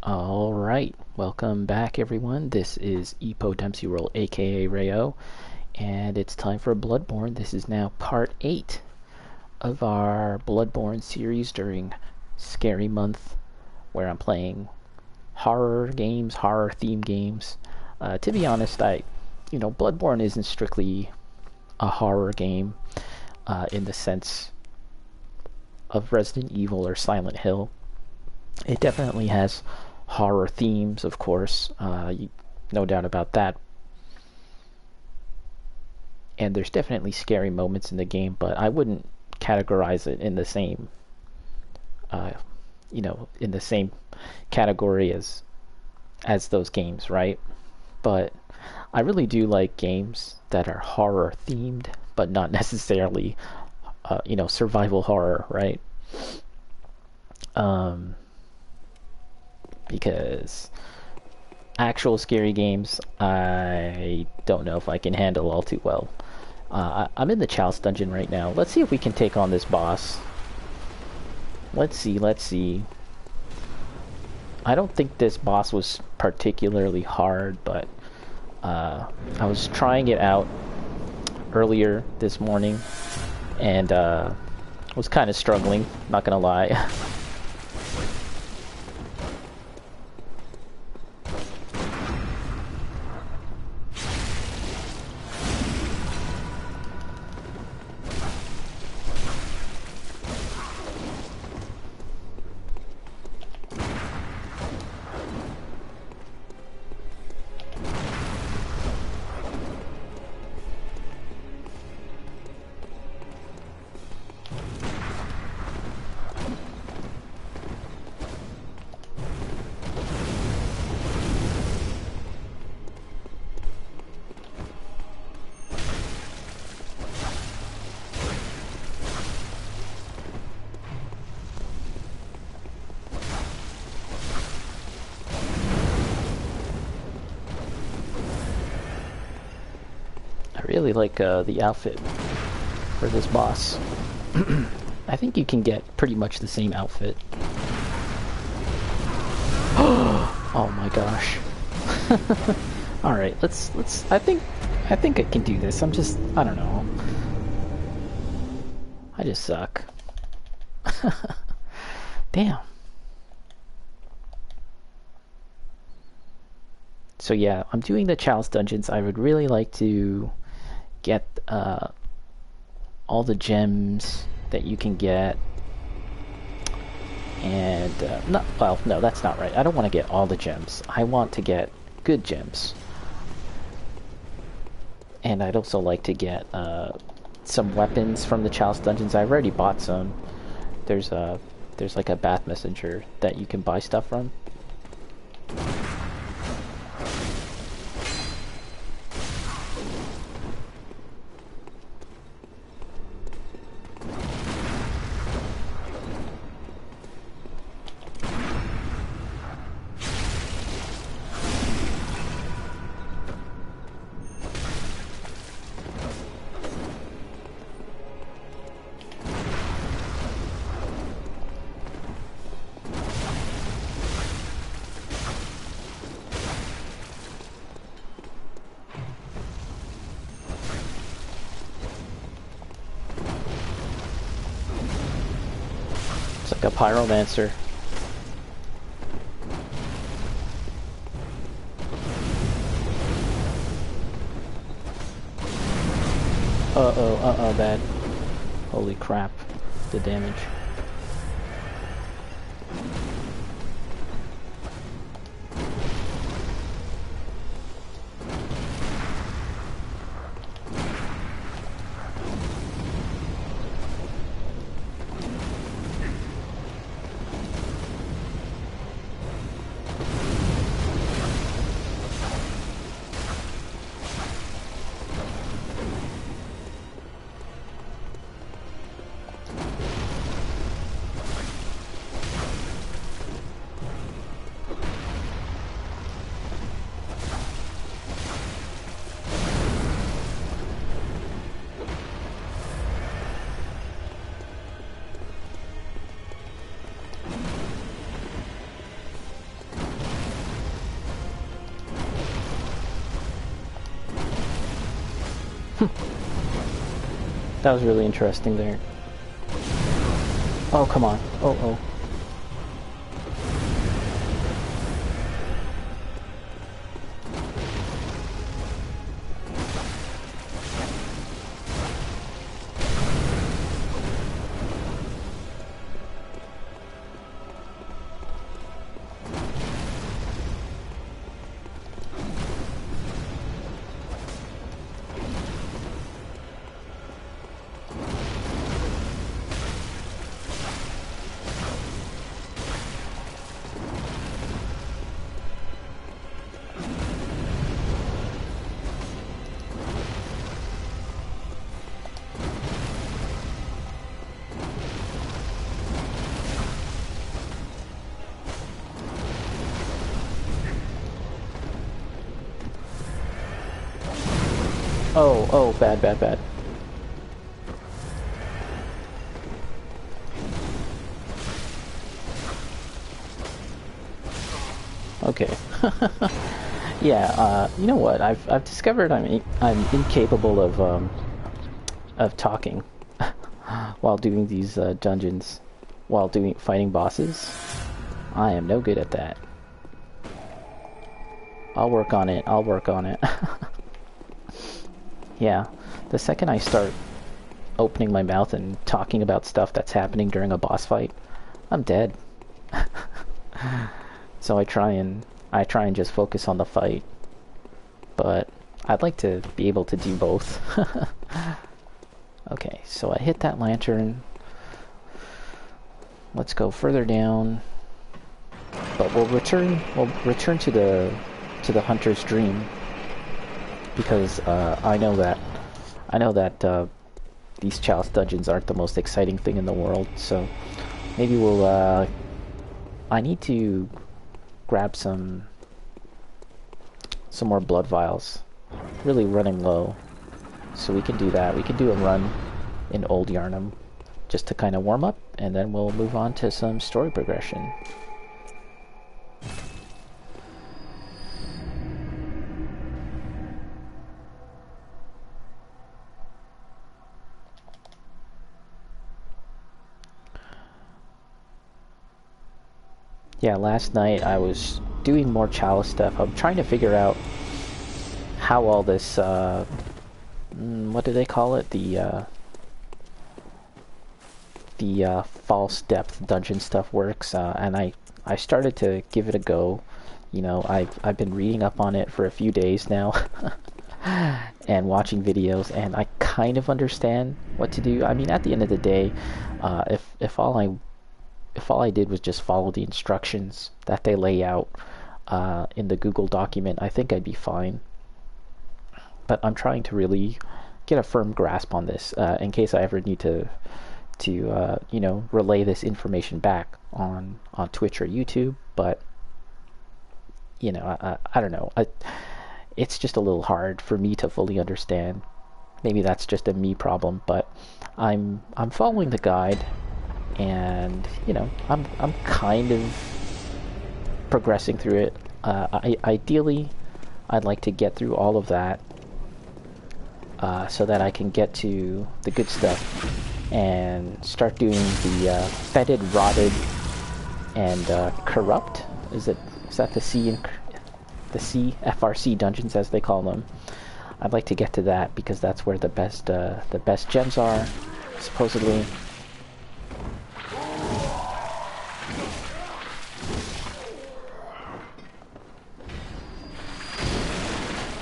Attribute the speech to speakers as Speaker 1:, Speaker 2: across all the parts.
Speaker 1: Alright, welcome back everyone. This is Epo Dempsey Roll, aka Rayo, and it's time for Bloodborne. This is now part 8 of our Bloodborne series during Scary Month, where I'm playing horror games, horror themed games. To be honest, Bloodborne isn't strictly a horror game in the sense of Resident Evil or Silent Hill. It definitely has horror themes, of course, no doubt about that. And there's definitely scary moments in the game, but I wouldn't categorize it in the same, in the same category as those games, right? But I really do like games that are horror themed, but not necessarily, survival horror, right? Because actual scary games, I don't know if I can handle all too well. I'm in the Chalice Dungeon right now. Let's see if we can take on this boss. Let's see. I don't think this boss was particularly hard, but I was trying it out earlier this morning, and was kind of struggling, not gonna lie. I really like the outfit for this boss. I think you can get pretty much the same outfit. Oh my gosh. Alright, let's I think I can do this. I don't know. I just suck. Damn. So yeah, I'm doing the Chalice Dungeons. I would really like to get all the gems that you can get, and no, that's not right. I don't want to get all the gems. I want to get good gems, and I'd also like to get some weapons from the Chalice Dungeons. I've already bought some. There's like a Bath Messenger that you can buy stuff from. It's like a pyromancer. Bad. Holy crap, the damage. That was really interesting there. Oh, come on. Oh, oh. Oh, oh, bad, bad, bad. Okay. Yeah, you know what? I've discovered I'm incapable of talking while doing these dungeons, while fighting bosses. I am no good at that. I'll work on it. I'll work on it. Yeah, the second I start opening my mouth and talking about stuff that's happening during a boss fight, I'm dead. So I try and just focus on the fight. But I'd like to be able to do both. Okay, so I hit that lantern. Let's go further down. But we'll return to the hunter's dream, because I know that these Chalice Dungeons aren't the most exciting thing in the world, so maybe we'll I need to grab some more blood vials. Really running low, so we can do that. We can do a run in Old Yarnum just to kind of warm up, and then we'll move on to some story progression. Yeah, last night I was doing more Chalice stuff. I'm trying to figure out how all this, what do they call it? The false depth dungeon stuff works, and I started to give it a go. You know, I've been reading up on it for a few days now, and watching videos, and I kind of understand what to do. I mean, at the end of the day, if all I did was just follow the instructions that they lay out in the Google document, I think I'd be fine. But I'm trying to really get a firm grasp on this in case I ever need to you know, relay this information back on Twitch or YouTube. But you know, I don't know. It's just a little hard for me to fully understand. Maybe that's just a me problem, but I'm following the guide. And you know, I'm kind of progressing through it. Ideally, I'd like to get through all of that so that I can get to the good stuff and start doing the fetid, rotted, and corrupt. Is that the FRC dungeons, as they call them? I'd like to get to that because that's where the best gems are, supposedly.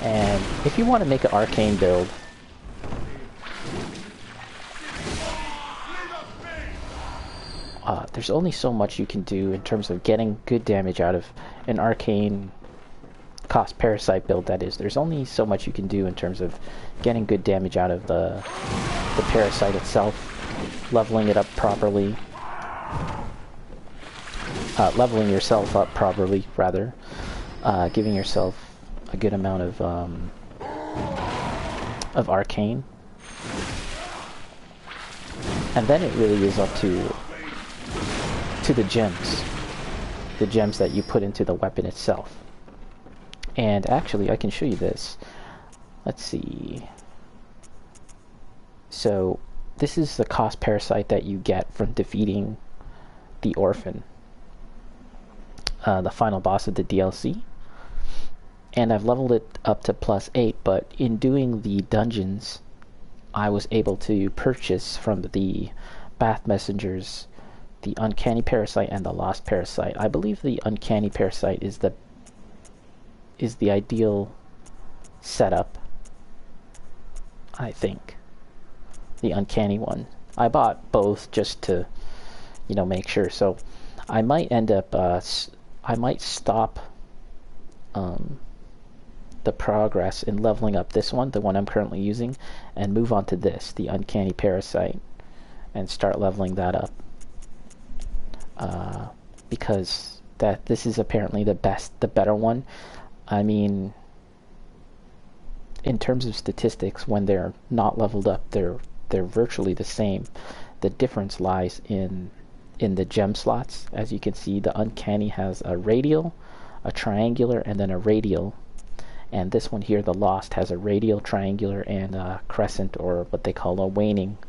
Speaker 1: And if you want to make an arcane build, there's only so much you can do in terms of getting good damage out of an arcane cost parasite build, that is. There's only so much you can do in terms of getting good damage out of the parasite itself, leveling it up properly, leveling yourself up properly, rather, giving yourself a good amount of arcane, and then it really is up to the gems that you put into the weapon itself. And actually, I can show you this. Let's see. So this is the cost parasite that you get from defeating the orphan, the final boss of the DLC. And I've leveled it up to +8, but in doing the dungeons, I was able to purchase from the Bath Messengers the Uncanny Parasite and the Lost Parasite. I believe the Uncanny Parasite is the ideal setup, I think. The Uncanny one. I bought both just to, make sure. So I might end up, I might stop the progress in leveling up this one, the one I'm currently using, and move on to this, the Uncanny Parasite, and start leveling that up. Because this is apparently the better one. I mean, in terms of statistics, when they're not leveled up, they're virtually the same. The difference lies in the gem slots. As you can see, the Uncanny has a radial, a triangular, and then a radial. And this one here, the Lost, has a radial, triangular, and a crescent, or what they call a waning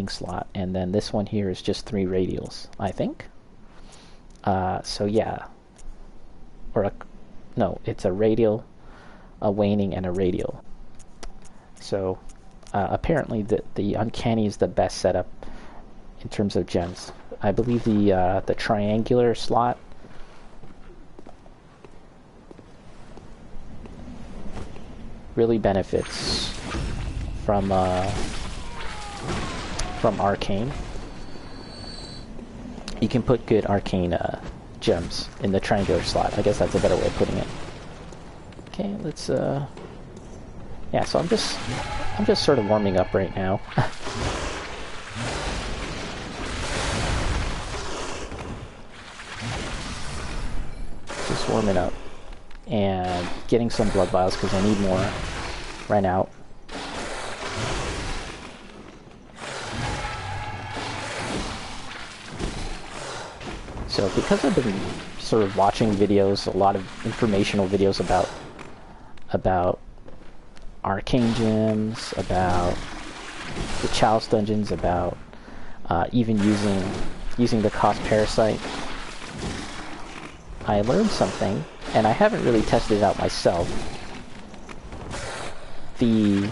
Speaker 1: slot. And then this one here is just 3 radials, I think. So yeah. No, it's a radial, a waning, and a radial. So apparently the Uncanny is the best setup in terms of gems. I believe the triangular slot really benefits from arcane. You can put good arcane gems in the triangular slot. I guess that's a better way of putting it. Okay, let's yeah, so I'm just sort of warming up right now. Just warming up and getting some blood vials because I need more right now. So because I've been sort of watching videos, a lot of informational videos about arcane gems, about the Chalice Dungeons, about even using the cost parasite, I learned something, and I haven't really tested it out myself. The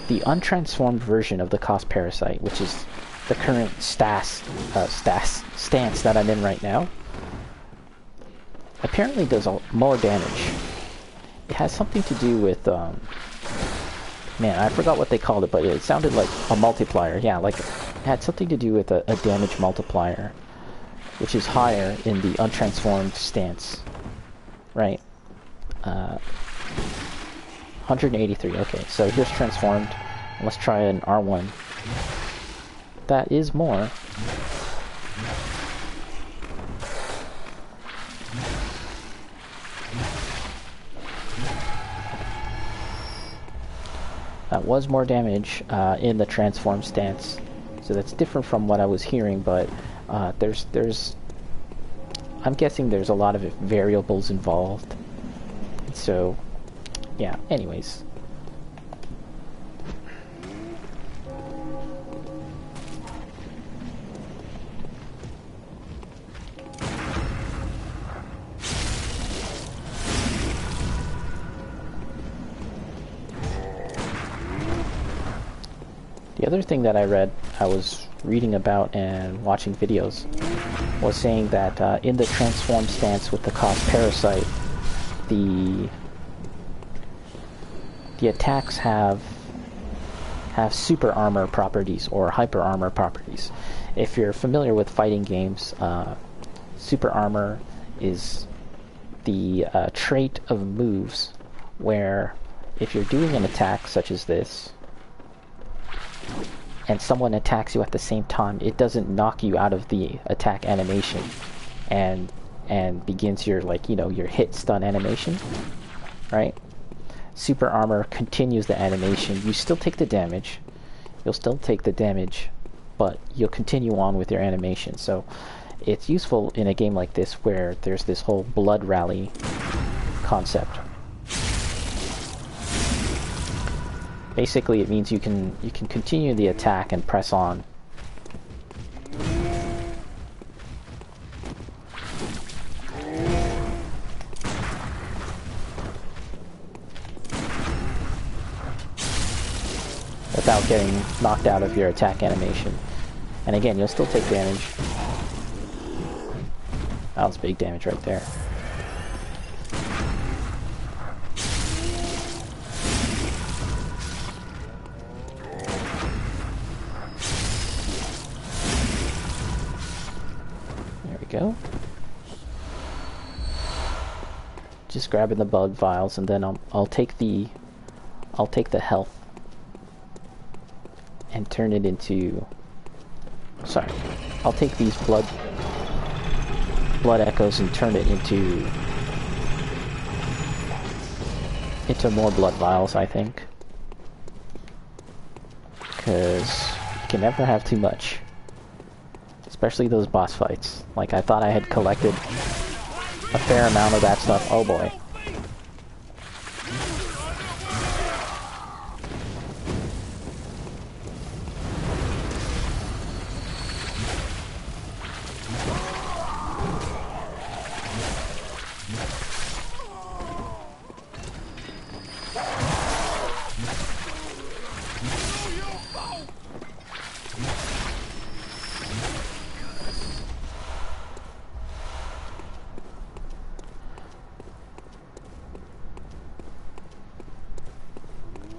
Speaker 1: untransformed version of the cost parasite, which is the current stance that I'm in right now, apparently does more damage. It has something to do with man, I forgot what they called it, but it sounded like a multiplier. Yeah, like it had something to do with a damage multiplier, which is higher in the untransformed stance, right? 183. Okay, so here's transformed. Let's try an R1. That is more. That was more damage in the transform stance, so that's different from what I was hearing. But I'm guessing there's a lot of variables involved. So, yeah. Anyways. The other thing that I was reading about and watching videos, was saying that in the transform stance with the cost parasite, the attacks have super armor properties or hyper armor properties. If you're familiar with fighting games, super armor is the trait of moves where if you're doing an attack such as this, and someone attacks you at the same time, it doesn't knock you out of the attack animation and begins your, your hit stun animation, right? Super armor continues the animation. You still take the damage. You'll still take the damage, but you'll continue on with your animation. So it's useful in a game like this where there's this whole blood rally concept. Basically, it means you can continue the attack and press on. Without getting knocked out of your attack animation. And again, you'll still take damage. That was big damage right there. There we go. Just grabbing the blood vials, and then I'll take the health and turn it into... Sorry. I'll take these blood echoes and turn it into more blood vials, I think. Because you can never have too much. Especially those boss fights. Like, I thought I had collected a fair amount of that stuff. Oh boy.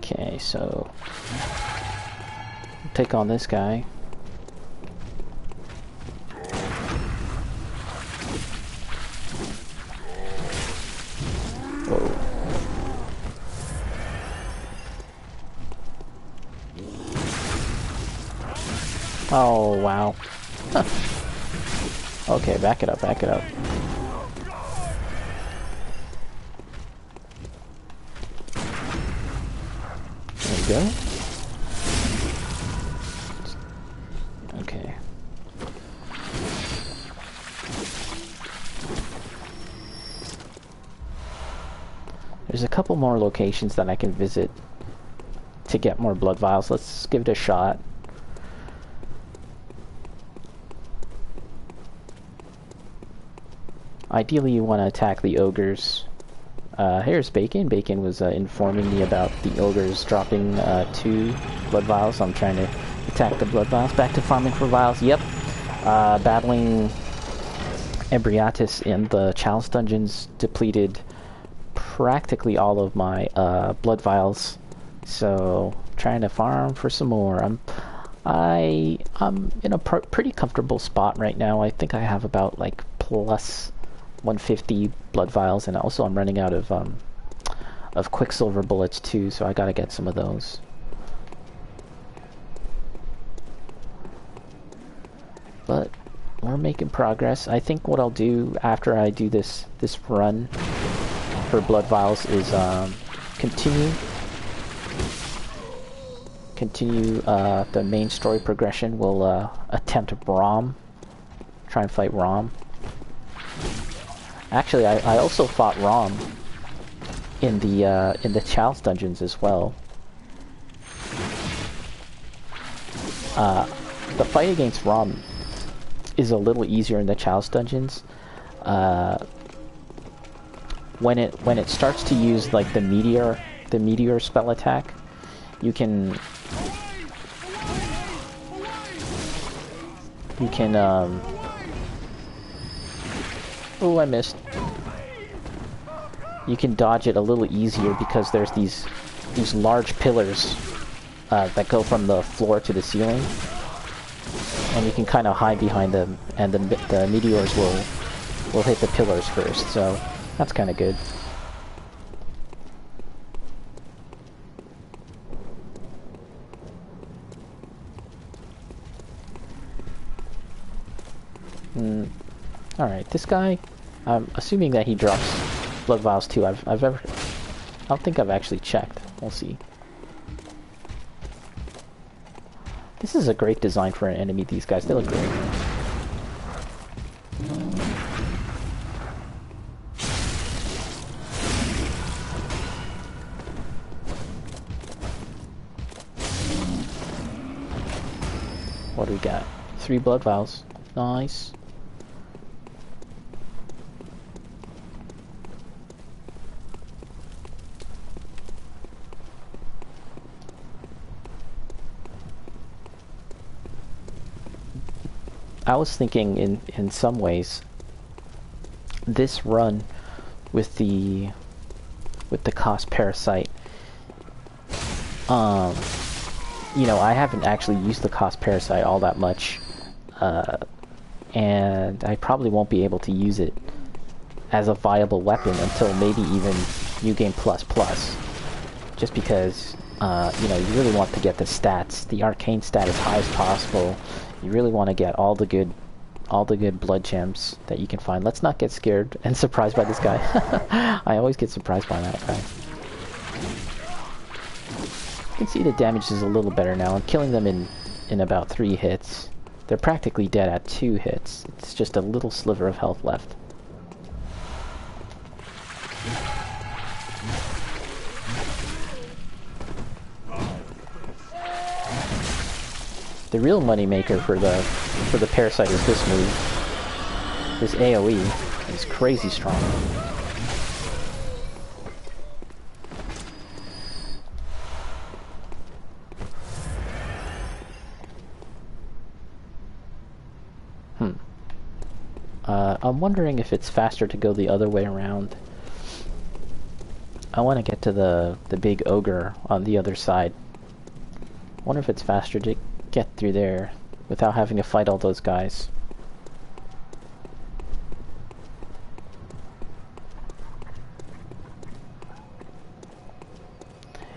Speaker 1: Okay, so take on this guy. Whoa. Oh, wow. Okay, back it up, back it up. Go. Okay. There's a couple more locations that I can visit to get more blood vials. Let's give it a shot. Ideally, you want to attack the ogres. Here's Bacon. Bacon was informing me about the ogres dropping 2 blood vials. I'm trying to attack the blood vials. Back to farming for vials. Yep. Battling Embriatis in the Chalice Dungeons depleted practically all of my blood vials. So, trying to farm for some more. I'm in a pretty comfortable spot right now. I think I have about like plus 150 blood vials, and also I'm running out of quicksilver bullets too, so I gotta get some of those. But we're making progress. I think what I'll do after I do this run for blood vials is continue the main story progression. We'll attempt Rom, try and fight Rom. Actually, I also fought Rom in the Chalice Dungeons as well. The fight against Rom is a little easier in the Chalice Dungeons. When it starts to use like the meteor spell attack, you can oh, I missed. You can dodge it a little easier because there's these large pillars that go from the floor to the ceiling, and you can kind of hide behind them, and the meteors will hit the pillars first. So that's kind of good. Alright, this guy, I'm assuming that he drops blood vials too. I don't think I've actually checked. We'll see. This is a great design for an enemy, these guys. They look great. What do we got? 3 blood vials. Nice. I was thinking in some ways this run with the cost parasite, you know, I haven't actually used the cost parasite all that much, and I probably won't be able to use it as a viable weapon until maybe even New Game Plus Plus, just because you know, you really want to get the stats, the arcane stat as high as possible. You really want to get all the good blood gems that you can find. Let's not get scared and surprised by this guy. I always get surprised by that guy. You can see the damage is a little better now. I'm killing them in about 3 hits. They're practically dead at 2 hits. It's just a little sliver of health left. The real moneymaker for the parasite is this move. This AoE is crazy strong. I'm wondering if it's faster to go the other way around. I want to get to the big ogre on the other side. I wonder if it's faster to get through there without having to fight all those guys.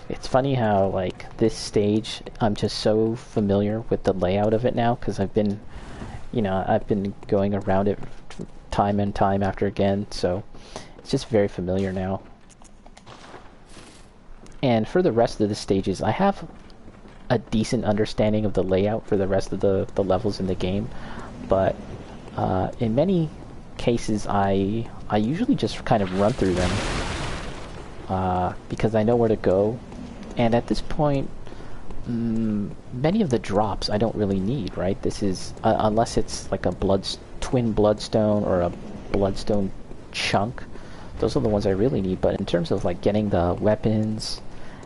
Speaker 1: It's funny how, like, this stage, I'm just so familiar with the layout of it now, because I've been going around it time and time after again, so it's just very familiar now. And for the rest of the stages, I have a decent understanding of the layout for the rest of the levels in the game, but in many cases I usually just kind of run through them because I know where to go, and at this point many of the drops I don't really need, right? This is unless it's like a twin bloodstone or a bloodstone chunk, those are the ones I really need. But in terms of like getting the weapons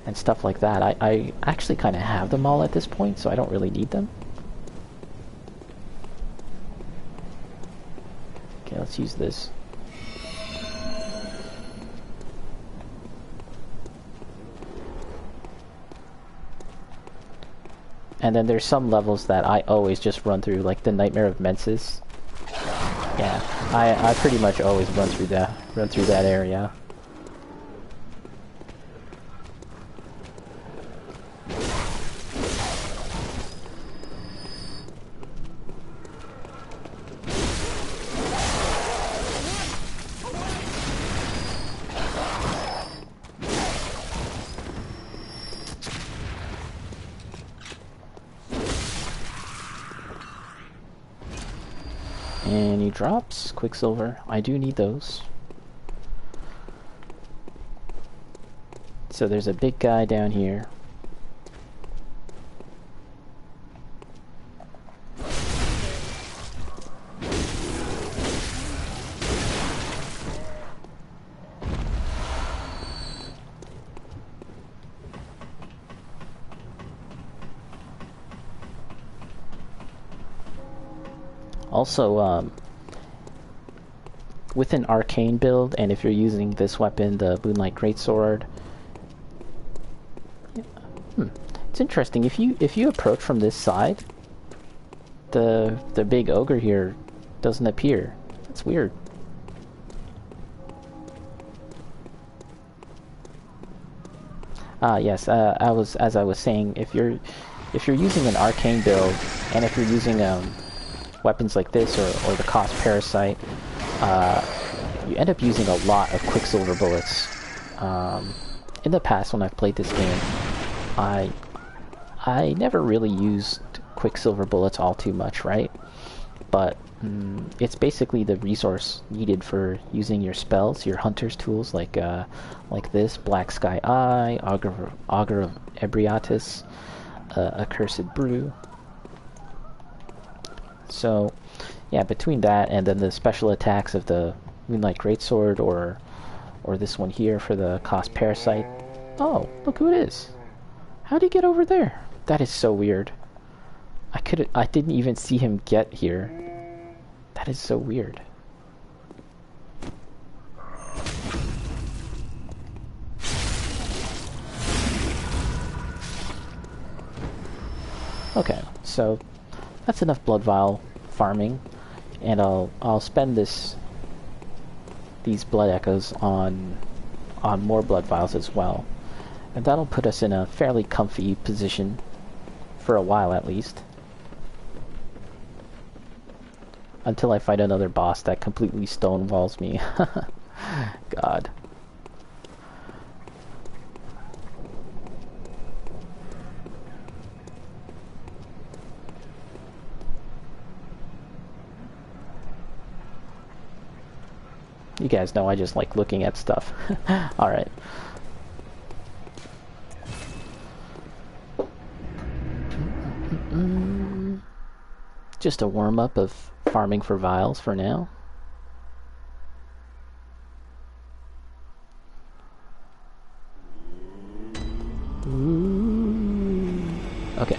Speaker 1: and stuff like that, I actually kind of have them all at this point, so I don't really need them. Okay, let's use this. And then there's some levels that I always just run through, like the Nightmare of Mensis. Yeah, I pretty much always run through that area. Any drops? Quicksilver. I do need those. So there's a big guy down here. Also, with an arcane build, and if you're using this weapon, the Moonlight Greatsword, it's interesting. If you approach from this side, the big ogre here doesn't appear. That's weird. Yes. As I was saying, if you're using an arcane build, and if you're using weapons like this or the cost parasite, you end up using a lot of quicksilver bullets. In the past, when I've played this game, I never really used quicksilver bullets all too much, right? But it's basically the resource needed for using your spells, your hunter's tools, like this, Black Sky Eye, Augur of Ebriatus, Accursed Brew. So, yeah, between that and then the special attacks of the Moonlight Greatsword or this one here for the Cost Parasite. Oh, look who it is. How'd he get over there? That is so weird. I didn't even see him get here. That is so weird. Okay, so that's enough blood vial farming, and I'll spend these blood echoes on more blood vials as well, and that'll put us in a fairly comfy position for a while at least, until I fight another boss that completely stonewalls me. God. You guys know I just like looking at stuff. Alright. Just a warm-up of farming for vials for now. Okay.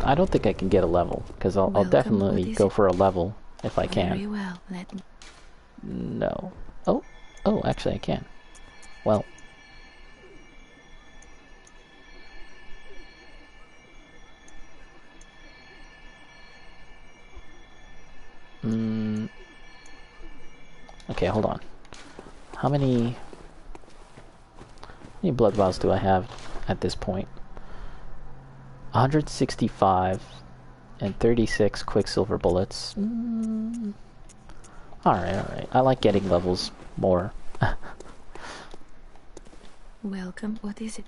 Speaker 1: I don't think I can get a level, because I'll definitely go for a level if I can.
Speaker 2: Very well, let me...
Speaker 1: No. Oh, actually I can. Well. Okay, hold on. How many blood vials do I have at this point? 165 and 36 quicksilver bullets. Alright. I like getting levels more.
Speaker 2: Welcome. What is it?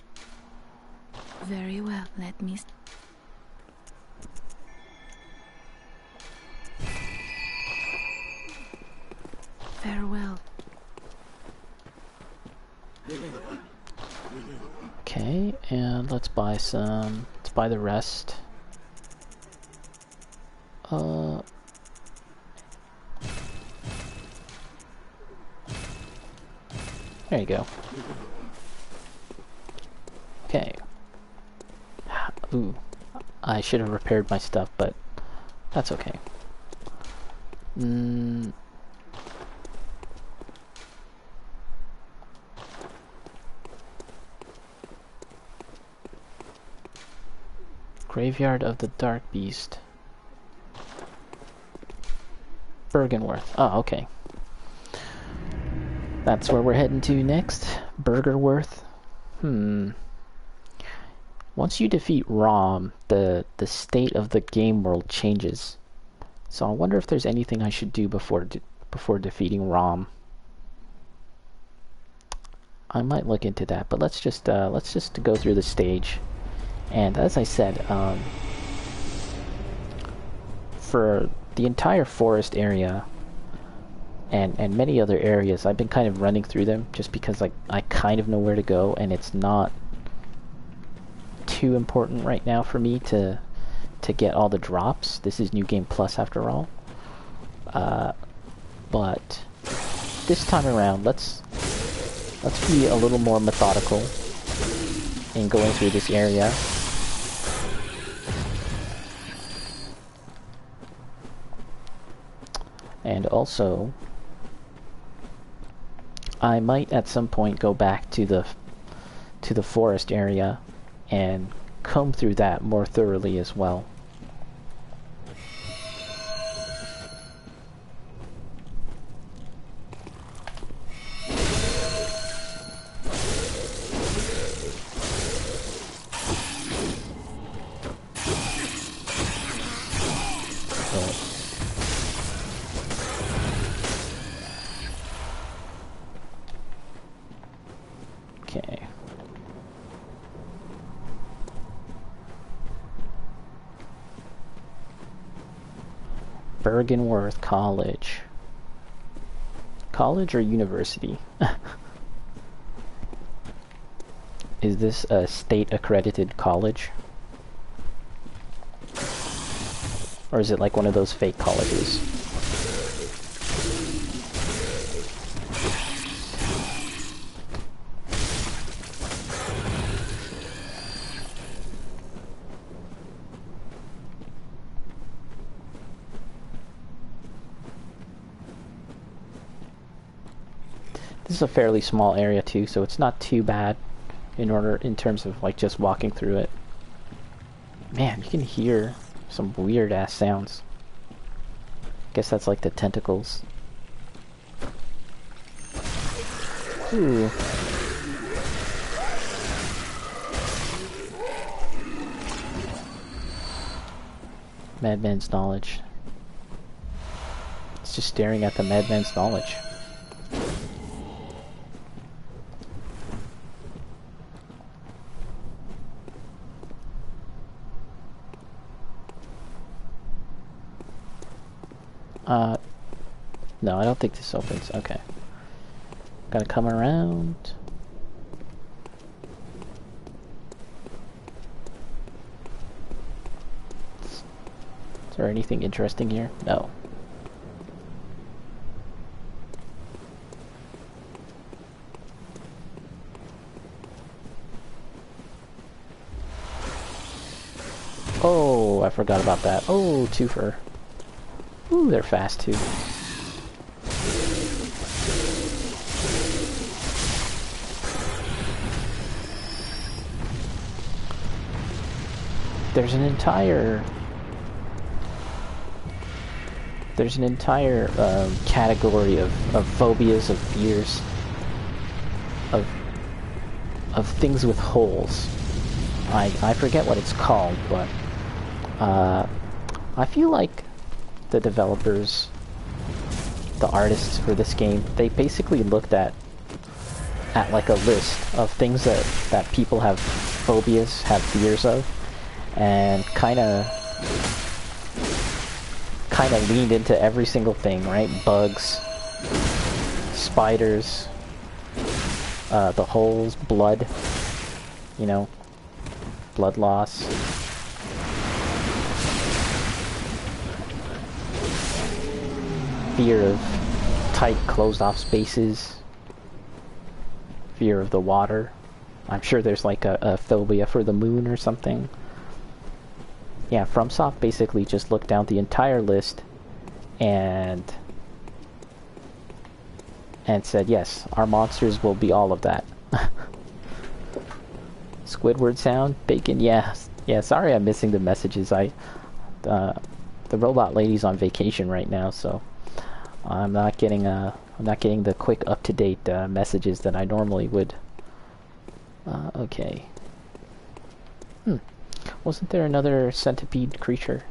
Speaker 2: Very well, let me... Farewell.
Speaker 1: Okay, and let's buy the rest. There you go. Okay. Ooh. I should have repaired my stuff, but that's okay. Graveyard of the Dark Beast. Bergenworth. Oh, okay. That's where we're heading to next. Bergerworth. Once you defeat Rom, the state of the game world changes. So I wonder if there's anything I should do before defeating Rom. I might look into that, but let's just go through the stage. And as I said, for the entire forest area and many other areas, I've been kind of running through them just because I kind of know where to go, and it's not too important right now for me to get all the drops. This is New Game Plus after all. But this time around, let's be a little more methodical in going through this area. And also, I might at some point go back to the forest area and comb through that more thoroughly as well. Okay. Bergenworth College. College or university? Is this a state-accredited college? Or is it like one of those fake colleges? This is a fairly small area too, so it's not too bad in terms of like just walking through it. Man, you can hear some weird ass sounds. Guess that's like the tentacles. Ooh. Madman's knowledge. It's just staring at the madman's knowledge. No, I don't think this opens. Okay. Gotta come around. Is there anything interesting here? No. Oh, I forgot about that. Oh, twofer. Ooh, they're fast too. There's an entire category of phobias, of fears, of things with holes. I forget what it's called, but I feel like the developers, the artists for this game, they basically looked at like a list of things that people have phobias, have fears of, and kind of leaned into every single thing, right? Bugs, spiders, the holes, blood, you know, blood loss. Fear of tight, closed-off spaces. Fear of the water. I'm sure there's like a phobia for the moon or something. Yeah, FromSoft basically just looked down the entire list and said, yes, our monsters will be all of that. Squidward sound? Bacon? Yeah. Yeah, sorry I'm missing the messages. The robot lady's on vacation right now, so I'm not getting the quick up-to-date messages that I normally would. Okay. Wasn't there another centipede creature?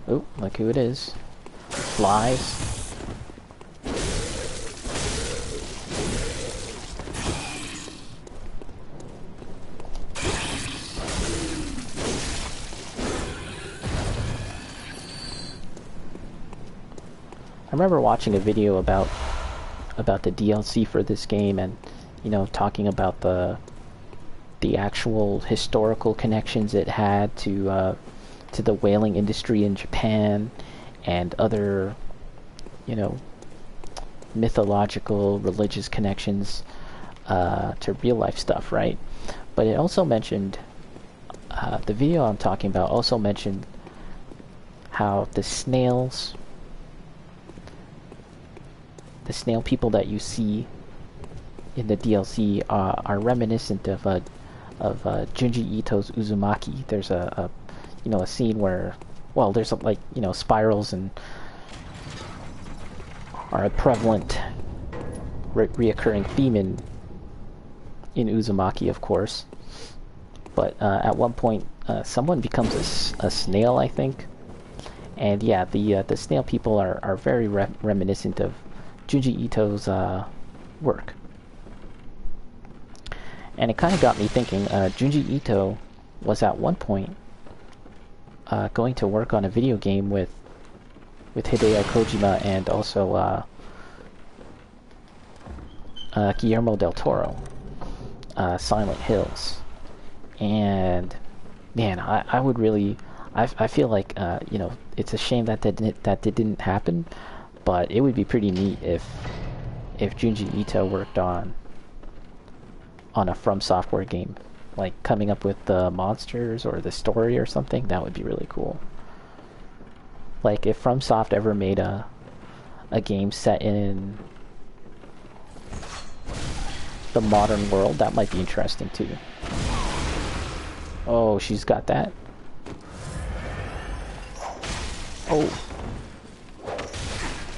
Speaker 1: Oh, look who it is. Flies. I remember watching a video about the DLC for this game, and you know, talking about the actual historical connections it had to the whaling industry in Japan and other, you know, mythological, religious connections to real life stuff, right? But it also mentioned, the video I'm talking about also mentioned how the snail people that you see in the DLC are reminiscent of Junji Ito's Uzumaki. There's a scene where, well, there's like, you know, spirals and are a prevalent reoccurring theme in Uzumaki, of course. But at one point, someone becomes a snail, I think. And yeah, the snail people are very reminiscent of Junji Ito's work. And it kind of got me thinking, Junji Ito was at one point going to work on a video game with Hideo Kojima and also Guillermo del Toro, Silent Hills. And man, I would really I feel like you know, it's a shame that that didn't happen, but it would be pretty neat if Junji Ito worked on a From Software game, like coming up with the monsters or the story or something. That would be really cool. Like if FromSoft ever made a game set in the modern world, that might be interesting too. Oh, she's got that. Oh.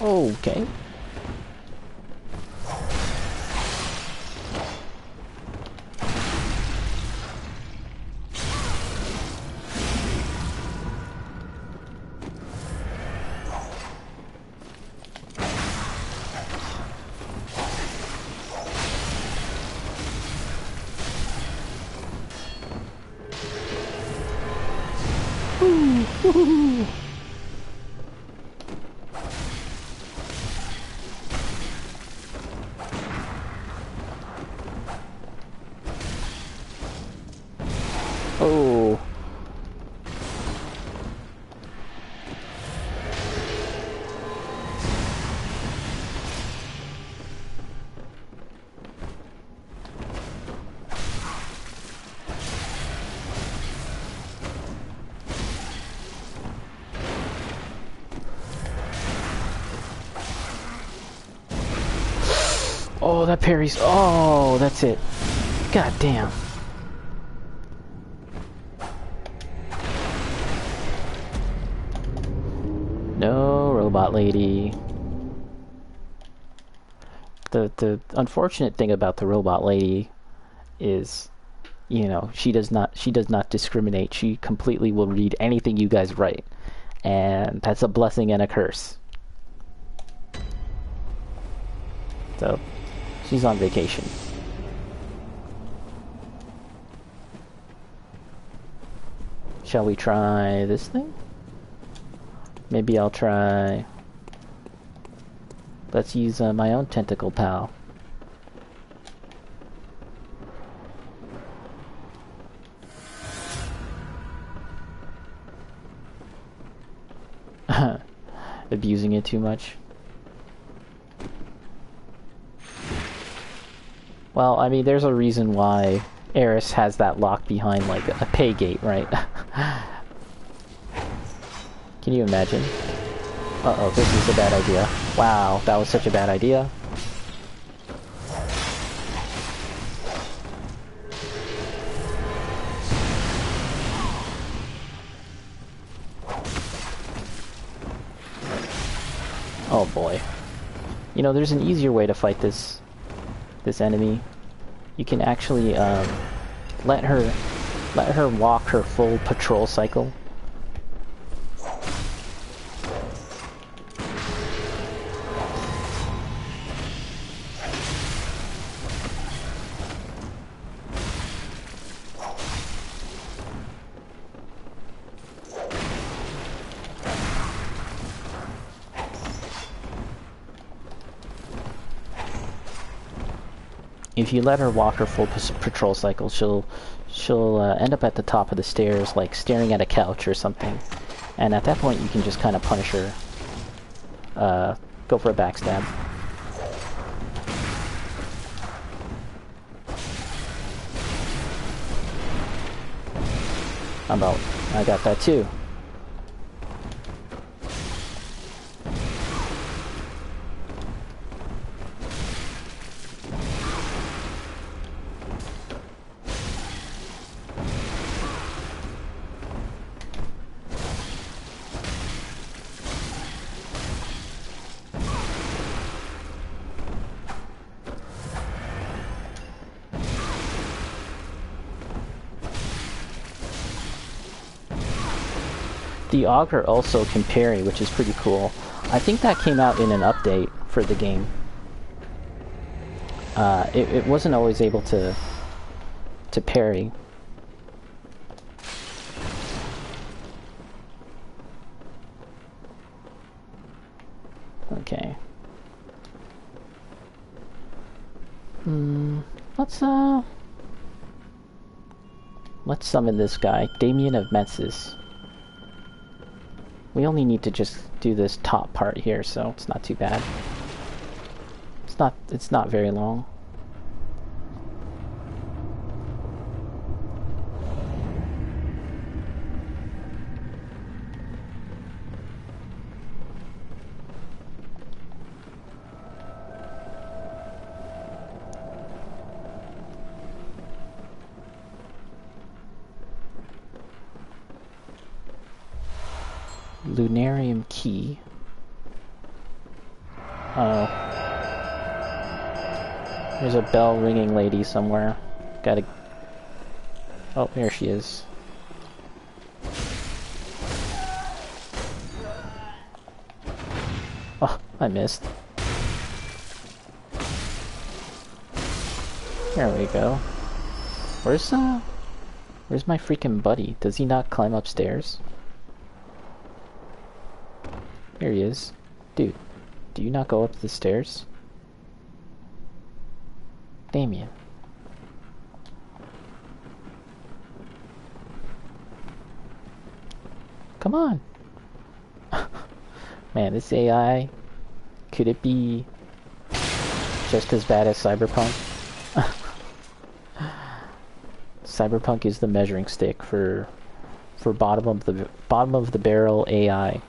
Speaker 1: Okay. Woo-hoo-hoo. Oh. Oh, that parries. Oh, that's it. God damn. No, robot lady. The unfortunate thing about the robot lady is, you know, she does not discriminate. She completely will read anything you guys write. And that's a blessing and a curse. So, she's on vacation. Shall we try this thing? Maybe I'll try... Let's use my own tentacle pal. Abusing it too much. Well, I mean, there's a reason why Eris has that lock behind, like, a pay gate, right? Can you imagine? Uh-oh, this is a bad idea. Wow, that was such a bad idea. Oh boy. You know, there's an easier way to fight this enemy. You can actually let her walk her full patrol cycle. If you let her walk her full patrol cycle, she'll end up at the top of the stairs, like staring at a couch or something. And at that point, you can just kind of punish her. Go for a backstab. I got that too. The auger also can parry, which is pretty cool. I think that came out in an update for the game. It wasn't always able to parry. Okay. Let's summon this guy, Damien of Metzis. We only need to just do this top part here, so it's not too bad. It's not very long. Lunarium key. Oh. There's a bell ringing lady somewhere. Gotta... Oh, there she is. Oh, I missed. There we go. Where's my freaking buddy? Does he not climb upstairs? Here he is. Dude, do you not go up the stairs? Damien. Come on. Man, this AI, could it be just as bad as Cyberpunk? Cyberpunk is the measuring stick for bottom of the barrel AI.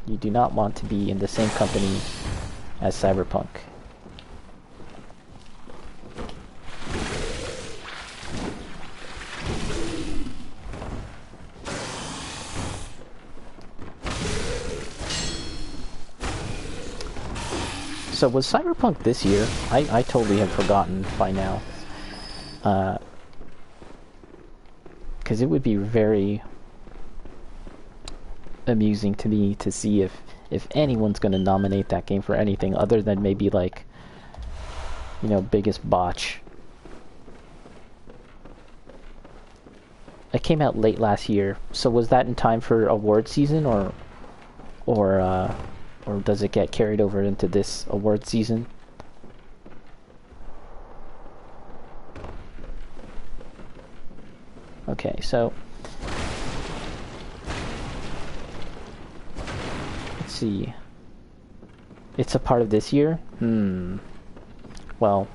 Speaker 1: You do not want to be in the same company as Cyberpunk. So was Cyberpunk this year? I totally have forgotten by now. Because it would be very amusing to me to see if anyone's going to nominate that game for anything other than maybe like, you know, biggest botch. It came out late last year, so was that in time for award season, or does it get carried over into this award season? Okay, so let's see. It's a part of this year? Well,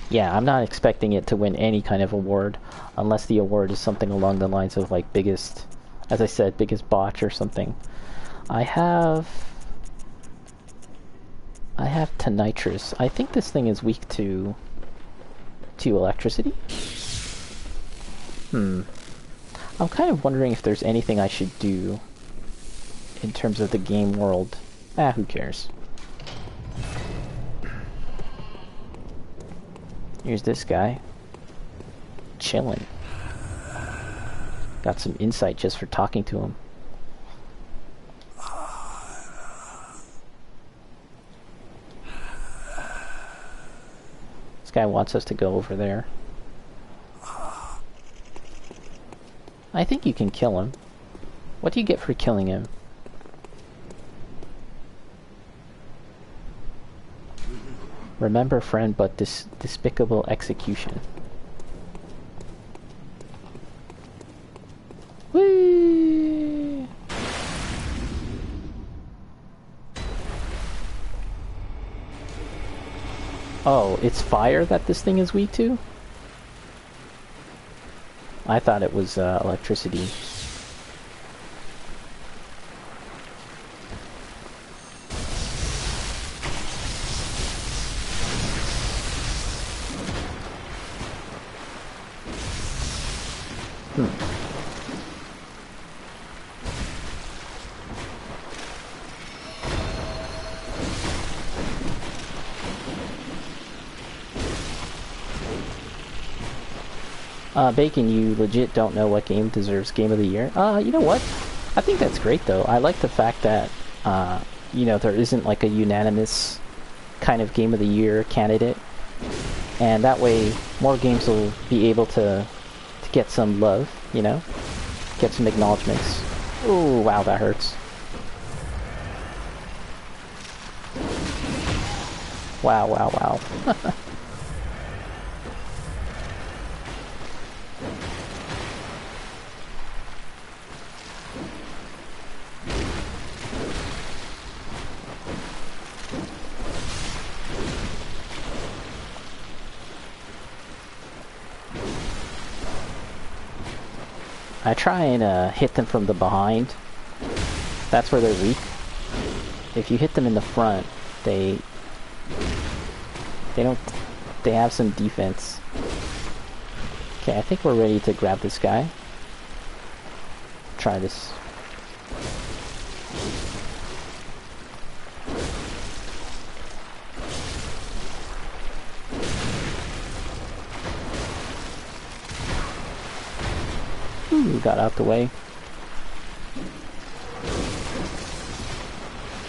Speaker 1: yeah, I'm not expecting it to win any kind of award unless the award is something along the lines of like biggest, as I said, biggest botch or something. I have Tonitrus. I think this thing is weak to electricity. I'm kind of wondering if there's anything I should do in terms of the game world. Who cares? Here's this guy. Chillin'. Got some insight just for talking to him. This guy wants us to go over there. I think you can kill him. What do you get for killing him? Remember friend, but despicable execution. Whee! Oh, it's fire that this thing is weak to? I thought it was electricity. Bacon, you legit don't know what game deserves Game of the Year? You know what? I think that's great, though. I like the fact that, you know, there isn't like a unanimous kind of Game of the Year candidate. And that way, more games will be able to get some love, you know? Get some acknowledgements. Ooh, wow, that hurts. Wow, wow, wow. I try and hit them from the behind. That's where they're weak. If you hit them in the front, they have some defense. Okay, I think we're ready to grab this guy. Try this. Ooh, got out the way.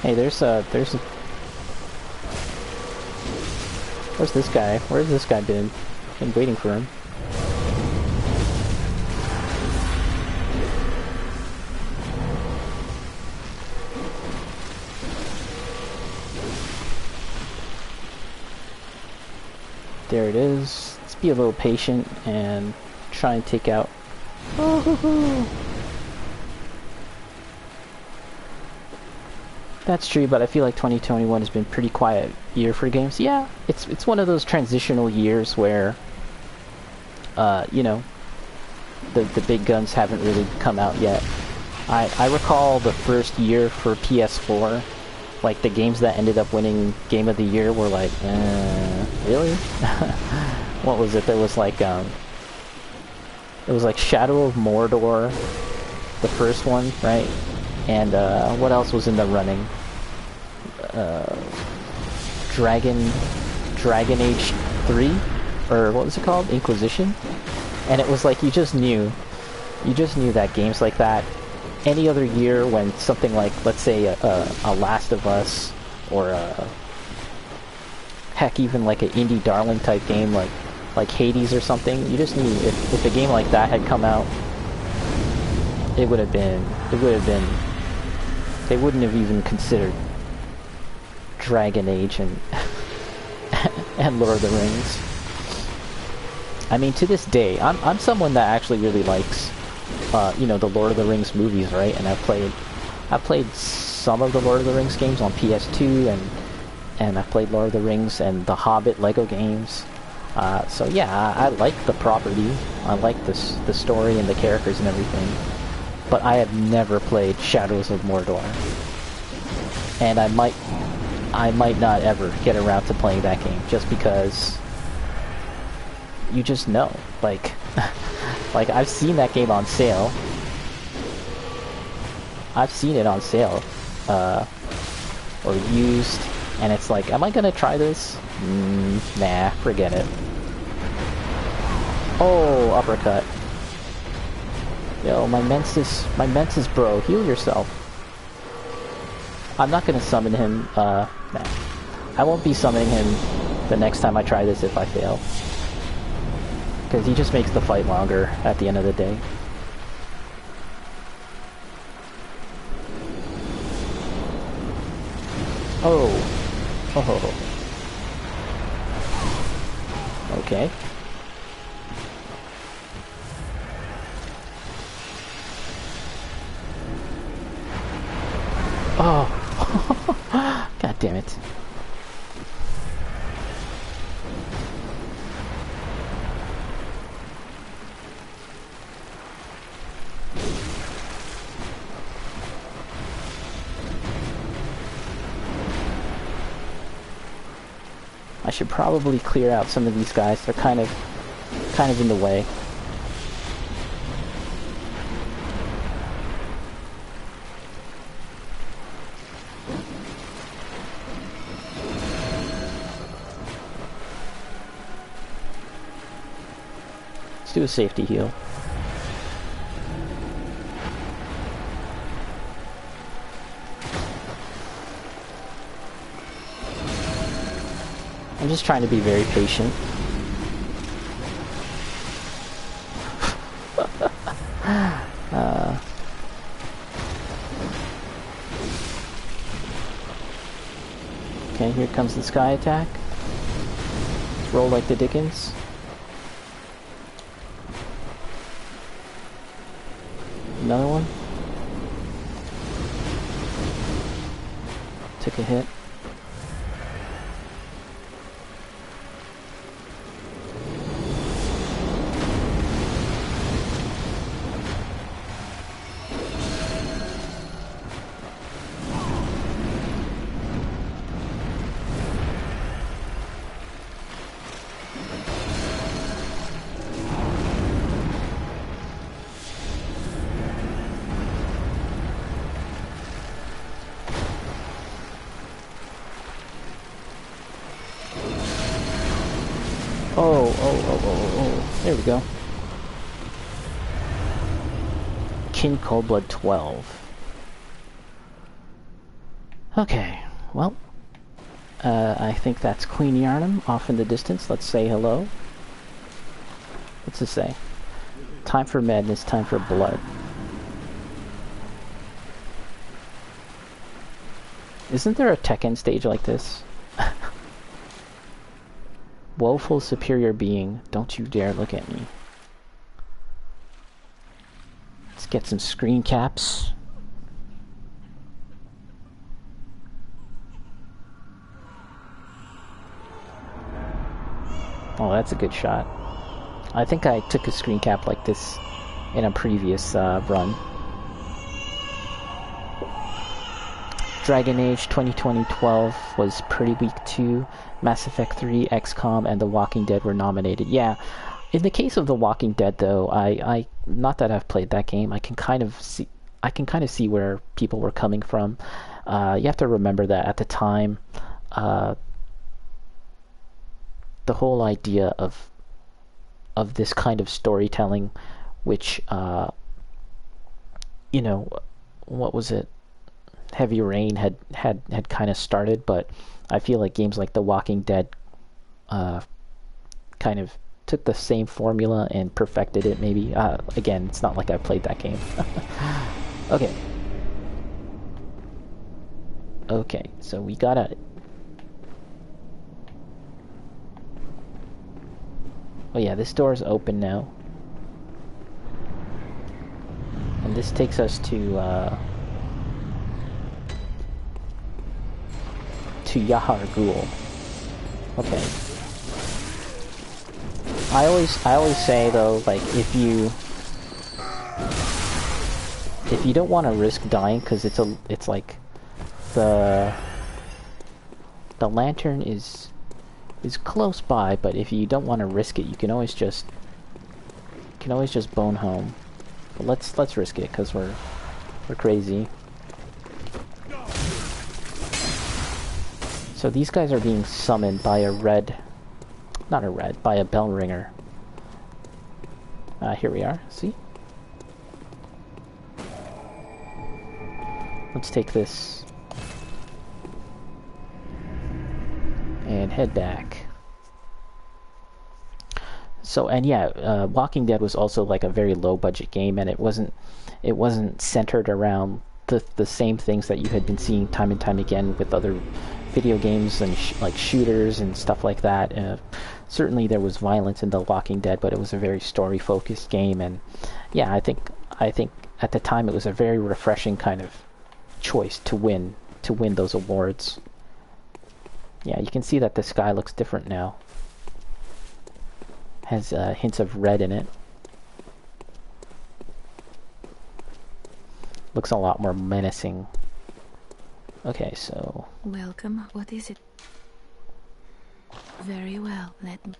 Speaker 1: Hey, there's where's this guy? Where's this guy been? Been waiting for him. There it is. Let's be a little patient and try and take out. Oh, that's true, but I feel like 2021 has been a pretty quiet year for games. Yeah, it's one of those transitional years where, you know, the big guns haven't really come out yet. I recall the first year for PS4, like the games that ended up winning Game of the Year were like, really? What was it? There was like, it was like Shadow of Mordor, the first one, right? And what else was in the running? Dragon Age 3? Or what was it called? Inquisition? And it was like you just knew that games like that, any other year when something like, let's say, a Last of Us, or heck, even like an indie darling type game like Hades or something, you just knew if a game like that had come out, they wouldn't have even considered Dragon Age and and Lord of the Rings. I mean, to this day, I'm someone that actually really likes, you know, the Lord of the Rings movies, right? And I've played some of the Lord of the Rings games on PS2, and I've played Lord of the Rings and the Hobbit Lego games. So yeah, I like the property. I like the story and the characters and everything. But I have never played Shadows of Mordor, and I might not ever get around to playing that game, just because you just know, like, like I've seen that game on sale. I've seen it on sale, or used, and it's like, am I gonna try this? Nah, forget it. Oh, uppercut. Yo, my menses bro, heal yourself. I'm not gonna summon him, nah. I won't be summoning him the next time I try this if I fail. Because he just makes the fight longer at the end of the day. Oh. Oh. Okay. Oh. God damn it. I should probably clear out some of these guys. They're kind of in the way. Let's do a safety heal. I'm just trying to be very patient. Okay, here comes the sky attack. Let's roll like the Dickens. Another one. Took a hit. There we go. Kin Coldblood 12. Okay, well, I think that's Queen Yarnum off in the distance. Let's say hello. What's it say? Time for madness, time for blood. Isn't there a Tekken stage like this? Woeful superior being, don't you dare look at me. Let's get some screen caps. Oh, that's a good shot. I think I took a screen cap like this in a previous run. Dragon Age 2012 was pretty weak too. Mass Effect 3, XCOM, and The Walking Dead were nominated. Yeah, in the case of The Walking Dead, though, I not that I've played that game, I can kind of see where people were coming from. You have to remember that at the time, the whole idea of this kind of storytelling, which you know, what was it? Heavy Rain had kind of started, but I feel like games like The Walking Dead kind of took the same formula and perfected it, maybe. Again, it's not like I played that game. Okay. Okay, so we gotta... Oh yeah, this door is open now. And this takes us to Yahargul. Okay. I always say though, like, if you don't want to risk dying, because it's like the lantern is close by, but if you don't want to risk it, you can always just bone home. But let's risk it, because we're crazy. So these guys are being summoned by by a bell ringer. Here we are, see? Let's take this and head back. So, and yeah, Walking Dead was also like a very low budget game, and it wasn't centered around the same things that you had been seeing time and time again with other video games and like shooters and stuff like that. Certainly there was violence in The Walking Dead, but it was a very story focused game, and yeah, I think at the time it was a very refreshing kind of choice to win those awards. Yeah, you can see that the sky looks different now. Has hints of red in it. Looks a lot more menacing. Okay, so...
Speaker 2: Welcome. What is it? Very well, let me...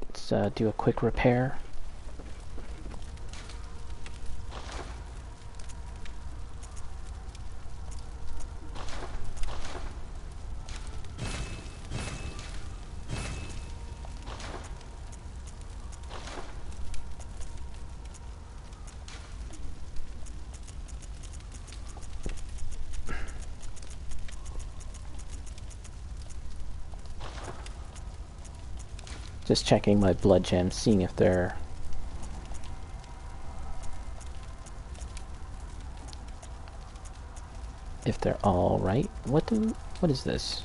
Speaker 1: Let's do a quick repair. Just checking my blood gems, seeing if they're... all right. What is this?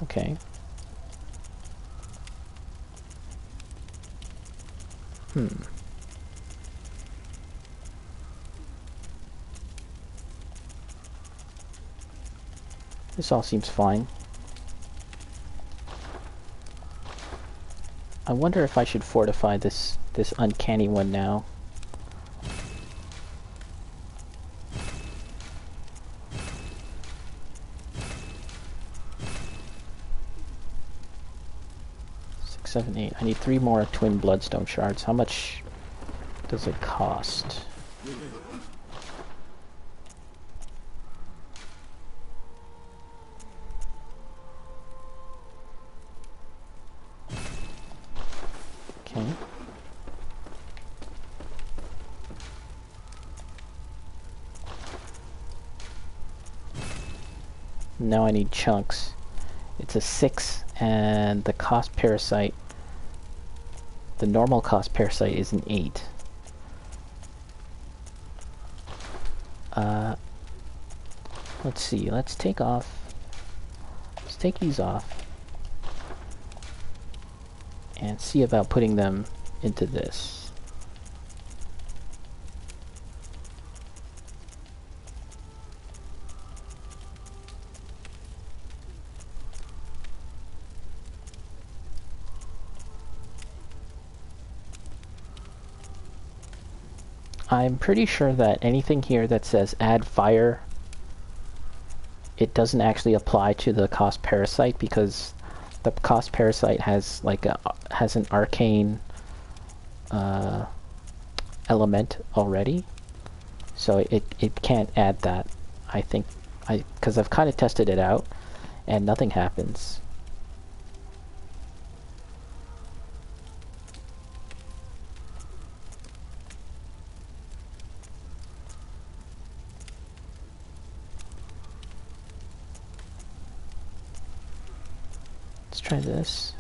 Speaker 1: Okay. This all seems fine. I wonder if I should fortify this uncanny one now. Six, 7, 8. I need 3 more twin bloodstone shards. How much does it cost? Now I need chunks. It's a 6, and the cost parasite, the normal cost parasite is an 8. Let's see, let's take these off and see about putting them into this. I'm pretty sure that anything here that says add fire, it doesn't actually apply to the cost parasite, because the cost parasite has has an arcane element already, so it can't add that. I think because I've kind of tested it out and nothing happens. Let's try this.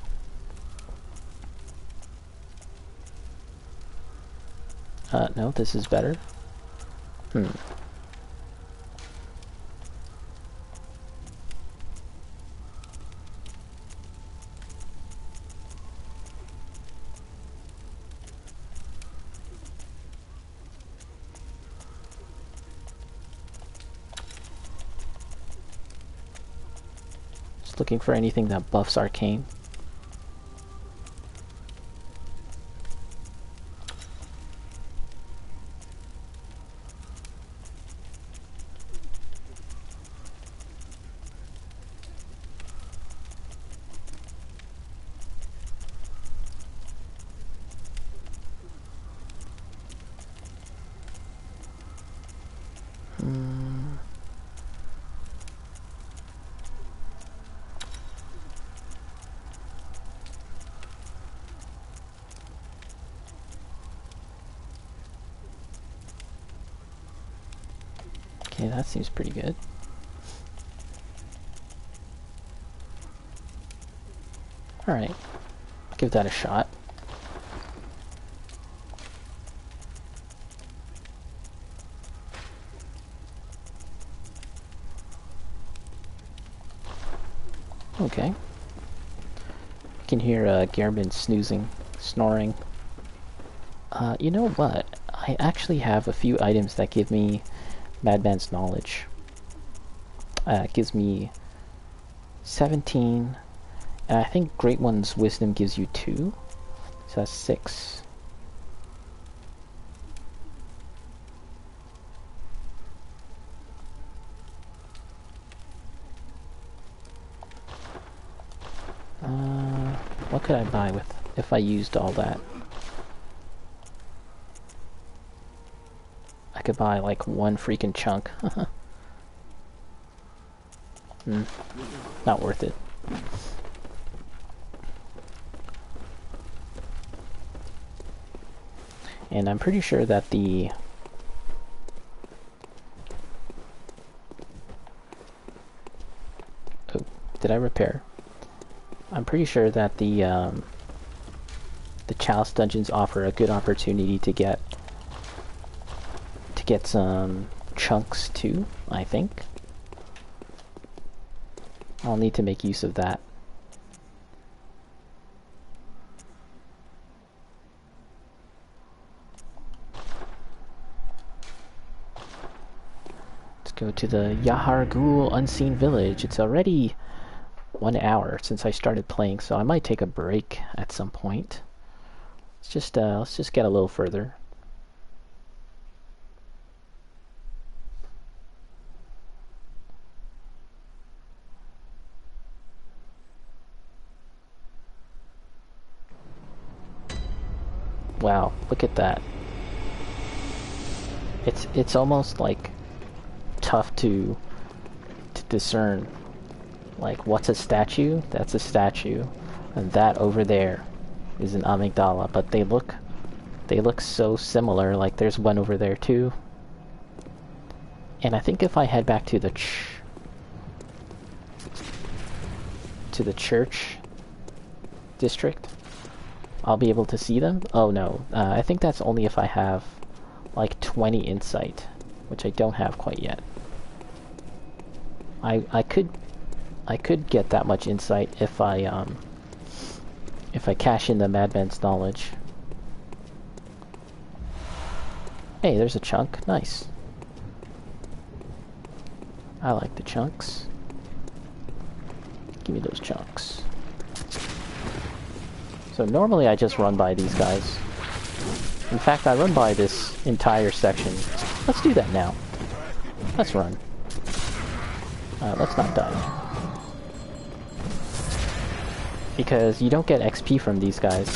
Speaker 1: No, this is better. Just looking for anything that buffs arcane. Okay, that seems pretty good. Alright, I'll give that a shot. Okay. You can hear Gehrman snoring. You know what? I actually have a few items that give me Madman's Knowledge. It gives me 17, and I think Great One's Wisdom gives you 2, so that's 6. What could I buy with if I used all that? I could buy like one freaking chunk. Not worth it. And I'm pretty sure that the did I repair? I'm pretty sure that the Chalice Dungeons offer a good opportunity to get some chunks too, I think. I'll need to make use of that. Let's go to the Yahargul Unseen Village. It's already 1 hour since I started playing, so I might take a break at some point. Let's just get a little further. Wow, look at that. It's almost like tough to discern. Like, what's a statue? That's a statue. And that over there is an amygdala, but they look so similar. Like, there's one over there too. And I think if I head back to the to the church district, I'll be able to see them. Oh no, I think that's only if I have like 20 insight, which I don't have quite yet. I could get that much insight if I cash in the Madman's knowledge. Hey, there's a chunk. Nice. I like the chunks. Give me those chunks. So normally I just run by these guys. In fact, I run by this entire section. Let's do that now. Let's run. Let's not die. Because you don't get XP from these guys.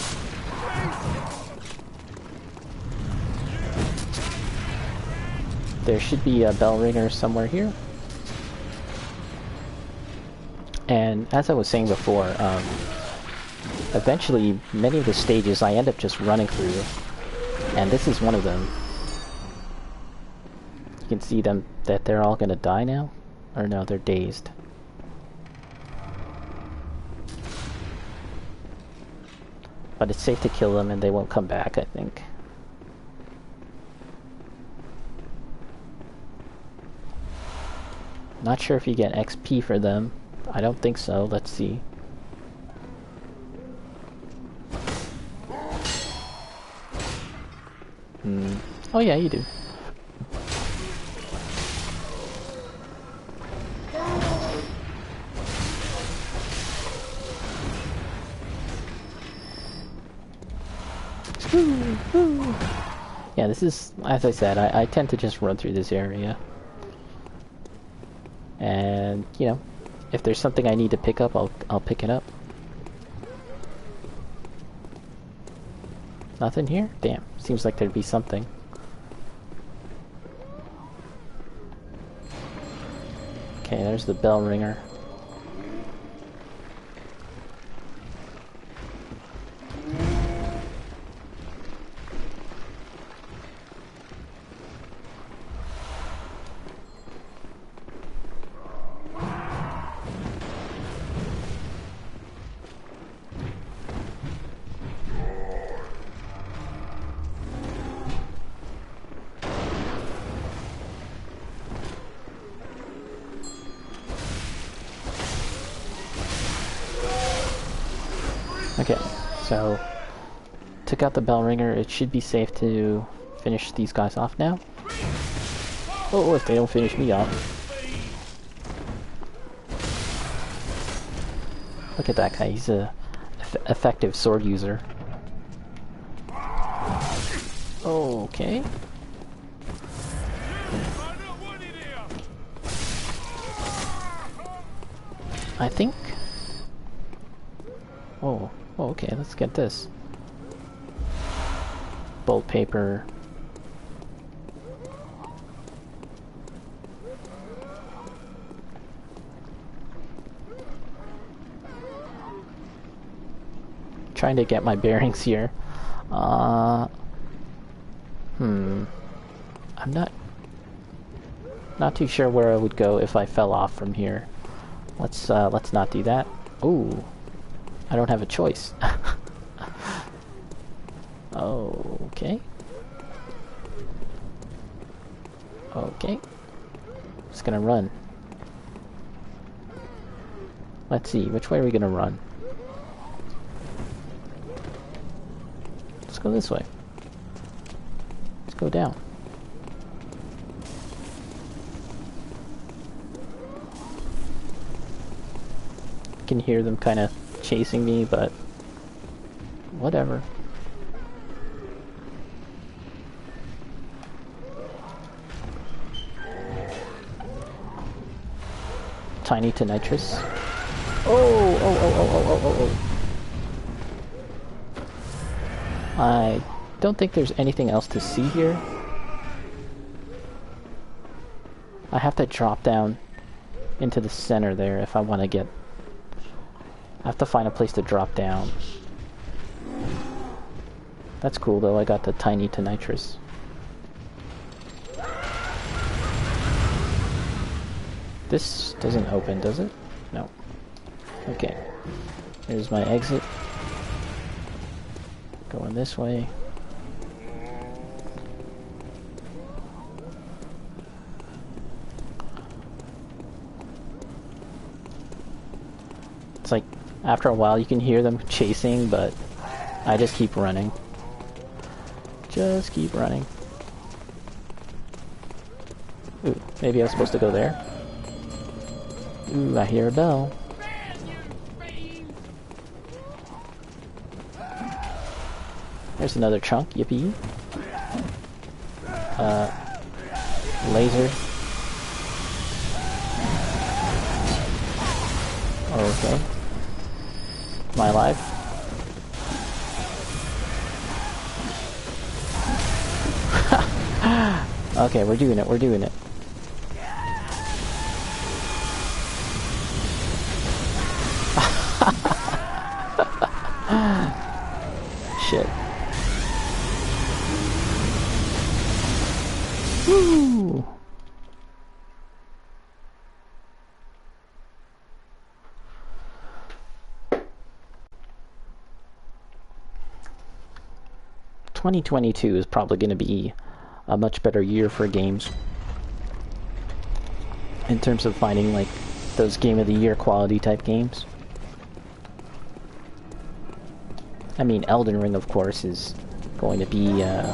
Speaker 1: There should be a bell ringer somewhere here. And as I was saying before, eventually many of the stages I end up just running through. And this is one of them. You can see them that they're all gonna die now. Or no, they're dazed. But it's safe to kill them and they won't come back, I think. Not sure if you get XP for them. I don't think so. Let's see. Oh yeah, you do. Yeah, this is, as I said, I tend to just run through this area. And, you know, if there's something I need to pick up, I'll pick it up. Nothing here? Damn, seems like there'd be something. Okay, there's the bell ringer. Okay, so took out the bell ringer. It should be safe to finish these guys off now. Oh, if they don't finish me off. Look at that guy, he's a effective sword user. Okay. I think... Oh, okay, let's get this. Bolt paper. Trying to get my bearings here. I'm not too sure where I would go if I fell off from here. Let's not do that. Ooh. I don't have a choice. Okay. Okay. Just gonna run. Let's see, which way are we gonna run? Let's go this way. Let's go down. I can hear them kind of chasing me, but whatever. Tiny to nitrous. Oh. I don't think there's anything else to see here. I have to drop down into the center there if I want to get... I have to find a place to drop down. That's cool though, I got the tiny to nitrous. This doesn't open, does it? No. Okay. Here's my exit. Going this way. It's like, after a while you can hear them chasing, but I just keep running. Just keep running. Ooh, maybe I was supposed to go there. Ooh, I hear a bell. There's another chunk, yippee. Laser. Okay. Am I alive? Okay, we're doing it, we're doing it. Shit. Woo! ...2022 is probably going to be a much better year for games. In terms of finding, like, those Game of the Year quality type games. I mean, Elden Ring, of course, is going to be a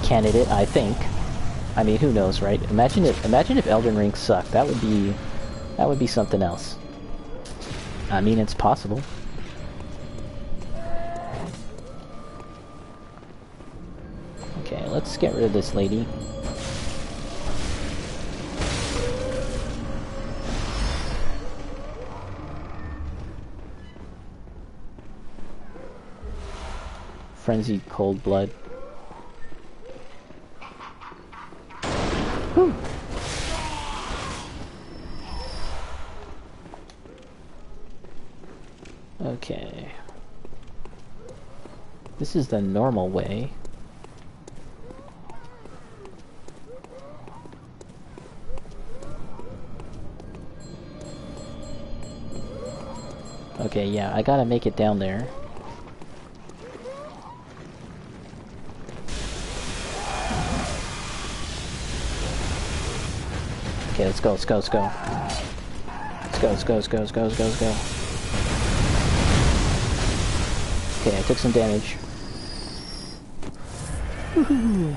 Speaker 1: candidate, I think. I mean, who knows, right? Imagine if Elden Ring sucked. That would be something else. I mean, it's possible. Okay, let's get rid of this lady. Frenzied cold blood. Whew. Okay. This is the normal way. Okay, yeah, I gotta make it down there. Okay, let's go, let's go, let's go. Let's go, let's go, let's go, let's go, let's go, let's go. Okay, I took some damage. Woohoo!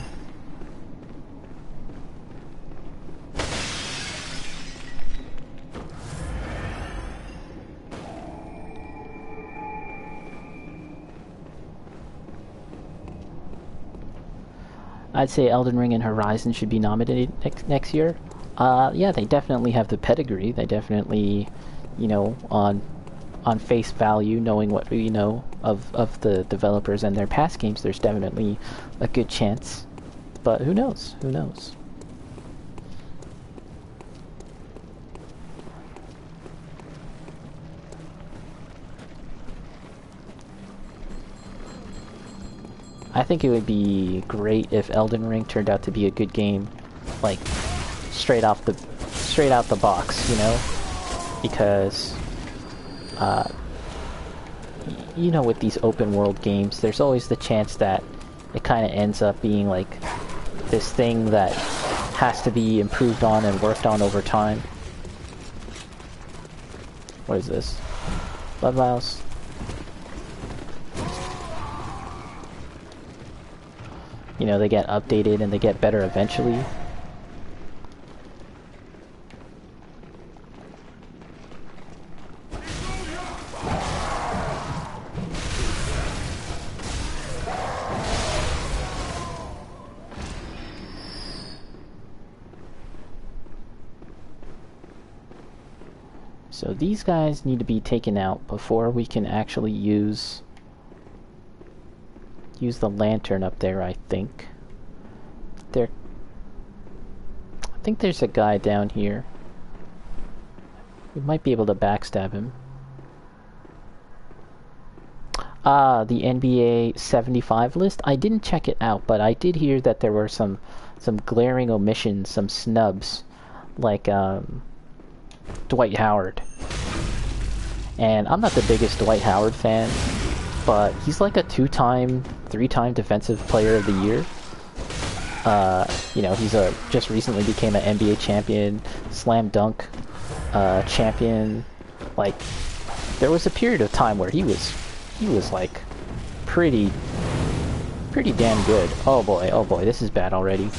Speaker 1: I'd say Elden Ring and Horizon should be nominated next year. Yeah, they definitely have the pedigree. They definitely, you know, on face value, knowing what we know of the developers and their past games, there's definitely a good chance. But who knows? Who knows? I think it would be great if Elden Ring turned out to be a good game, like straight out the box, you know, because you know, with these open world games, there's always the chance that it kind of ends up being like this thing that has to be improved on and worked on over time. What is this? Blood vials. You know, they get updated and they get better eventually. So these guys need to be taken out before we can actually use the lantern up there, I think. I think there's a guy down here. We might be able to backstab him. Ah, the NBA 75 list. I didn't check it out, but I did hear that there were some glaring omissions, some snubs, like Dwight Howard. And I'm not the biggest Dwight Howard fan, but he's like a 2-time, 3-time Defensive Player of the Year. You know, he's just recently became an NBA champion, slam dunk champion. Like, there was a period of time where he was like pretty damn good. Oh boy, this is bad already.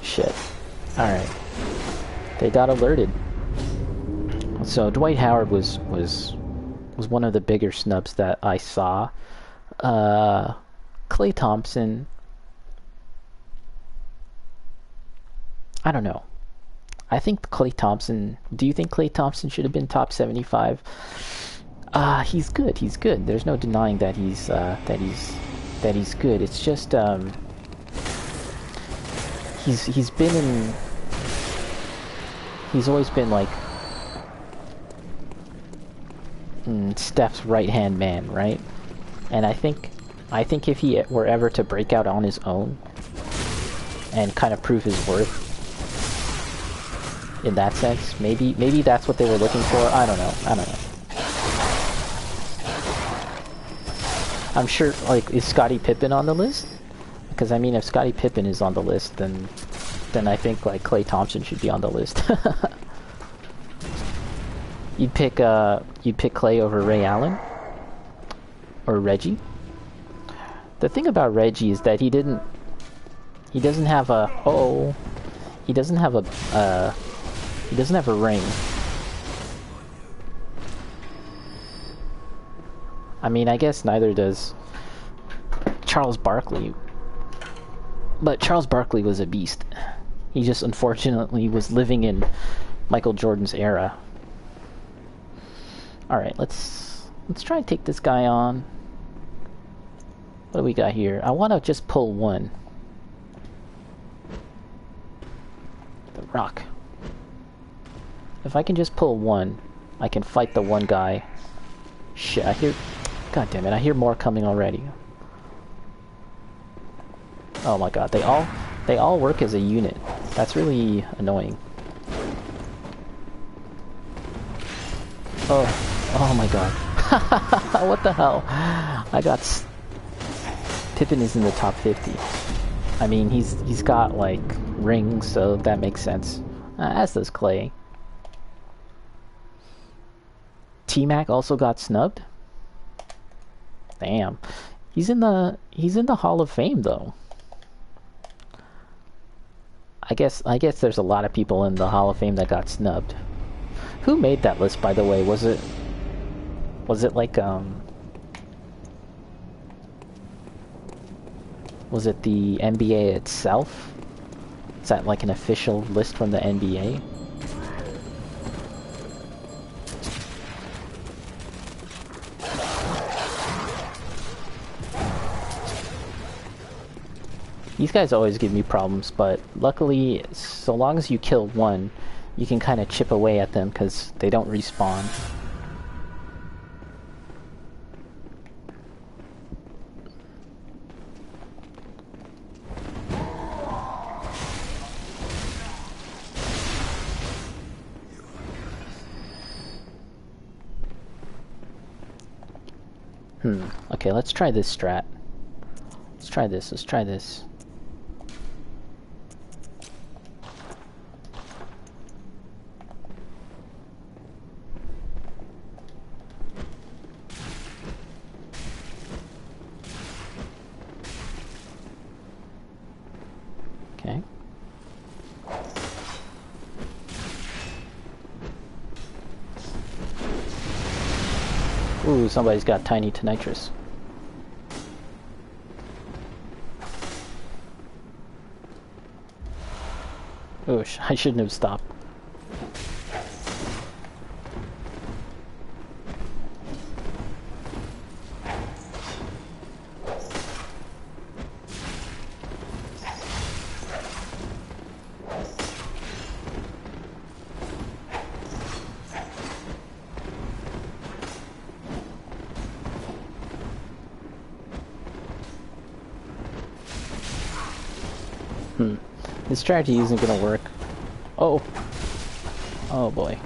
Speaker 1: Shit. Alright. They got alerted. So Dwight Howard was one of the bigger snubs that I saw. Klay Thompson, I don't know. I think Klay Thompson... Do you think Klay Thompson should have been top 75? He's good. He's good. There's no denying that he's good. It's just he's been in... He's always been like Steph's right-hand man, right? And I think if he were ever to break out on his own and kind of prove his worth in that sense, maybe that's what they were looking for. I don't know. I'm sure, like, is Scottie Pippen on the list? Because I mean, if Scottie Pippen is on the list, then I think like Klay Thompson should be on the list. You'd pick Klay over Ray Allen or Reggie. The thing about Reggie is that he doesn't have a ring. I mean, I guess neither does Charles Barkley. But Charles Barkley was a beast. He just unfortunately was living in Michael Jordan's era. Alright, let's try and take this guy on. What do we got here? I want to just pull one. The Rock. If I can just pull one, I can fight the one guy. Shit, I hear... God damn it, I hear more coming already. Oh my god, they all work as a unit. That's really annoying. Oh my god. What the hell? Pippen is in the top 50. I mean, he's got like rings, so that makes sense. As does Klay. T-Mac also got snubbed? Damn. He's in the Hall of Fame though. I guess there's a lot of people in the Hall of Fame that got snubbed. Who made that list, by the way? Was it like was it the NBA itself? Is that like an official list from the NBA? These guys always give me problems, but luckily, so long as you kill one, you can kind of chip away at them because they don't respawn. Okay, let's try this strat. Let's try this. Okay. Ooh, somebody's got tiny to nitrous. Oh, I shouldn't have stopped. This strategy isn't gonna work. Oh! Oh boy.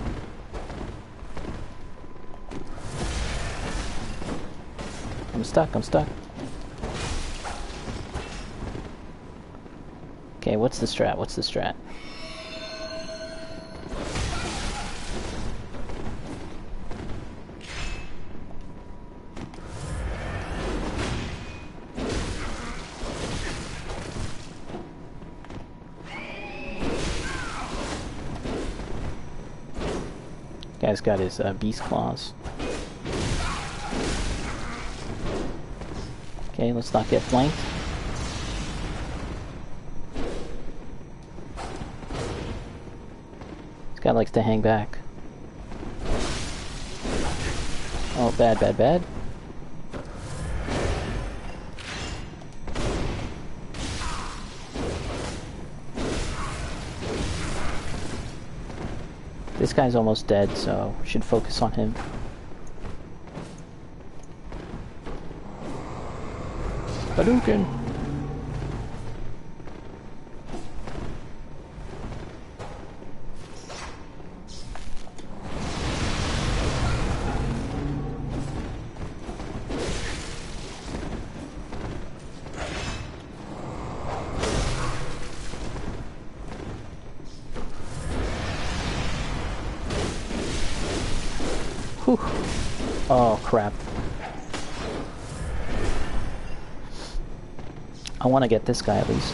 Speaker 1: I'm stuck, I'm stuck. Okay, what's the strat? What's the strat? Guy's got his beast claws. Okay, let's not get flanked. This guy likes to hang back. Oh, bad, bad, bad. This guy's almost dead, so we should focus on him. Hadouken! Whew. Oh, crap. I want to get this guy at least.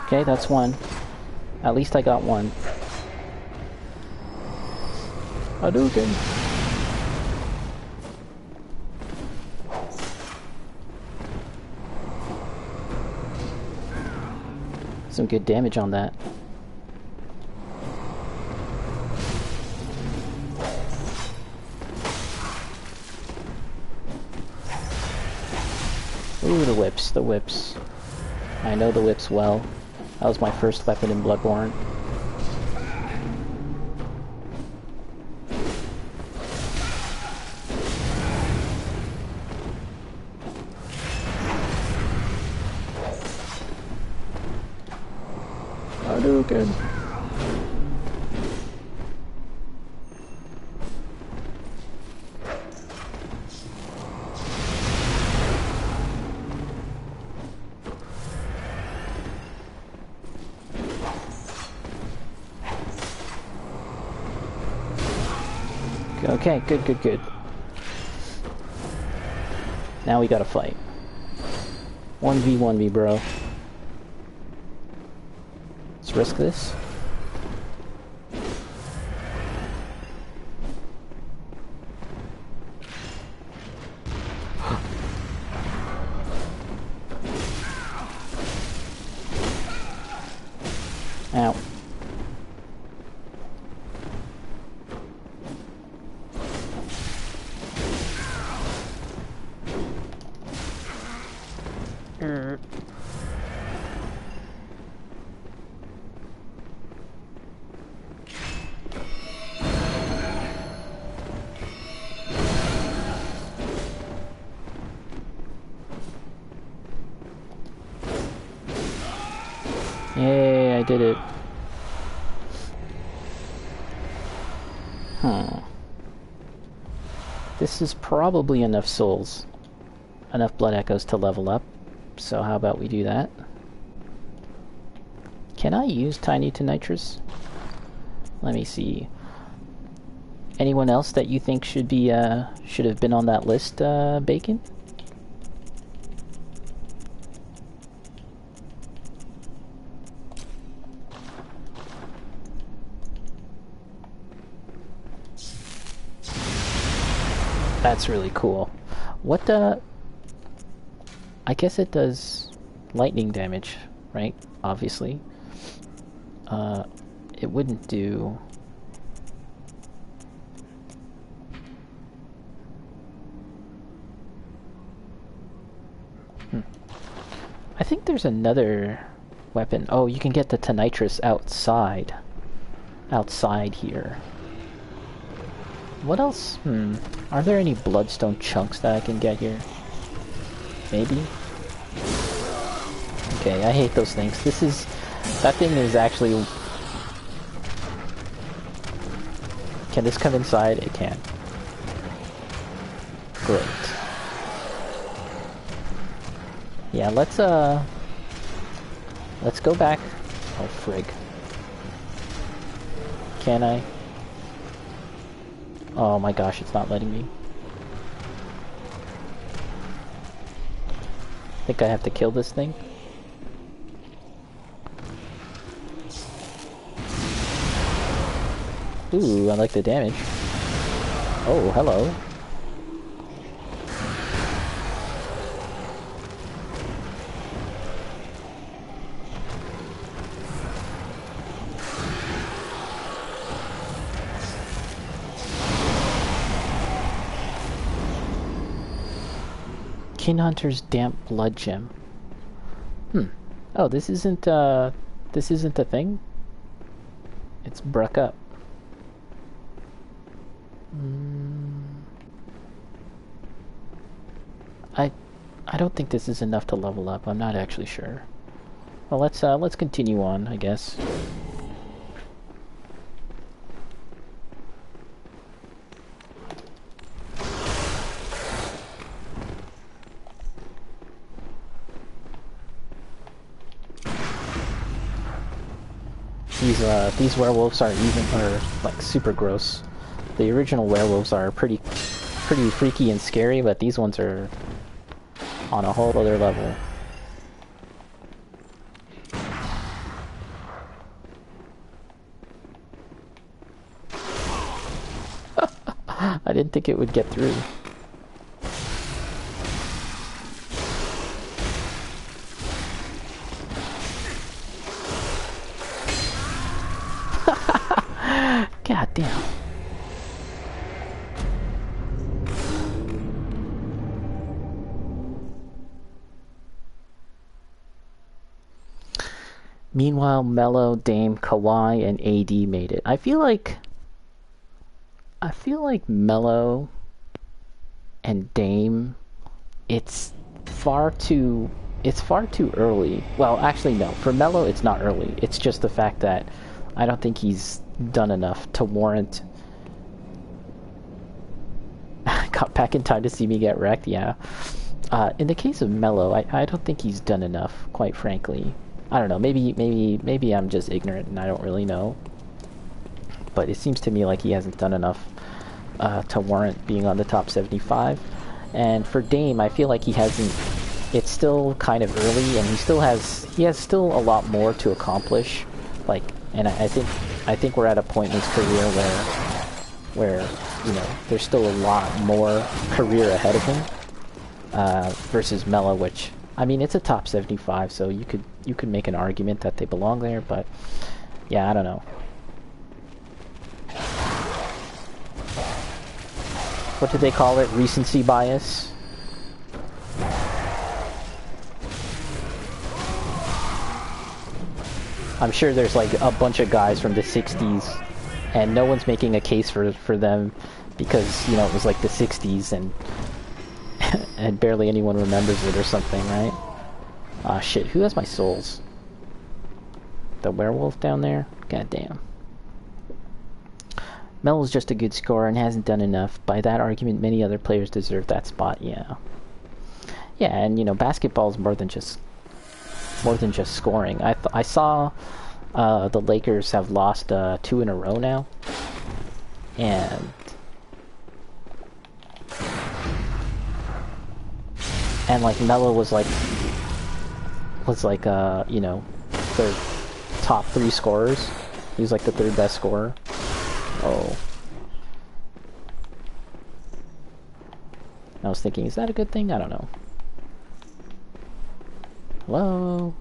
Speaker 1: Okay, that's one. At least I got one. Hadouken! Some good damage on that. Ooh, the whips, the whips. I know the whips well. That was my first weapon in Bloodborne. Hadouken! Okay, good, good, good. Now we gotta fight. 1v1 me, bro. Let's risk this. Ow. Yay, I did it. This is probably enough souls. Enough blood echoes to level up. So how about we do that? Can I use Tiny to Nitrous? Let me see. Anyone else that you think should have been on that list, Bacon? That's really cool. What I guess it does lightning damage, right? Obviously. It wouldn't do... I think there's another weapon. Oh, you can get the Tonitrus outside. Outside here. What else? Are there any bloodstone chunks that I can get here? Maybe? Okay, I hate those things. That thing is actually... Can this come inside? It can. Great. Yeah, let's go back. Oh, frig. Can I? Oh my gosh, it's not letting me. I think I have to kill this thing. Ooh, I like the damage. Oh, hello. King Hunter's Damp Blood Gem. Oh, this isn't a thing? It's Bruck up. I don't think this is enough to level up. I'm not actually sure. Well, let's continue on, I guess. These werewolves are like super gross. The original werewolves are pretty freaky and scary, but these ones are on a whole other level. I didn't think it would get through. God damn. Meanwhile, Mello, Dame, Kawhi, and AD made it. I feel like Mello and Dame, it's far too early. Well, actually no. For Mello, it's not early. It's just the fact that I don't think he's done enough to warrant... Got back in time to see me get wrecked, yeah. In the case of Mello, I don't think he's done enough, quite frankly. I don't know, maybe I'm just ignorant and I don't really know. But it seems to me like he hasn't done enough to warrant being on the top 75. And for Dame, I feel like he hasn't... It's still kind of early, and he has still a lot more to accomplish. Like, and I think we're at a point in his career where you know, there's still a lot more career ahead of him versus Mello, which, I mean, it's a top 75, so you could make an argument that they belong there, but yeah, I don't know. What do they call it? Recency bias? I'm sure there's like a bunch of guys from the 60s and no one's making a case for them because, you know, it was like the 60s and and barely anyone remembers it or something, right? Ah, shit, who has my souls? The werewolf down there? God damn. Mel's just a good scorer and hasn't done enough. By that argument, many other players deserve that spot, yeah. Yeah, and, you know, basketball's more than just scoring. I saw the Lakers have lost 2 in a row now, and like Melo was like you know, their top 3 scorers. He was like the 3rd best scorer. Oh, I was thinking, is that a good thing? I don't know. Hello?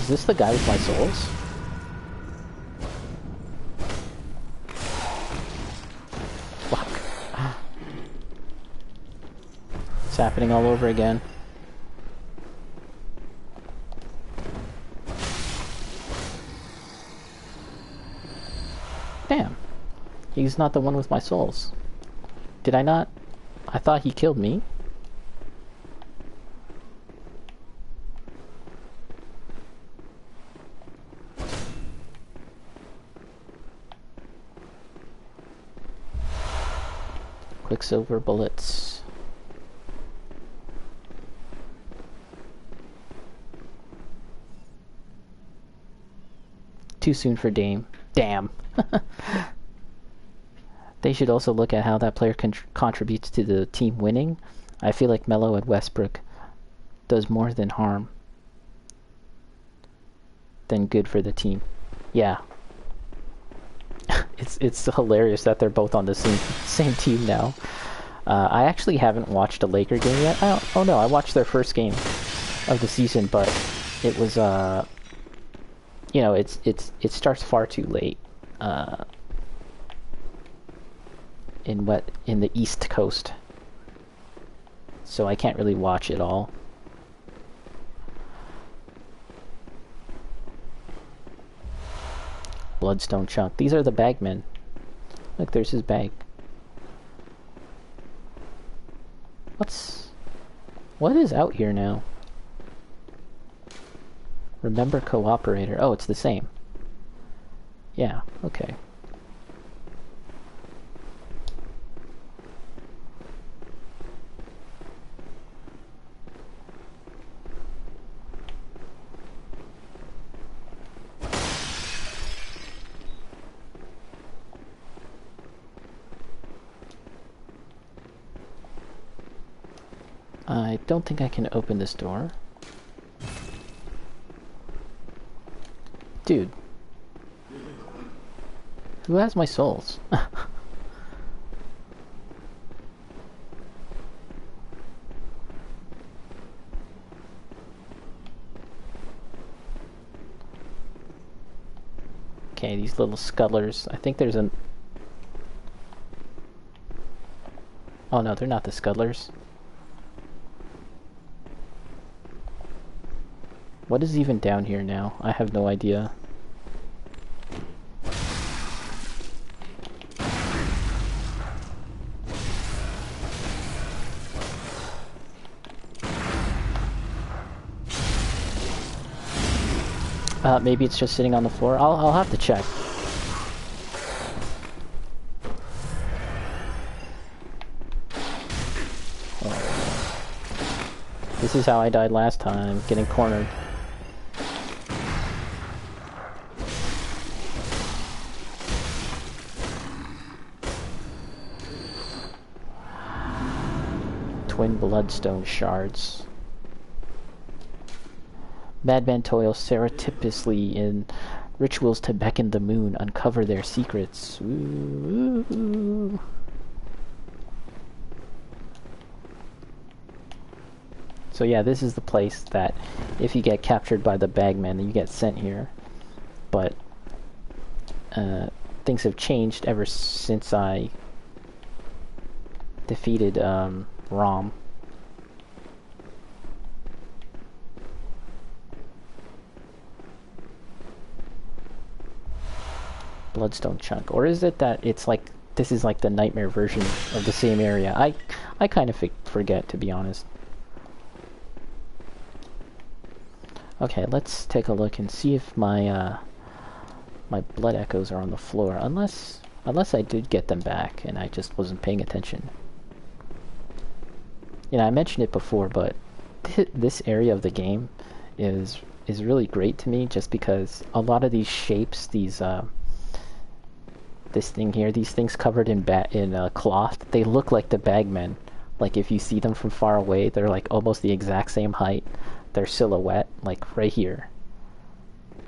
Speaker 1: Is this the guy with my souls? Fuck. It's happening all over again. Damn. He's not the one with my souls. Did I not I thought he killed me. Quicksilver bullets. Too soon for Dame. Damn. They should also look at how that player contributes to the team winning. I feel like Melo at Westbrook does more than harm than good for the team. Yeah. It's hilarious that they're both on the same team now. I actually haven't watched a Laker game yet. Oh no, I watched their first game of the season, but it was you know, it starts far too late in the East Coast, so I can't really watch it all. Bloodstone chunk. These are the bagmen. Look, there's his bag. What is out here now? Remember cooperator. Oh, it's the same. Yeah, okay. I don't think I can open this door. Dude. Who has my souls? Okay, these little scuttlers. I think there's an... Oh no, they're not the scuttlers. What is even down here now? I have no idea. Maybe it's just sitting on the floor. I'll have to check. Oh. This is how I died last time, getting cornered. Twin bloodstone shards. Madmen toil surreptitiously in rituals to beckon the moon, uncover their secrets. Ooh. So yeah, this is the place that if you get captured by the bagmen, then you get sent here. But things have changed ever since I defeated Rom. Bloodstone chunk. Or is it that it's like this is like the nightmare version of the same area? I kind of forget, to be honest. Okay, let's take a look and see if my my blood echoes are on the floor. Unless I did get them back and I just wasn't paying attention. You know, I mentioned it before, but this area of the game is really great to me, just because a lot of these shapes, these this thing here, these things covered in cloth, they look like the bagmen. Like if you see them from far away, they're like almost the exact same height. Their silhouette, like right here.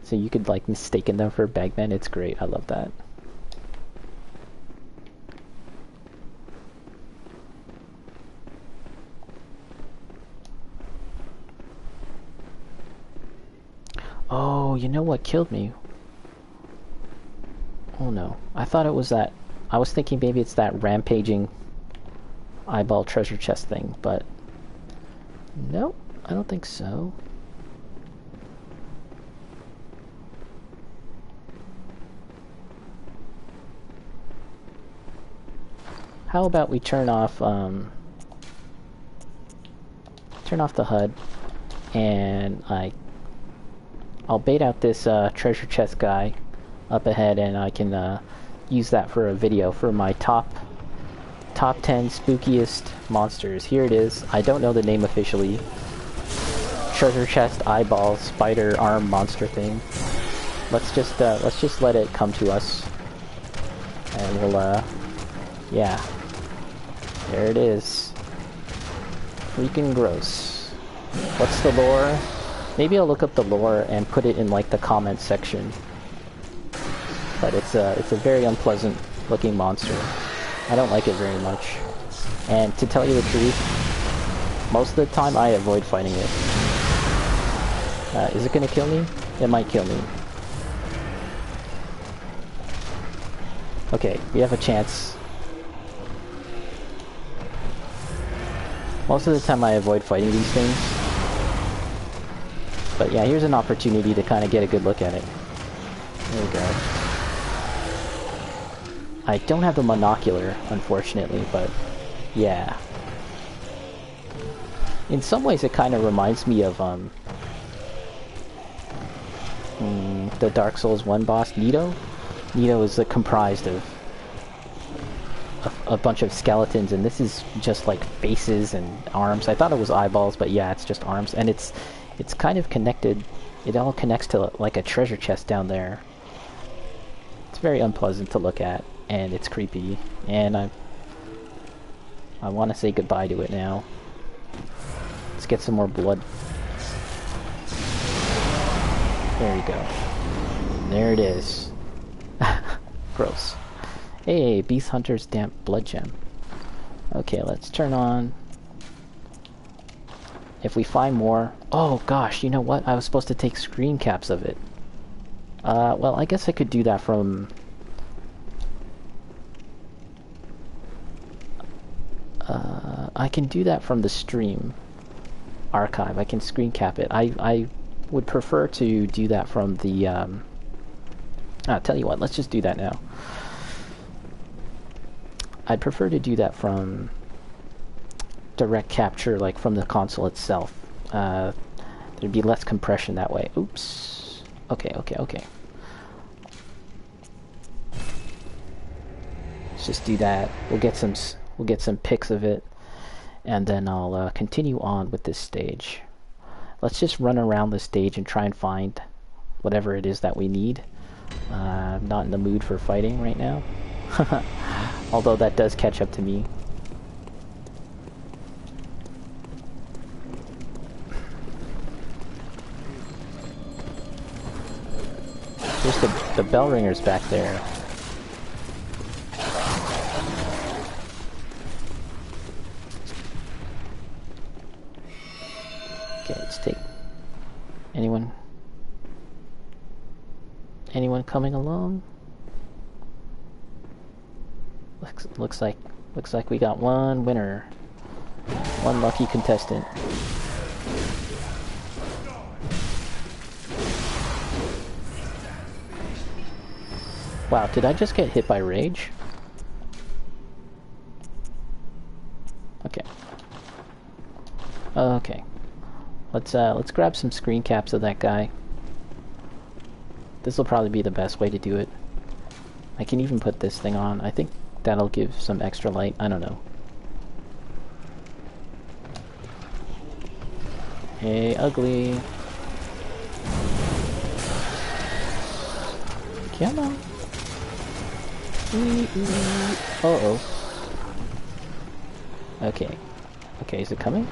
Speaker 1: So you could like mistaken them for bagmen. It's great. I love that. Oh, you know what killed me? Oh no. I thought it was that... I was thinking maybe it's that rampaging eyeball treasure chest thing, but... Nope, I don't think so. How about we turn off turn off the HUD, and I'll bait out this treasure chest guy up ahead, and I can use that for a video for my top 10 spookiest monsters. Here it is. I don't know the name officially. Treasure chest, eyeball, spider, arm, monster thing. Let's just let it come to us, and we'll yeah. There it is. Freaking gross. What's the lore? Maybe I'll look up the lore and put it in like the comment section. But it's a very unpleasant looking monster. I don't like it very much. And to tell you the truth, most of the time I avoid fighting it. Is it gonna kill me? It might kill me. Okay, we have a chance. Most of the time I avoid fighting these things. But yeah, here's an opportunity to kind of get a good look at it. There we go. I don't have the monocular, unfortunately, but yeah. In some ways it kind of reminds me of the Dark Souls 1 boss, Nito. Nito is comprised of a bunch of skeletons, and this is just like faces and arms. I thought it was eyeballs, but yeah, it's just arms, and it's kind of connected. It all connects to like a treasure chest down there. It's very unpleasant to look at, and it's creepy, and I want to say goodbye to it now. Let's get some more blood. There you go. There it is. Gross. Hey, Beast Hunter's Damp Blood Gem. Okay, let's turn on. If we find more... Oh gosh, you know what? I was supposed to take screen caps of it. Well, I guess I could do that from... I can do that from the stream archive. I can screen cap it. I would prefer to do that from the... I'll tell you what, let's just do that now. I'd prefer to do that from direct capture, like from the console itself. There'd be less compression that way. Oops. Okay. Let's just do that. We'll get some pics of it, and then I'll continue on with this stage. Let's just run around the stage and try and find whatever it is that we need. I'm not in the mood for fighting right now. Although that does catch up to me. There's the bell ringers back there. Okay, let's take... Anyone coming along? Looks like we got one winner. One lucky contestant. Wow, did I just get hit by rage? Okay. Okay. Let's grab some screen caps of that guy. This will probably be the best way to do it. I can even put this thing on. I think that'll give some extra light. I don't know. Hey, ugly. Come on. Uh-oh. Okay. Okay, is it coming?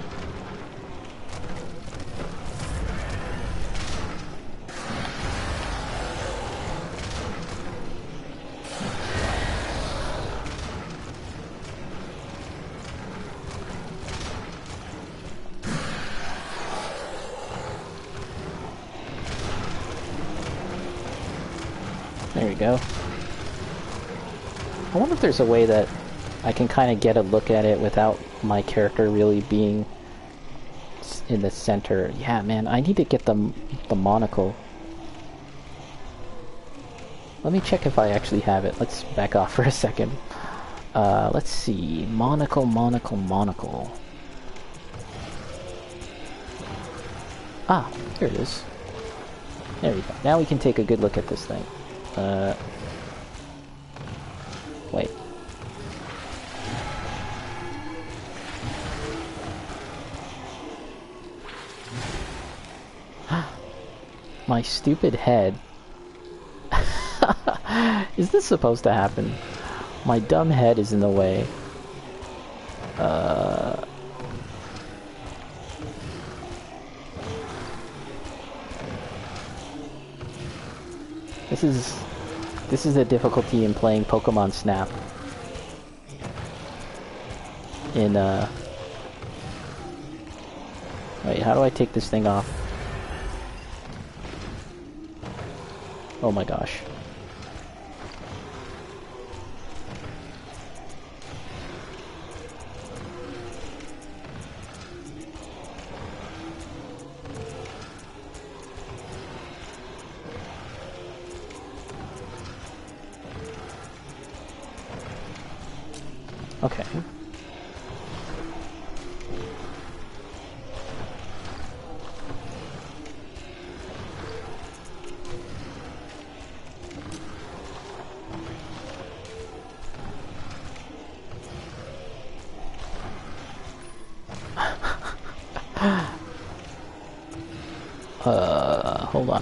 Speaker 1: There we go. I wonder if there's a way that I can kind of get a look at it without my character really being in the center. Yeah, man, I need to get the monocle. Let me check if I actually have it. Let's back off for a second. Let's see. Monocle. Ah, here it is. There we go. Now we can take a good look at this thing. Wait. My stupid head. Is this supposed to happen? My dumb head is in the way. This is the difficulty in playing Pokemon Snap. Wait, how do I take this thing off? Oh my gosh. Okay.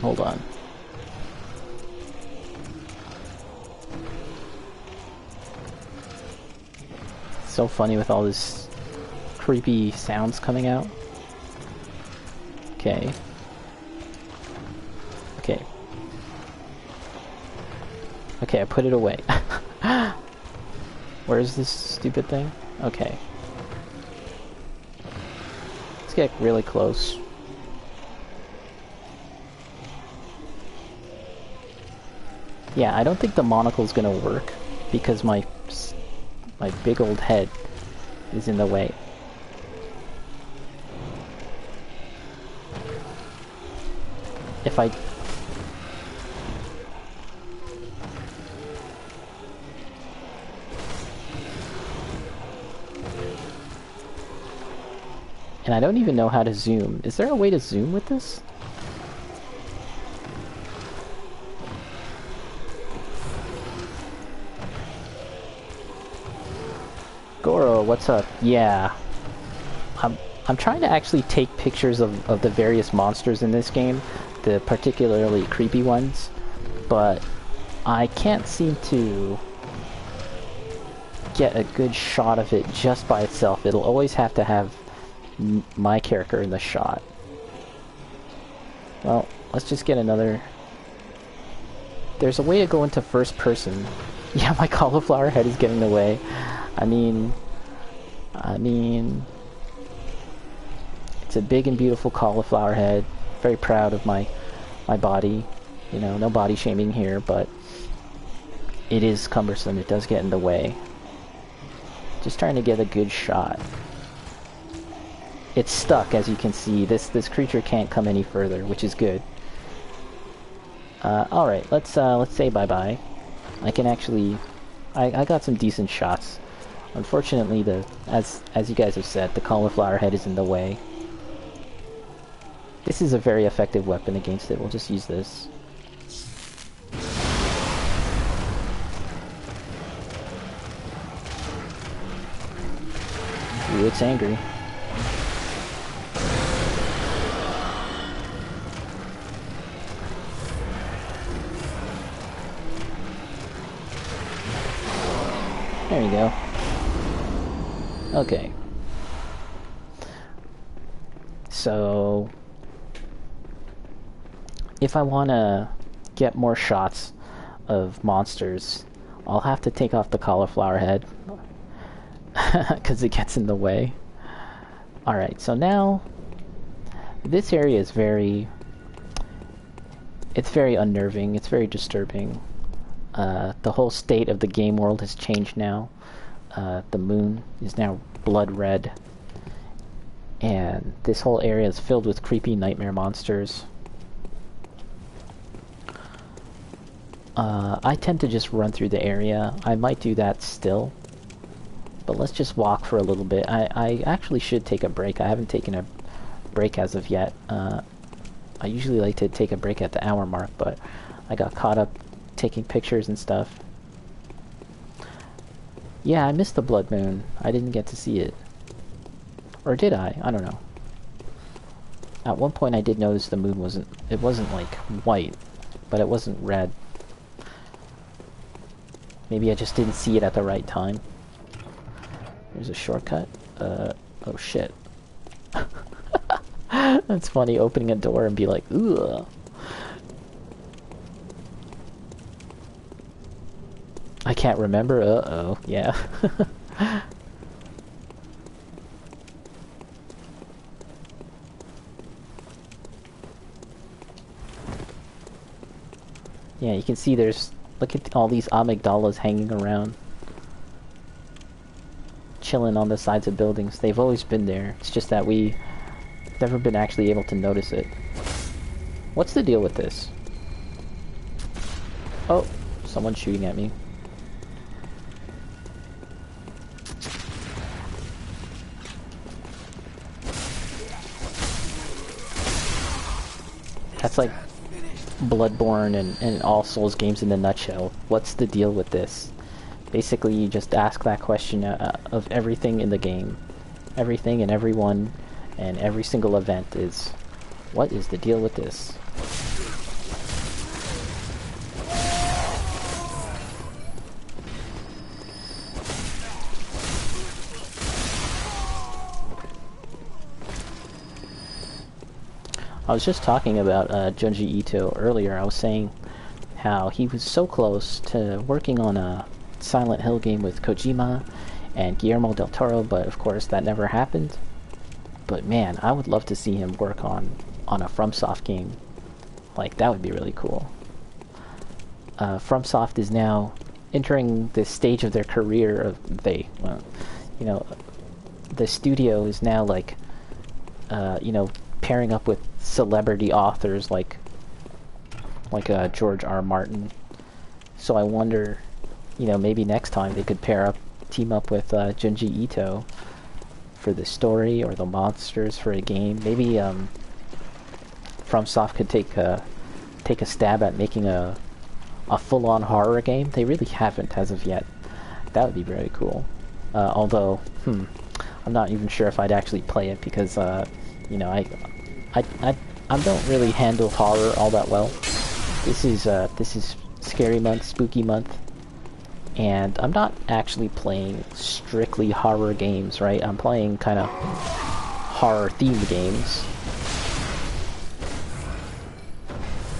Speaker 1: Hold on. So funny with all this creepy sounds coming out. Okay. Okay. Okay, I put it away. Where's this stupid thing? Okay. Let's get really close. Yeah, I don't think the monocle's gonna work because my big old head is in the way. If I... And I don't even know how to zoom. Is there a way to zoom with this? Goro, what's up? Yeah. I'm trying to actually take pictures of the various monsters in this game, the particularly creepy ones, but I can't seem to get a good shot of it just by itself. It'll always have to have my character in the shot. Well, let's just get another... There's a way to go into first person. Yeah, my cauliflower head is getting in the way. I mean, it's a big and beautiful cauliflower head. Very proud of my body. You know, no body shaming here, but it is cumbersome. It does get in the way. Just trying to get a good shot. It's stuck, as you can see. This creature can't come any further, which is good. All right, let's say bye-bye. I can actually, I got some decent shots. Unfortunately, as you guys have said, the cauliflower head is in the way. This is a very effective weapon against it. We'll just use this. Ooh, it's angry. There you go. Okay. So, if I want to get more shots of monsters, I'll have to take off the cauliflower head because it gets in the way. Alright, so now this area is it's very unnerving, it's very disturbing. The whole state of the game world has changed now. The moon is now blood red, and this whole area is filled with creepy nightmare monsters. I tend to just run through the area. I might do that still, but let's just walk for a little bit. I actually should take a break. I haven't taken a break as of yet. I usually like to take a break at the hour mark, but I got caught up taking pictures and stuff. Yeah, I missed the blood moon. I didn't get to see it. Or did I? I don't know. At one point I did notice the moon wasn't like white, but it wasn't red. Maybe I just didn't see it at the right time. There's a shortcut. Oh shit. That's funny, opening a door and be like, ugh. I can't remember, uh-oh, yeah. Yeah, you can see there's, look at all these amygdalas hanging around. Chilling on the sides of buildings. They've always been there. It's just that we never been actually able to notice it. What's the deal with this? Oh, someone's shooting at me. That's like Bloodborne and all Souls games in a nutshell. What's the deal with this? Basically, you just ask that question of everything in the game. Everything and everyone and every single event is, what is the deal with this? I was just talking about Junji Ito earlier. I was saying how he was so close to working on a Silent Hill game with Kojima and Guillermo del Toro, but of course that never happened. But man, I would love to see him work on a FromSoft game. Like, that would be really cool. FromSoft is now entering this stage of their career of you know, the studio is now like, you know, pairing up with celebrity authors like George R. Martin. So I wonder, you know, maybe next time they could team up with Junji Ito for the story or the monsters for a game. Maybe FromSoft could take a stab at making a full-on horror game. They really haven't as of yet. That would be very cool. Although, I'm not even sure if I'd actually play it because, you know, I don't really handle horror all that well. This is scary month, spooky month, and I'm not actually playing strictly horror games, right? I'm playing kind of horror-themed games.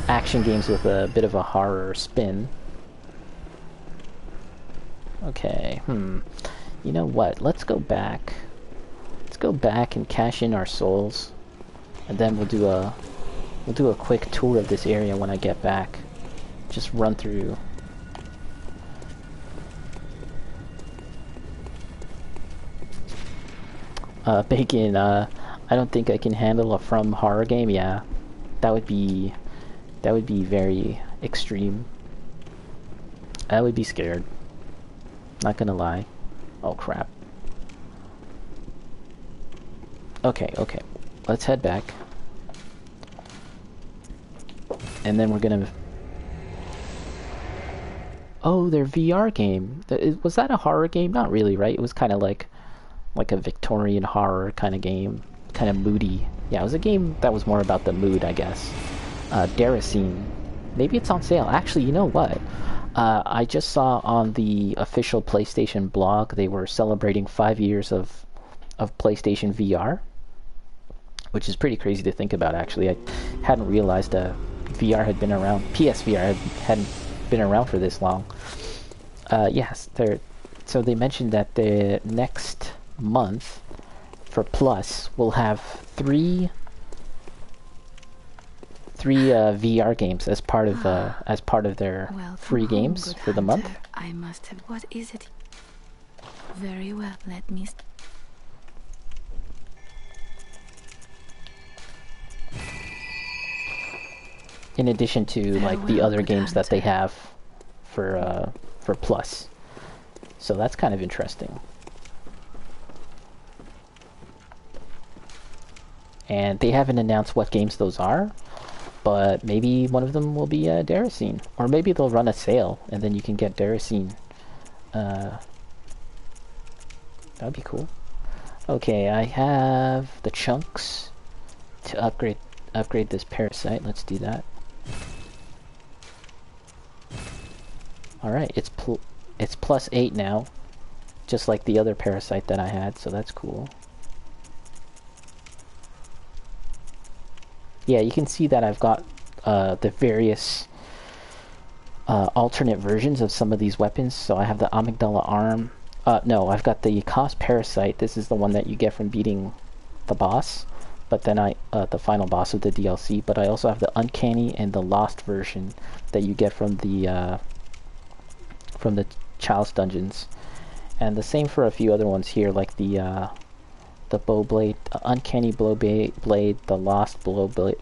Speaker 1: Action games with a bit of a horror spin. Okay, You know what? Let's go back. Let's go back and cash in our souls. And then we'll do a quick tour of this area when I get back. Just run through. Bacon, I don't think I can handle a From horror game. Yeah, that would be very extreme. I would be scared. Not gonna lie. Oh crap. Okay. Let's head back. And then we're gonna... Oh, their VR game. Was that a horror game? Not really, right? It was kind of like a Victorian horror kind of game. Kind of moody. Yeah, it was a game that was more about the mood, I guess. Deracine. Maybe it's on sale. Actually, you know what? I just saw on the official PlayStation blog they were celebrating 5 years of PlayStation VR, which is pretty crazy to think about, actually. I hadn't realized VR had been around. PSVR hadn't been around for this long. Yes, so they mentioned that the next month for Plus we'll have three VR games as part of their free games for the month.
Speaker 2: I must have. What is it? Very well. Let me.
Speaker 1: In addition to like the other games that they have for Plus, so that's kind of interesting. And they haven't announced what games those are, But maybe one of them will be Daracene. Or maybe they'll run a sale, and then you can get Daracene. That'd be cool. Okay, I have the chunks to upgrade this parasite. Let's do that. Alright, it's plus 8 now. Just like the other parasite that I had, so that's cool. Yeah, you can see that I've got the various alternate versions of some of these weapons. So I have the amygdala arm. No, I've got the cost parasite. This is the one that you get from beating the boss. But then the final boss of the DLC. But I also have the uncanny and the lost version that you get from the Chalice Dungeons. And the same for a few other ones here, like the bow blade, uncanny blow blade, the lost blow blade.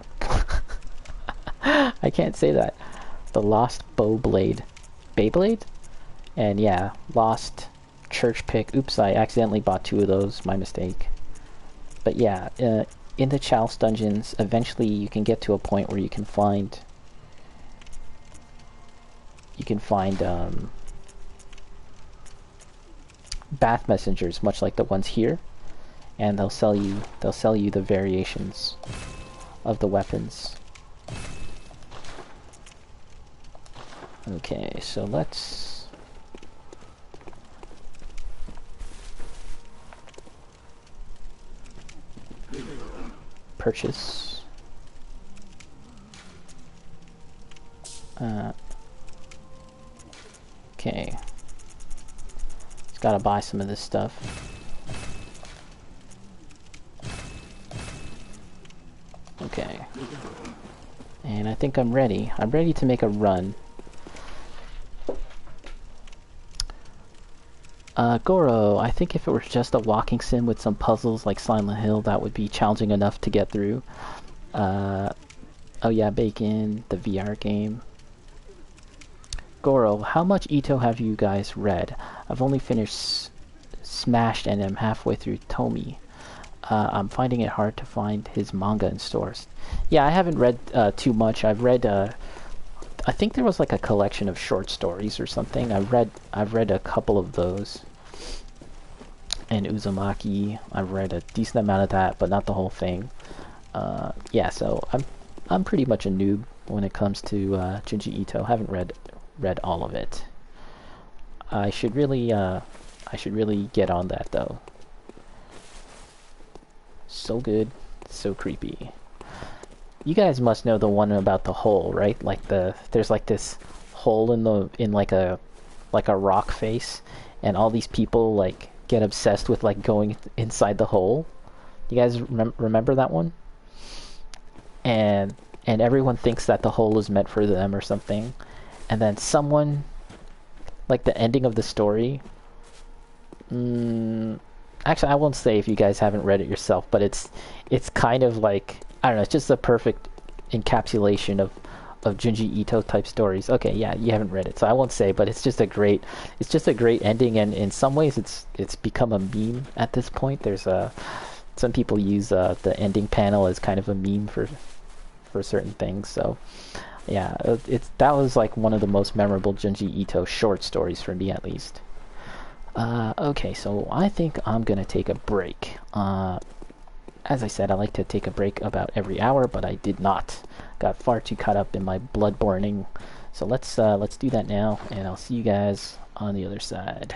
Speaker 1: I can't say that. The lost bow blade, Beyblade, and yeah, lost church pick. Oops, I accidentally bought 2 of those. My mistake. But yeah, in the Chalice Dungeons, eventually you can get to a point where you can find bath messengers, much like the ones here. And they'll sell you the variations of the weapons. Okay, so let's purchase. Okay. Just gotta buy some of this stuff. Okay. And I think I'm ready. I'm ready to make a run. Goro, I think if it were just a walking sim with some puzzles like Silent Hill, that would be challenging enough to get through. Oh yeah, Bacon, the VR game. Goro, how much Ito have you guys read? I've only finished Smashed and am halfway through Tomi. I'm finding it hard to find his manga in stores. Yeah, I haven't read too much. I've read I think there was like a collection of short stories or something. I've read a couple of those. And Uzumaki, I've read a decent amount of that, but not the whole thing. Yeah, so I'm pretty much a noob when it comes to Junji Ito. Haven't read all of it. I should really get on that though. So good, so creepy. You guys must know the one about the hole, right? Like there's like this hole in like a rock face, and all these people like get obsessed with like going inside the hole. You guys remember that one? And everyone thinks that the hole is meant for them or something, and then someone, like the ending of the story. Actually, I won't say if you guys haven't read it yourself, but it's kind of like, I don't know, it's just a perfect encapsulation of Junji Ito type stories. Okay, yeah, you haven't read it, so I won't say, but it's just a great ending, and in some ways it's become a meme at this point. There's some people use the ending panel as kind of a meme for certain things. So yeah, that was like one of the most memorable Junji Ito short stories for me, at least. Okay, so I think I'm gonna take a break. As I said, I like to take a break about every hour, but I did not. Got far too caught up in my Bloodborning. So let's do that now, and I'll see you guys on the other side.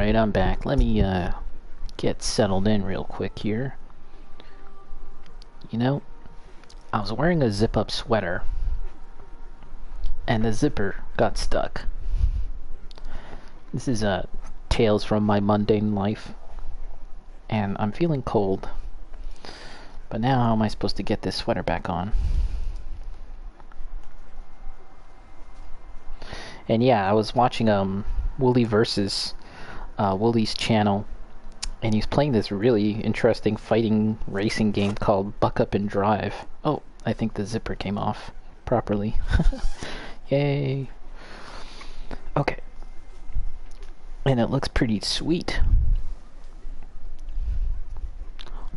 Speaker 1: Alright, I'm back. Let me get settled in real quick here. You know, I was wearing a zip-up sweater, and the zipper got stuck. This is Tales from my mundane life, and I'm feeling cold. But now how am I supposed to get this sweater back on? And yeah, I was watching Wooly versus Wooly's channel, and he's playing this really interesting fighting racing game called Buck Up and Drive. Oh, I think the zipper came off properly. Yay. Okay. And it looks pretty sweet.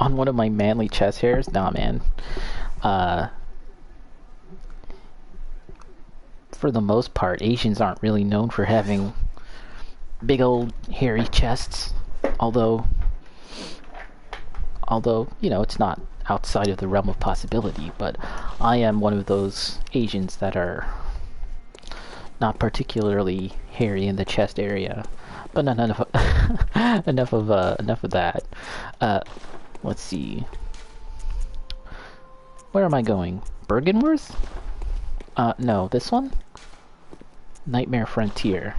Speaker 1: On one of my manly chest hairs? Nah, man. For the most part, Asians aren't really known for having big old hairy chests, although you know, it's not outside of the realm of possibility. But I am one of those Asians that are not particularly hairy in the chest area. But not enough. enough of that. Let's see. Where am I going? Bergenworth? No, this one? Nightmare Frontier.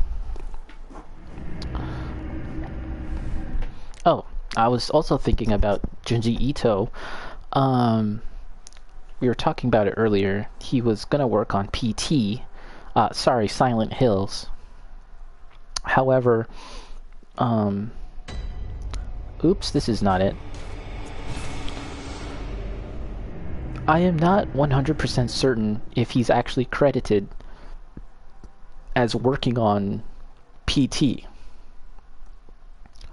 Speaker 1: Oh, I was also thinking about Junji Ito. We were talking about it earlier. He was gonna work on Silent Hills. However, oops, this is not it. I am not 100% certain if he's actually credited as working on PT.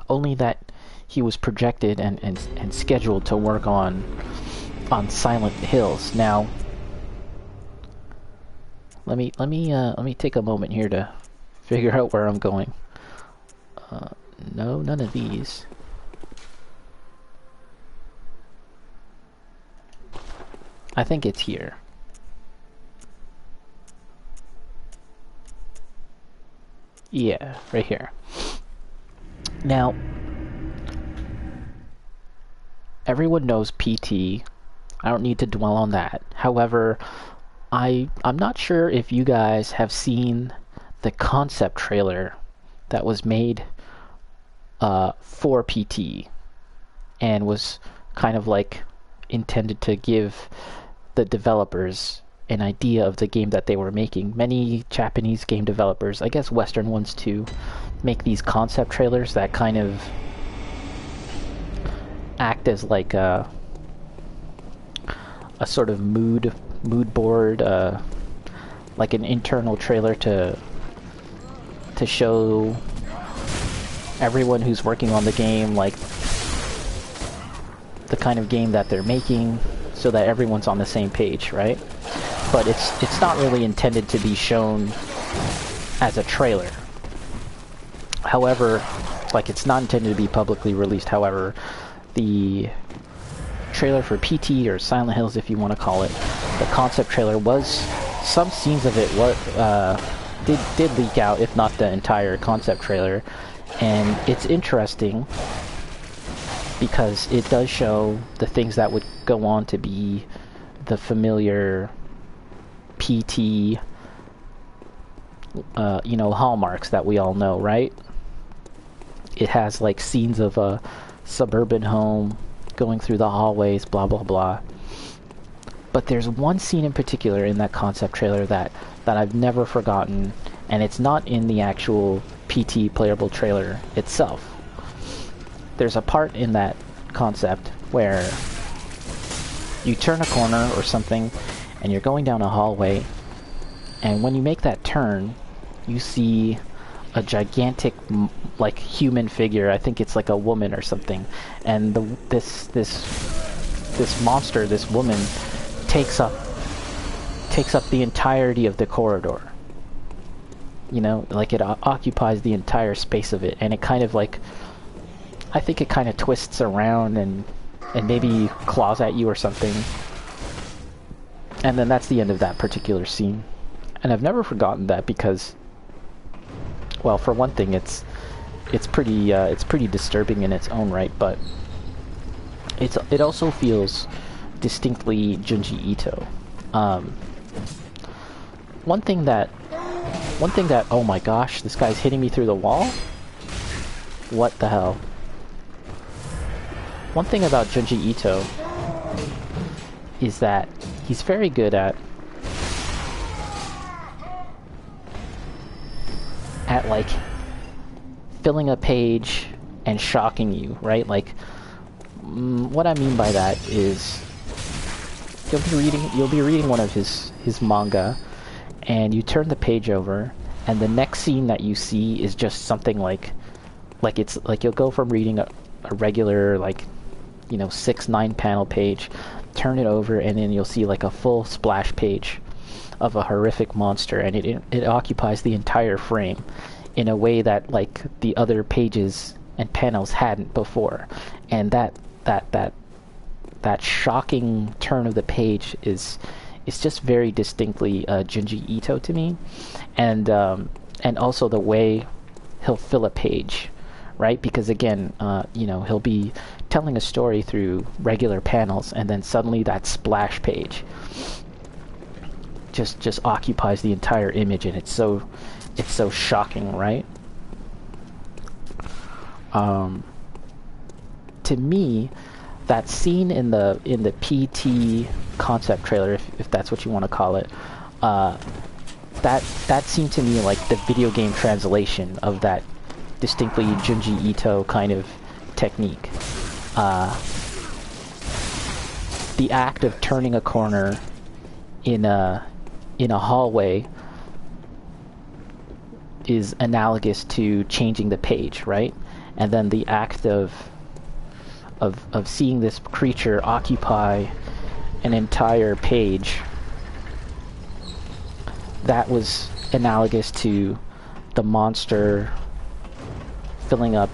Speaker 1: Only that he was projected and scheduled to work on Silent Hills. Now, let me take a moment here to figure out where I'm going. No, none of these. I think it's here. Yeah, right here. Now, everyone knows PT. I don't need to dwell on that. However, I'm not sure if you guys have seen the concept trailer that was made for PT and was kind of like intended to give the developers an idea of the game that they were making. Many Japanese game developers, I guess Western ones too, make these concept trailers that kind of act as like a sort of mood board, like an internal trailer to show everyone who's working on the game like the kind of game that they're making, so that everyone's on the same page, right? But it's not really intended to be shown as a trailer. However, like, it's not intended to be publicly released. However, the trailer for PT, or Silent Hills if you want to call it, the concept trailer was, some scenes of it did leak out, if not the entire concept trailer. And it's interesting because it does show the things that would go on to be the familiar PT, you know, hallmarks that we all know, right? It has like scenes of a suburban home going through the hallways, blah blah blah. But there's one scene in particular in that concept trailer that I've never forgotten, and it's not in the actual PT playable trailer itself. There's a part in that concept where you turn a corner or something and you're going down a hallway, and when you make that turn you see a gigantic like human figure. I think it's like a woman or something, and this monster, this woman, takes up the entirety of the corridor. You know, like it occupies the entire space of it, and it kind of like, I think it kind of twists around and maybe claws at you or something. And then that's the end of that particular scene. And I've never forgotten that because, well, for one thing, it's it's pretty disturbing in its own right, but it also feels distinctly Junji Ito. One thing that oh my gosh, this guy's hitting me through the wall? What the hell? One thing about Junji Ito is that he's very good at like filling a page and shocking you, right? Like what I mean by that is you'll be reading one of his manga, and you turn the page over, and the next scene that you see is just something like it's like you'll go from reading a regular, like, you know, 6-9 panel page, turn it over, and then you'll see like a full splash page of a horrific monster, and it occupies the entire frame in a way that like the other pages and panels hadn't before. And that shocking turn of the page is just very distinctly Junji Ito to me, and also the way he'll fill a page, right? Because again, you know, he'll be telling a story through regular panels, and then suddenly that splash page just occupies the entire image, and it's so shocking, right? To me, that scene in the PT concept trailer, if that's what you want to call it, that seemed to me like the video game translation of that distinctly Junji Ito kind of technique. The act of turning a corner in a hallway is analogous to changing the page, right? And then the act of seeing this creature occupy an entire page, that was analogous to the monster filling up,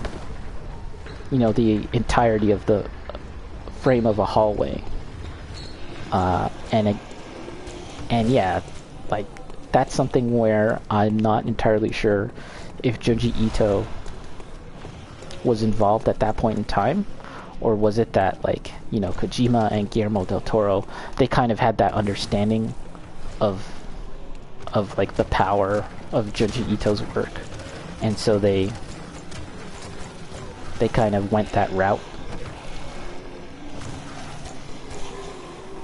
Speaker 1: you know, the entirety of the frame of a hallway. And yeah, like, that's something where I'm not entirely sure if Junji Ito was involved at that point in time, or was it that, like, you know, Kojima and Guillermo del Toro, they kind of had that understanding of like the power of Junji Ito's work, and so they kind of went that route.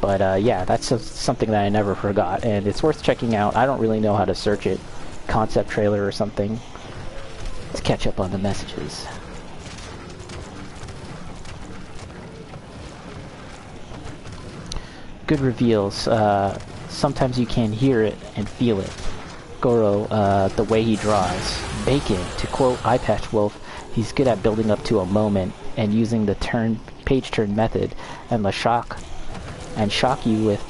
Speaker 1: But yeah, that's something that I never forgot, and it's worth checking out. I don't really know how to search it. Concept trailer or something. Let's catch up on the messages. Good reveals. Sometimes you can hear it and feel it. Goro, the way he draws. Bacon, to quote Eyepatch Wolf, he's good at building up to a moment and using the page turn method and shock you with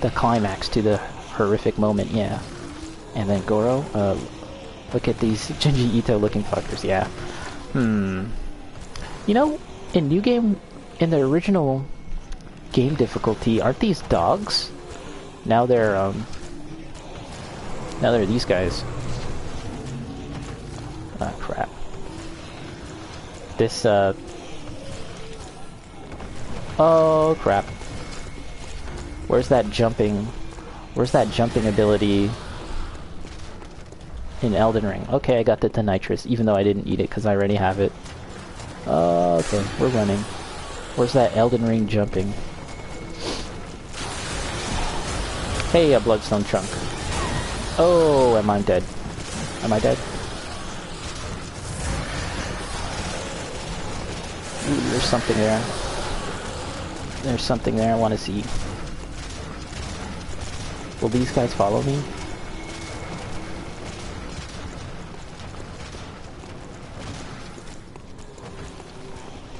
Speaker 1: the climax to the horrific moment, yeah. And then Goro, look at these Junji Ito looking fuckers, yeah. You know, in New Game, in the original game difficulty, aren't these dogs? Now they're these guys. Ah, crap. This, oh, crap. Where's that jumping ability in Elden Ring? Okay, I got the nitrous, even though I didn't eat it because I already have it. Okay, we're running. Where's that Elden Ring jumping? Hey, a bloodstone chunk. Oh, am I dead? Am I dead? Ooh, there's something there. There's something there I want to see. Will these guys follow me?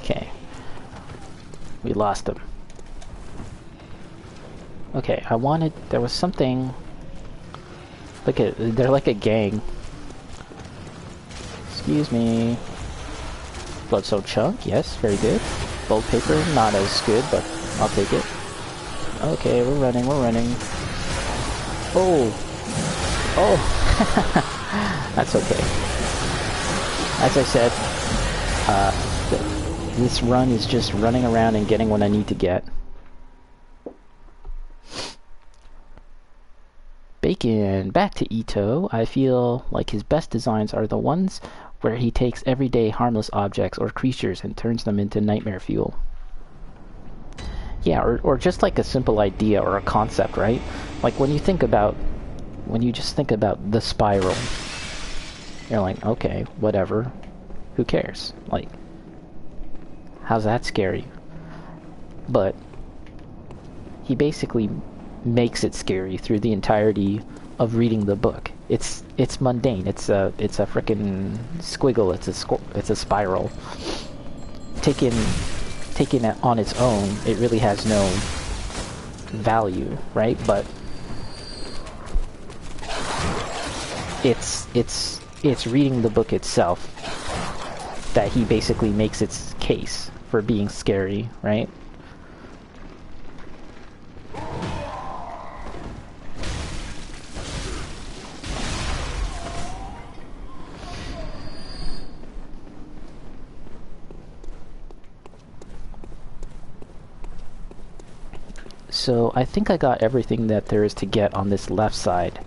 Speaker 1: Okay. We lost them. Okay, there was something... Look at, they're like a gang. Excuse me. Bloodstone chunk, yes, very good. Gold paper, not as good, but I'll take it. Okay, we're running. Oh! Oh! That's okay. As I said, this run is just running around and getting what I need to get. Bacon, back to Ito. I feel like his best designs are the ones where he takes everyday harmless objects or creatures and turns them into nightmare fuel. Yeah, or just like a simple idea or a concept, right? Like when you just think about the spiral, you're like, okay, whatever, who cares? Like, how's that scary? But he basically makes it scary through the entirety of reading the book. It's mundane. It's a frickin' squiggle. It's a spiral. Taken it on its own, it really has no value, right? But it's reading the book itself that he basically makes its case for being scary, right? So I think I got everything that there is to get on this left side.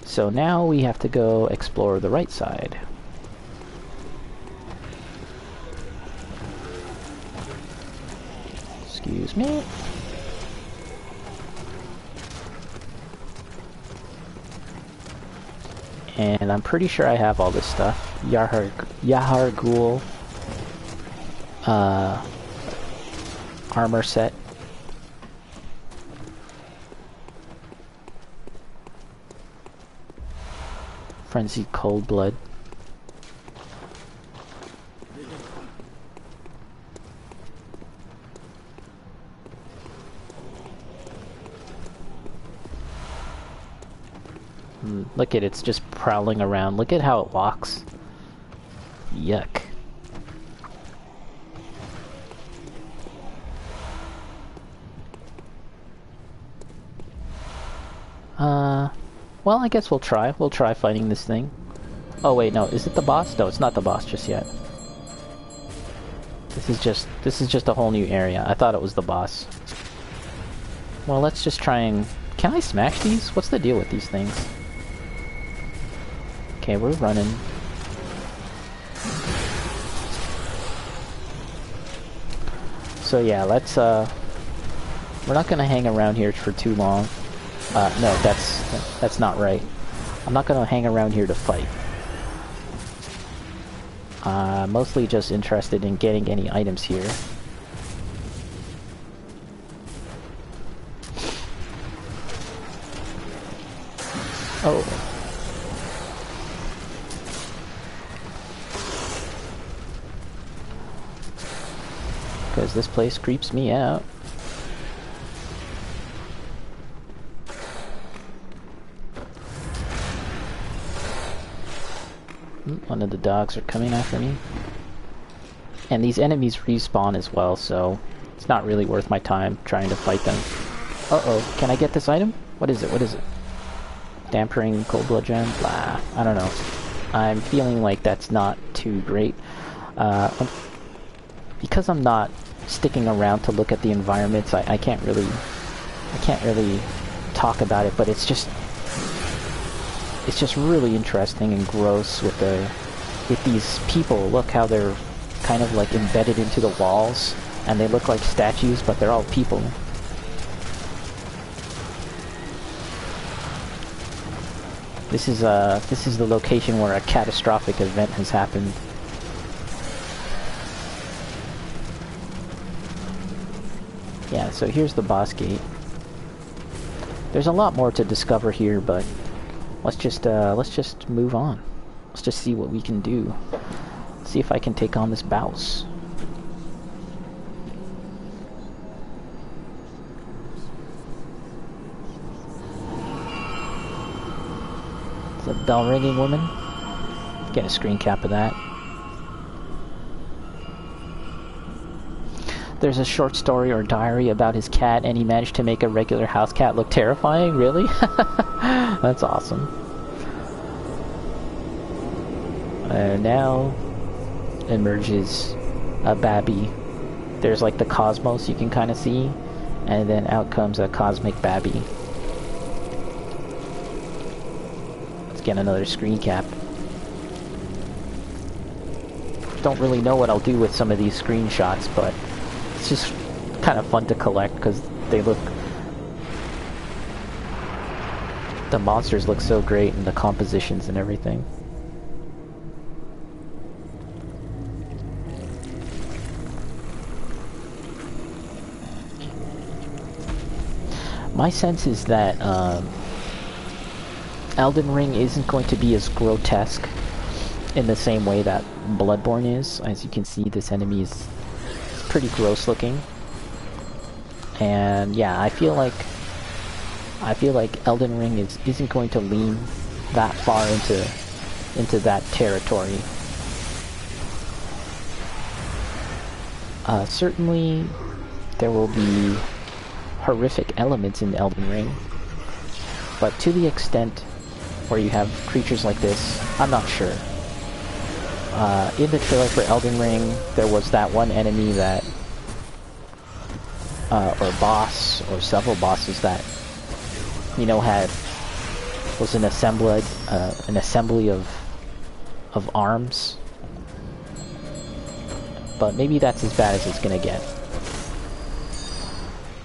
Speaker 1: So now we have to go explore the right side. Excuse me. And I'm pretty sure I have all this stuff. Yahargul armor set. Frenzied cold blood. Look at it, it's just prowling around. Look at how it walks. Yuck. Well, I guess we'll try. We'll try fighting this thing. Oh wait, no, is it the boss? No, it's not the boss just yet. This is just a whole new area. I thought it was the boss. Well, let's just try and... Can I smash these? What's the deal with these things? Okay, we're running. So yeah, let's we're not gonna hang around here for too long. No, that's not right. I'm not gonna hang around here to fight. Mostly just interested in getting any items here. Oh. Because this place creeps me out. One of the dogs are coming after me. And these enemies respawn as well, so it's not really worth my time trying to fight them. Uh-oh, can I get this item? What is it? What is it? Dampering cold blood gem? Blah. I don't know. I'm feeling like that's not too great. Because I'm not sticking around to look at the environments, I can't really talk about it, but it's just really interesting and gross with these people. Look how they're kind of like embedded into the walls, and they look like statues, but they're all people. This is the location where a catastrophic event has happened. Yeah, so here's the boss gate. There's a lot more to discover here, but let's just move on. Let's just see what we can do. See if I can take on this boss. Is that bell ringing, woman? Get a screen cap of that. There's a short story or diary about his cat, and he managed to make a regular house cat look terrifying. Really? That's awesome. Now emerges a babby. There's like the cosmos you can kind of see, and then out comes a cosmic babby. Let's get another screen cap. Don't really know what I'll do with some of these screenshots, but it's just kind of fun to collect because they look... The monsters look so great, and the compositions and everything. My sense is that Elden Ring isn't going to be as grotesque in the same way that Bloodborne is. As you can see, this enemy is pretty gross looking. And yeah, I feel like Elden Ring isn't going to lean that far into that territory. Certainly there will be horrific elements in Elden Ring, but to the extent where you have creatures like this, I'm not sure. In the trailer for Elden Ring, there was that one enemy that, or boss, or several bosses that, you know, was an assembly of arms. But maybe that's as bad as it's gonna get.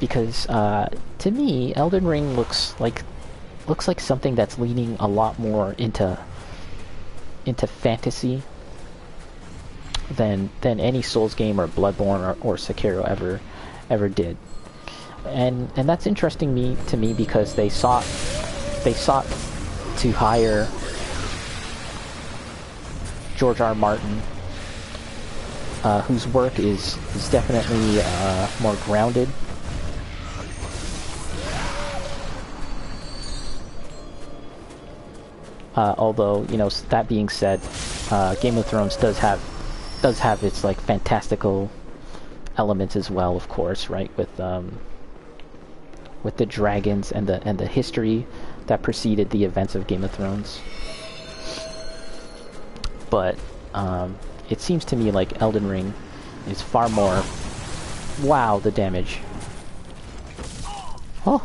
Speaker 1: Because to me, Elden Ring looks like something that's leaning a lot more into fantasy than any Souls game or Bloodborne or Sekiro ever did. And that's interesting to me because they sought to hire George R. Martin, whose work is definitely more grounded. Although, you know, that being said, Game of Thrones does have its like fantastical elements as well, of course, right? With the dragons and the history that preceded the events of Game of Thrones. But it seems to me like Elden Ring is far more... Wow, the damage. Oh!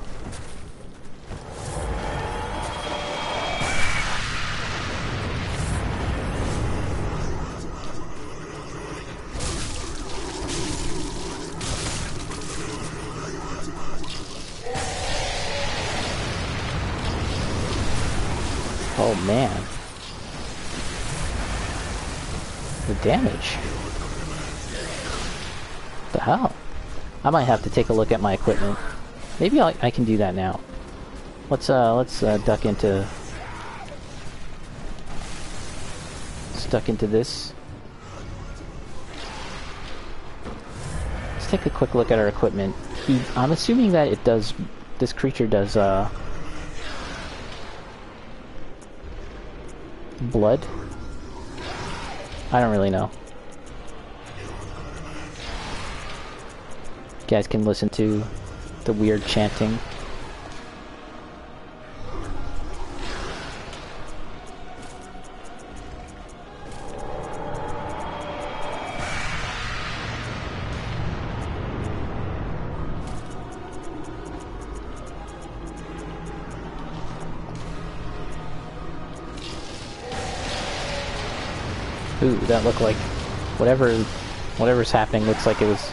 Speaker 1: Oh man. The damage. What the hell? I might have to take a look at my equipment. Maybe I can do that now. Let's duck into... Stuck into this. Let's take a quick look at our equipment. I'm assuming that it does... This creature does, blood? I don't really know. You guys can listen to the weird chanting. Ooh, that looked like whatever's happening looks like it was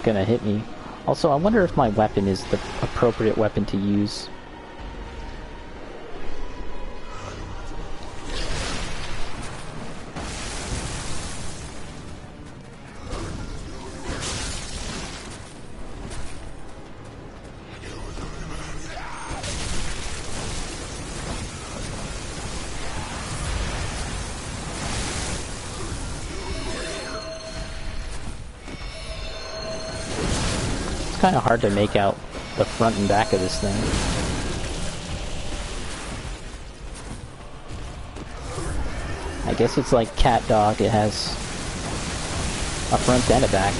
Speaker 1: gonna hit me. Also, I wonder if my weapon is the appropriate weapon to use. Kind of hard to make out the front and back of this thing. I guess it's like cat dog, it has a front and a back.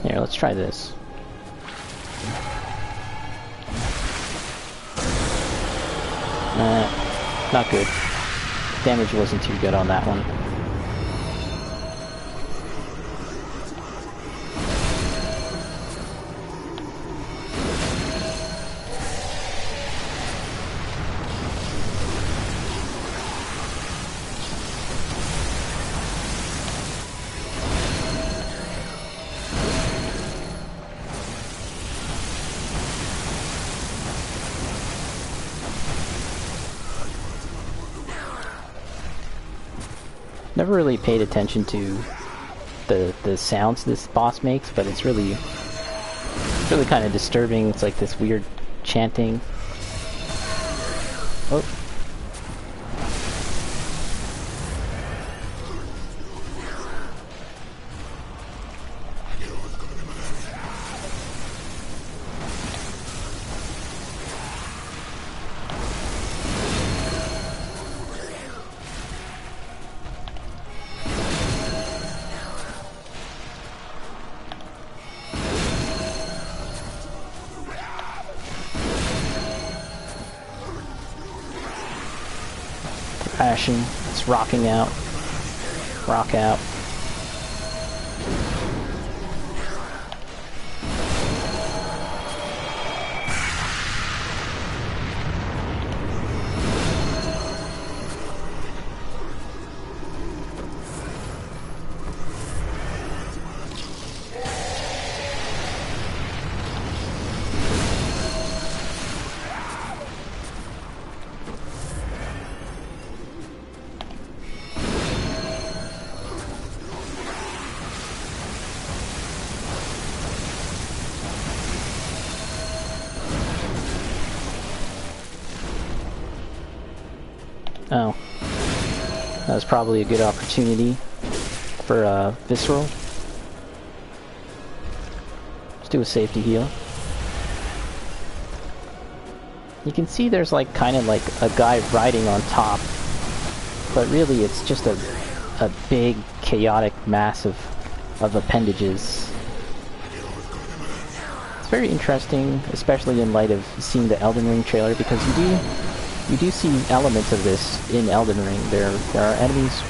Speaker 1: Here, let's try this. Not good. Damage wasn't too good on that one. Never really paid attention to the sounds this boss makes, but it's really kind of disturbing. It's like this weird chanting. Oh. Crashing, it's rocking out, rock out. Oh. That was probably a good opportunity for Visceral. Let's do a safety heal. You can see there's like kind of like a guy riding on top, but really it's just a big chaotic mass of appendages. It's very interesting, especially in light of seeing the Elden Ring trailer, because you do see elements of this in Elden Ring. There are enemies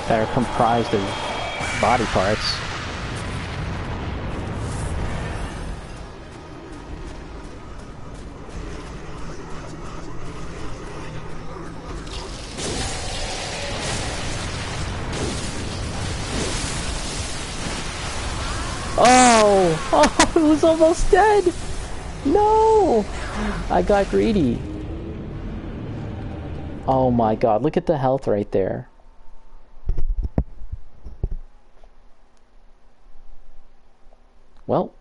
Speaker 1: that are comprised of body parts. Oh, it was almost dead! No! I got greedy. Oh my god, look at the health right there. Well,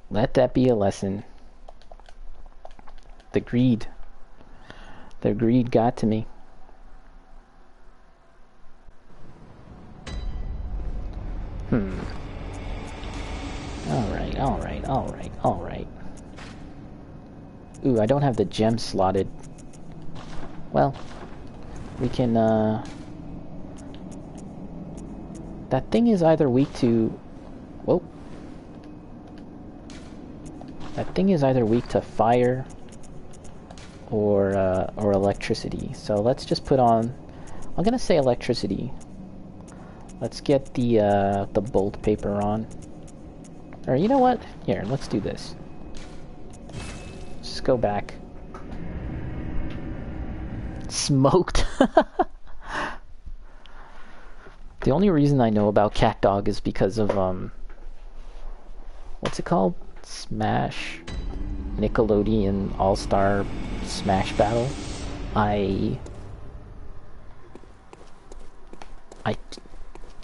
Speaker 1: let that be a lesson. The greed got to me. Alright. Ooh, I don't have the gem slotted. Well, we can, that thing is either weak to... Whoa. That thing is either weak to fire or electricity. So let's just put on... I'm gonna say electricity. Let's get the bolt paper on. Or you know what? Here, let's do this. Just go back. Smoked. The only reason I know about Cat Dog is because of what's it called? Smash Nickelodeon All-Star Smash Battle.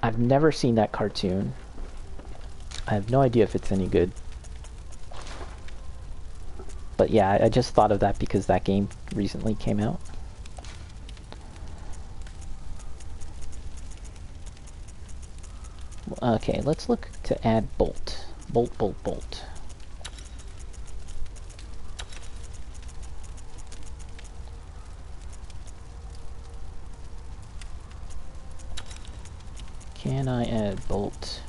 Speaker 1: I've never seen that cartoon. I have no idea if it's any good. But yeah, I just thought of that because that game recently came out. Okay, let's look to add bolt. Bolt. Can I add bolt?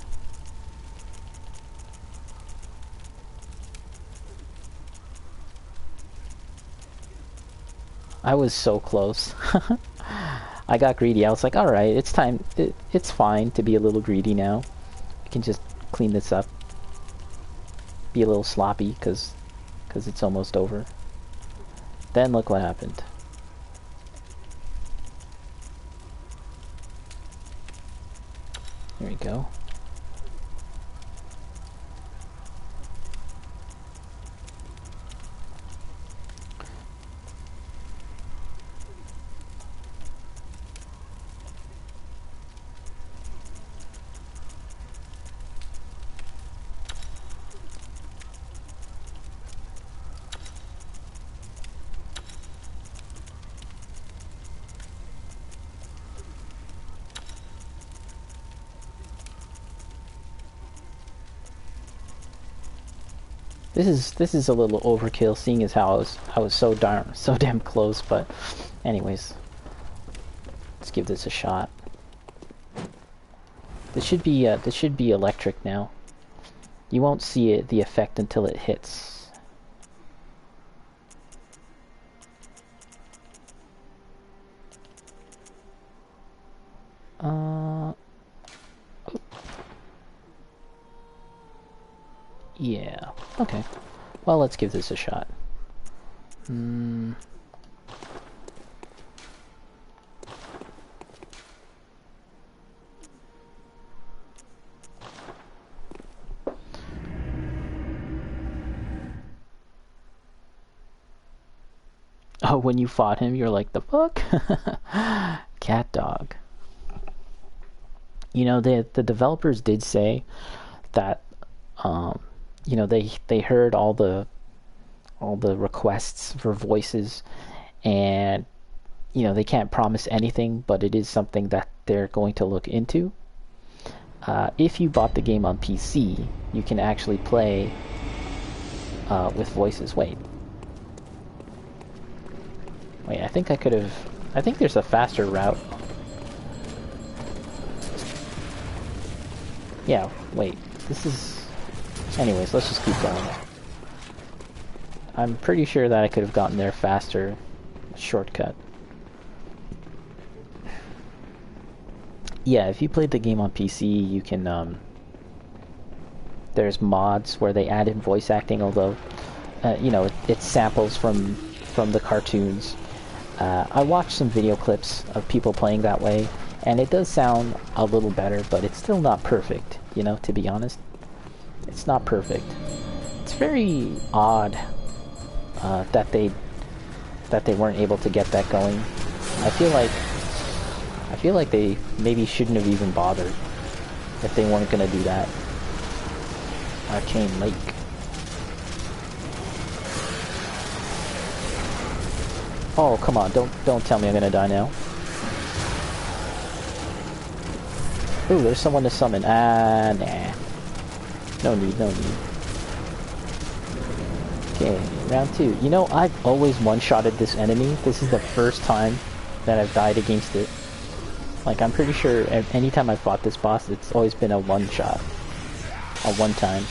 Speaker 1: I was so close. I got greedy. I was like, alright, it's time. It's fine to be a little greedy now. I can just clean this up. Be a little sloppy, because it's almost over. Then look what happened. There we go. This is a little overkill, seeing as how I was so damn close. But, anyways, let's give this a shot. This should be electric now. You won't see the effect until it hits. Yeah. Okay. Well, let's give this a shot. Oh, when you fought him, you're like, the fuck? Cat dog. You know, the developers did say that you know, they heard all the requests for voices, and you know, they can't promise anything, but it is something that they're going to look into. If you bought the game on PC, you can actually play with voices. Wait, I think I could have. I think there's a faster route. Yeah, wait, this is... Anyways, let's just keep going. I'm pretty sure that I could have gotten there faster. Shortcut. Yeah, if you played the game on PC, you can, there's mods where they add in voice acting, although, you know, it samples from the cartoons. I watched some video clips of people playing that way, and it does sound a little better, but it's still not perfect, you know, to be honest. It's not perfect. It's very odd that they weren't able to get that going. I feel like they maybe shouldn't have even bothered if they weren't gonna do that. Arcane Lake. Oh, come on, don't tell me I'm gonna die now. Ooh, there's someone to summon. Nah. No need. Okay, round 2. You know, I've always one-shotted this enemy. This is the first time that I've died against it. Like, I'm pretty sure anytime I've fought this boss, it's always been a one-shot. A one-time.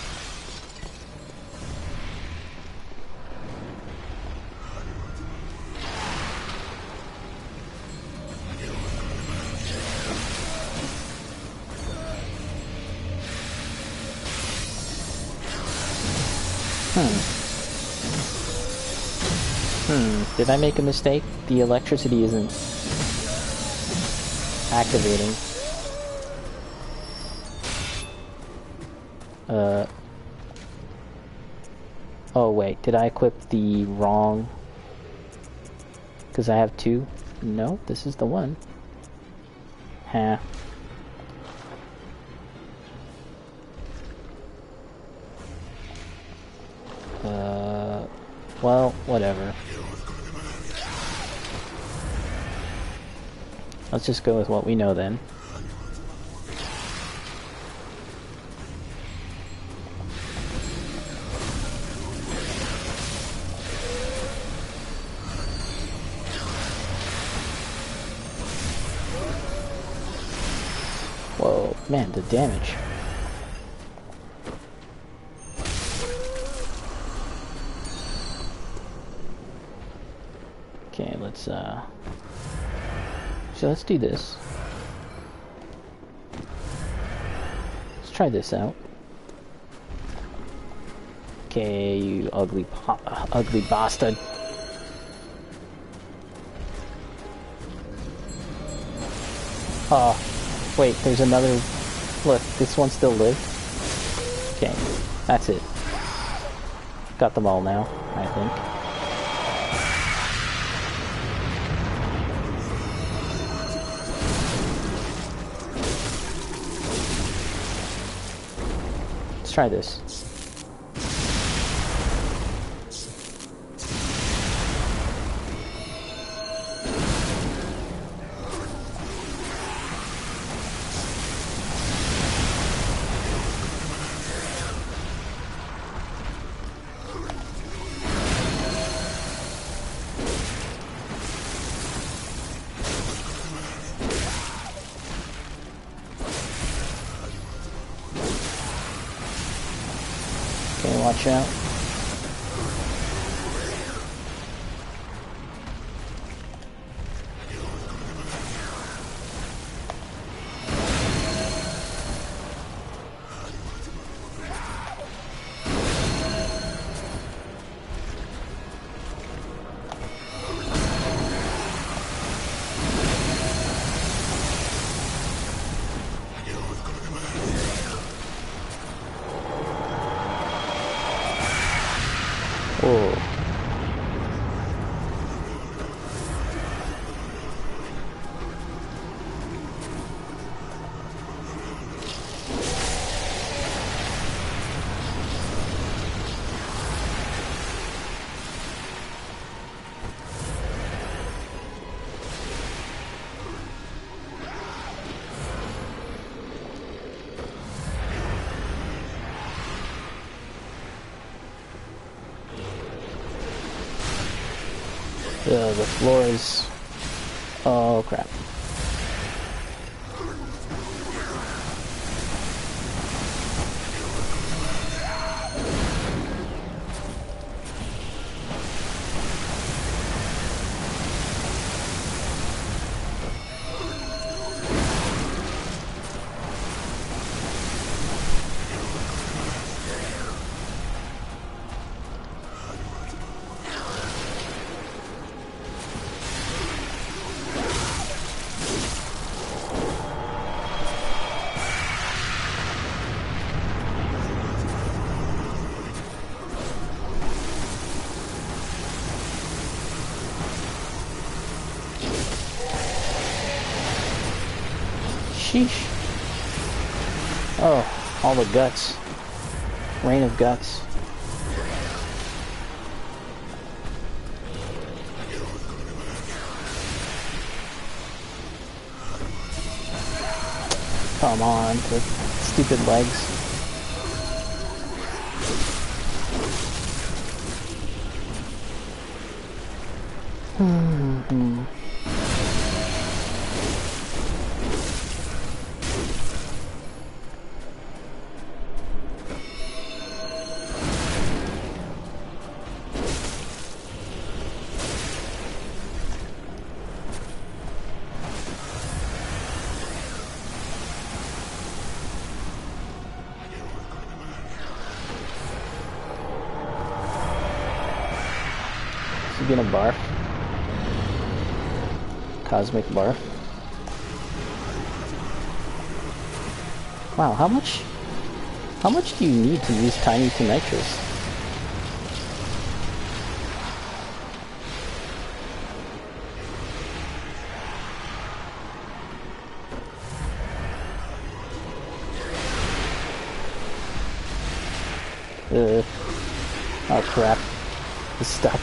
Speaker 1: Did I make a mistake? The electricity isn't activating. Oh wait, did I equip the wrong... Because I have 2? No, this is the one. Huh. Well, whatever. Let's just go with what we know then. Whoa, man, the damage. Okay, let's So let's do this. Let's try this out. Okay, you ugly bastard. Oh, wait, there's another... Look, this one still lives. Okay, that's it. Got them all now, I think. Let's try this. Watch out. Oh. The floor is... Oh, crap. Sheesh. Oh, all the guts. Rain of guts. Come on, the stupid legs. Is he gonna barf? Cosmic barf. Wow, how much do you need to use Tiny to Nitrous? Oh crap. He's stuck.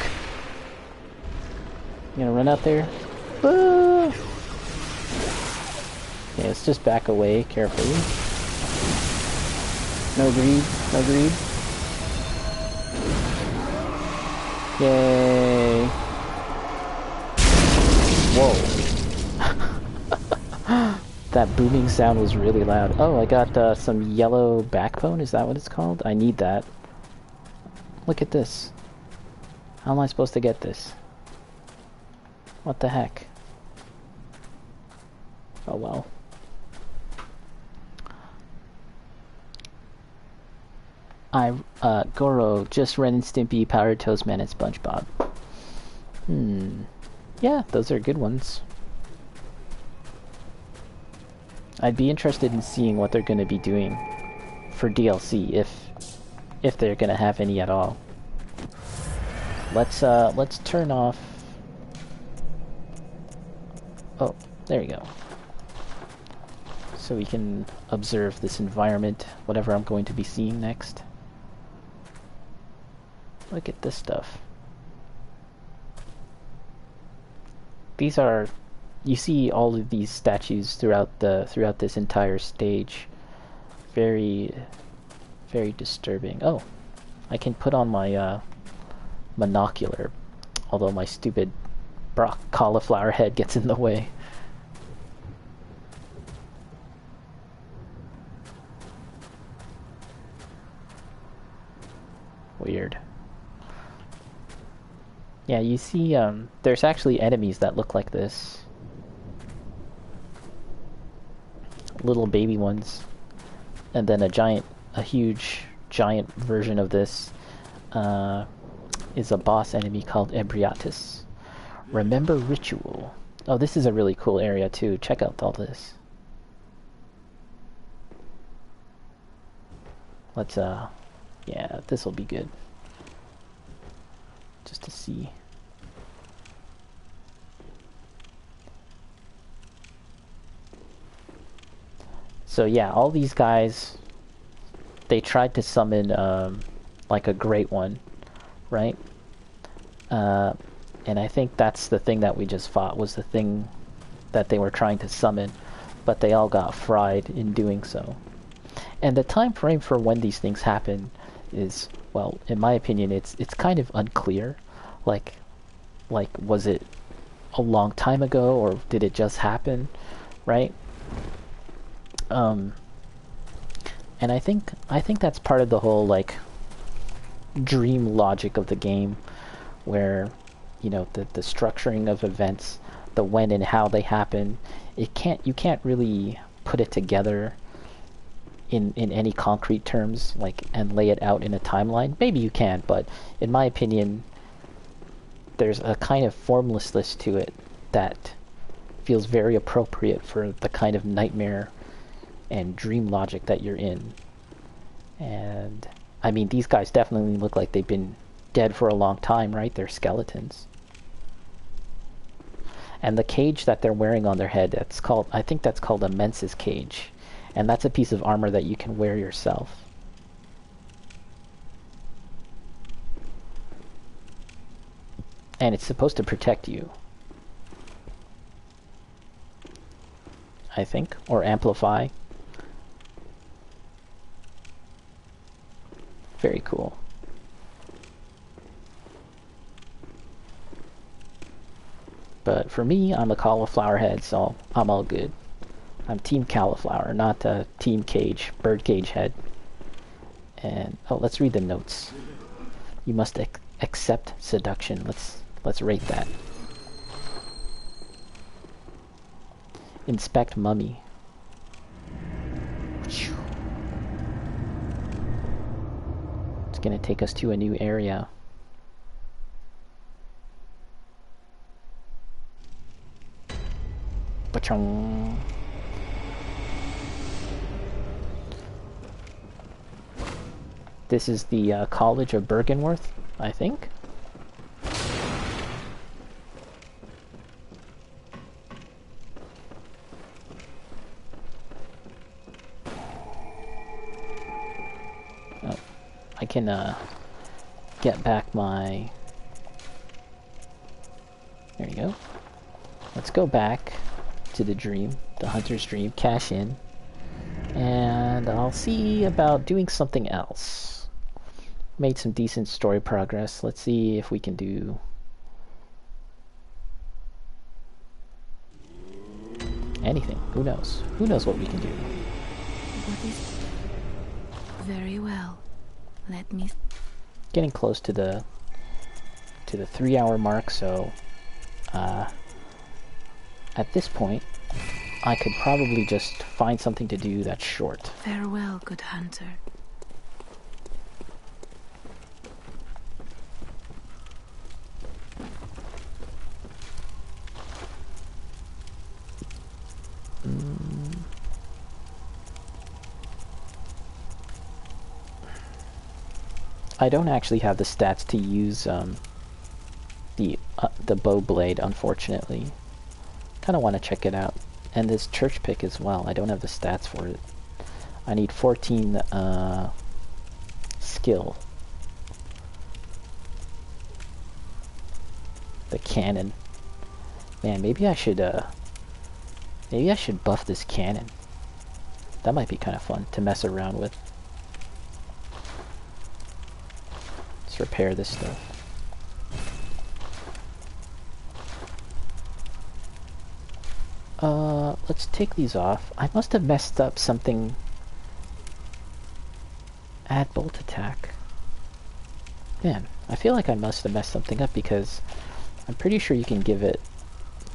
Speaker 1: You gonna run out there? Woo! Okay, let's just back away carefully. No greed, no greed. Yay! Whoa. That booming sound was really loud. Oh, I got some yellow backbone, is that what it's called? I need that. Look at this. How am I supposed to get this? What the heck? Oh well. Goro, just Ren and Stimpy, Powdered Toast Man, and SpongeBob. Yeah, those are good ones. I'd be interested in seeing what they're going to be doing for DLC, if they're going to have any at all. Let's turn off... Oh, there you go. So we can observe this environment, whatever I'm going to be seeing next. Look at this stuff. These are... You see all of these statues throughout this entire stage. Very, very disturbing. Oh, I can put on my monocular, although my stupid cauliflower head gets in the way. Weird. Yeah, you see, there's actually enemies that look like this. Little baby ones. And then a huge, giant version of this is a boss enemy called Ebriatus. Remember Ritual. Oh, this is a really cool area too. Check out all this. Let's, yeah, this will be good. Just to see. So yeah, all these guys, they tried to summon like a great one, right? And I think that's the thing that we just fought, was the thing that they were trying to summon, but they all got fried in doing so. And the time frame for when these things happen is, well, in my opinion, it's kind of unclear. Like was it a long time ago, or did it just happen, right? And I think that's part of the whole, like, dream logic of the game, where, you know, the structuring of events, the when and how they happen, you can't really put it together in any concrete terms, like, and lay it out in a timeline. Maybe you can, but in my opinion, there's a kind of formlessness to it that feels very appropriate for the kind of nightmare and dream logic that you're in. And I mean, these guys definitely look like they've been dead for a long time, right? They're skeletons. And the cage that they're wearing on their head, I think that's called a mensis cage. And that's a piece of armor that you can wear yourself. And it's supposed to protect you, I think, or amplify. Very cool. But for me, I'm a cauliflower head, so I'm all good. I'm Team Cauliflower, not Team Cage, Birdcage head. And oh, let's read the notes. You must accept seduction. Let's rate that. Inspect mummy. It's gonna take us to a new area. Ba-chung. This is the College of Bergenworth, I think. Oh, I can get back my... There you go. Let's go back to the dream, the hunter's dream, cash in, and I'll see about doing something else. Made some decent story progress. Let's see if we can do anything. Who knows? Who knows what we can do?
Speaker 2: What is it? Very well. Let me...
Speaker 1: Getting close to the 3-hour mark, so at this point I could probably just find something to do that's short.
Speaker 2: Farewell, good hunter.
Speaker 1: I don't actually have the stats to use the bow blade, unfortunately. Kind of want to check it out. And this church pick as well. I don't have the stats for it. I need 14 skill. The cannon. Man, maybe I should buff this cannon. That might be kind of fun to mess around with. Let's repair this stuff. Let's take these off. I must have messed up something. Add bolt attack. Man, I feel like I must have messed something up because I'm pretty sure you can give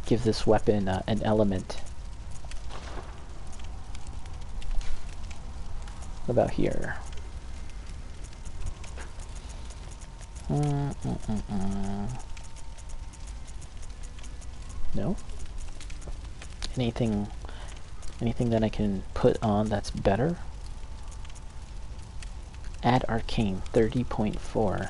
Speaker 1: this weapon an element. What about here? No? Anything that I can put on that's better? Add arcane 30.4.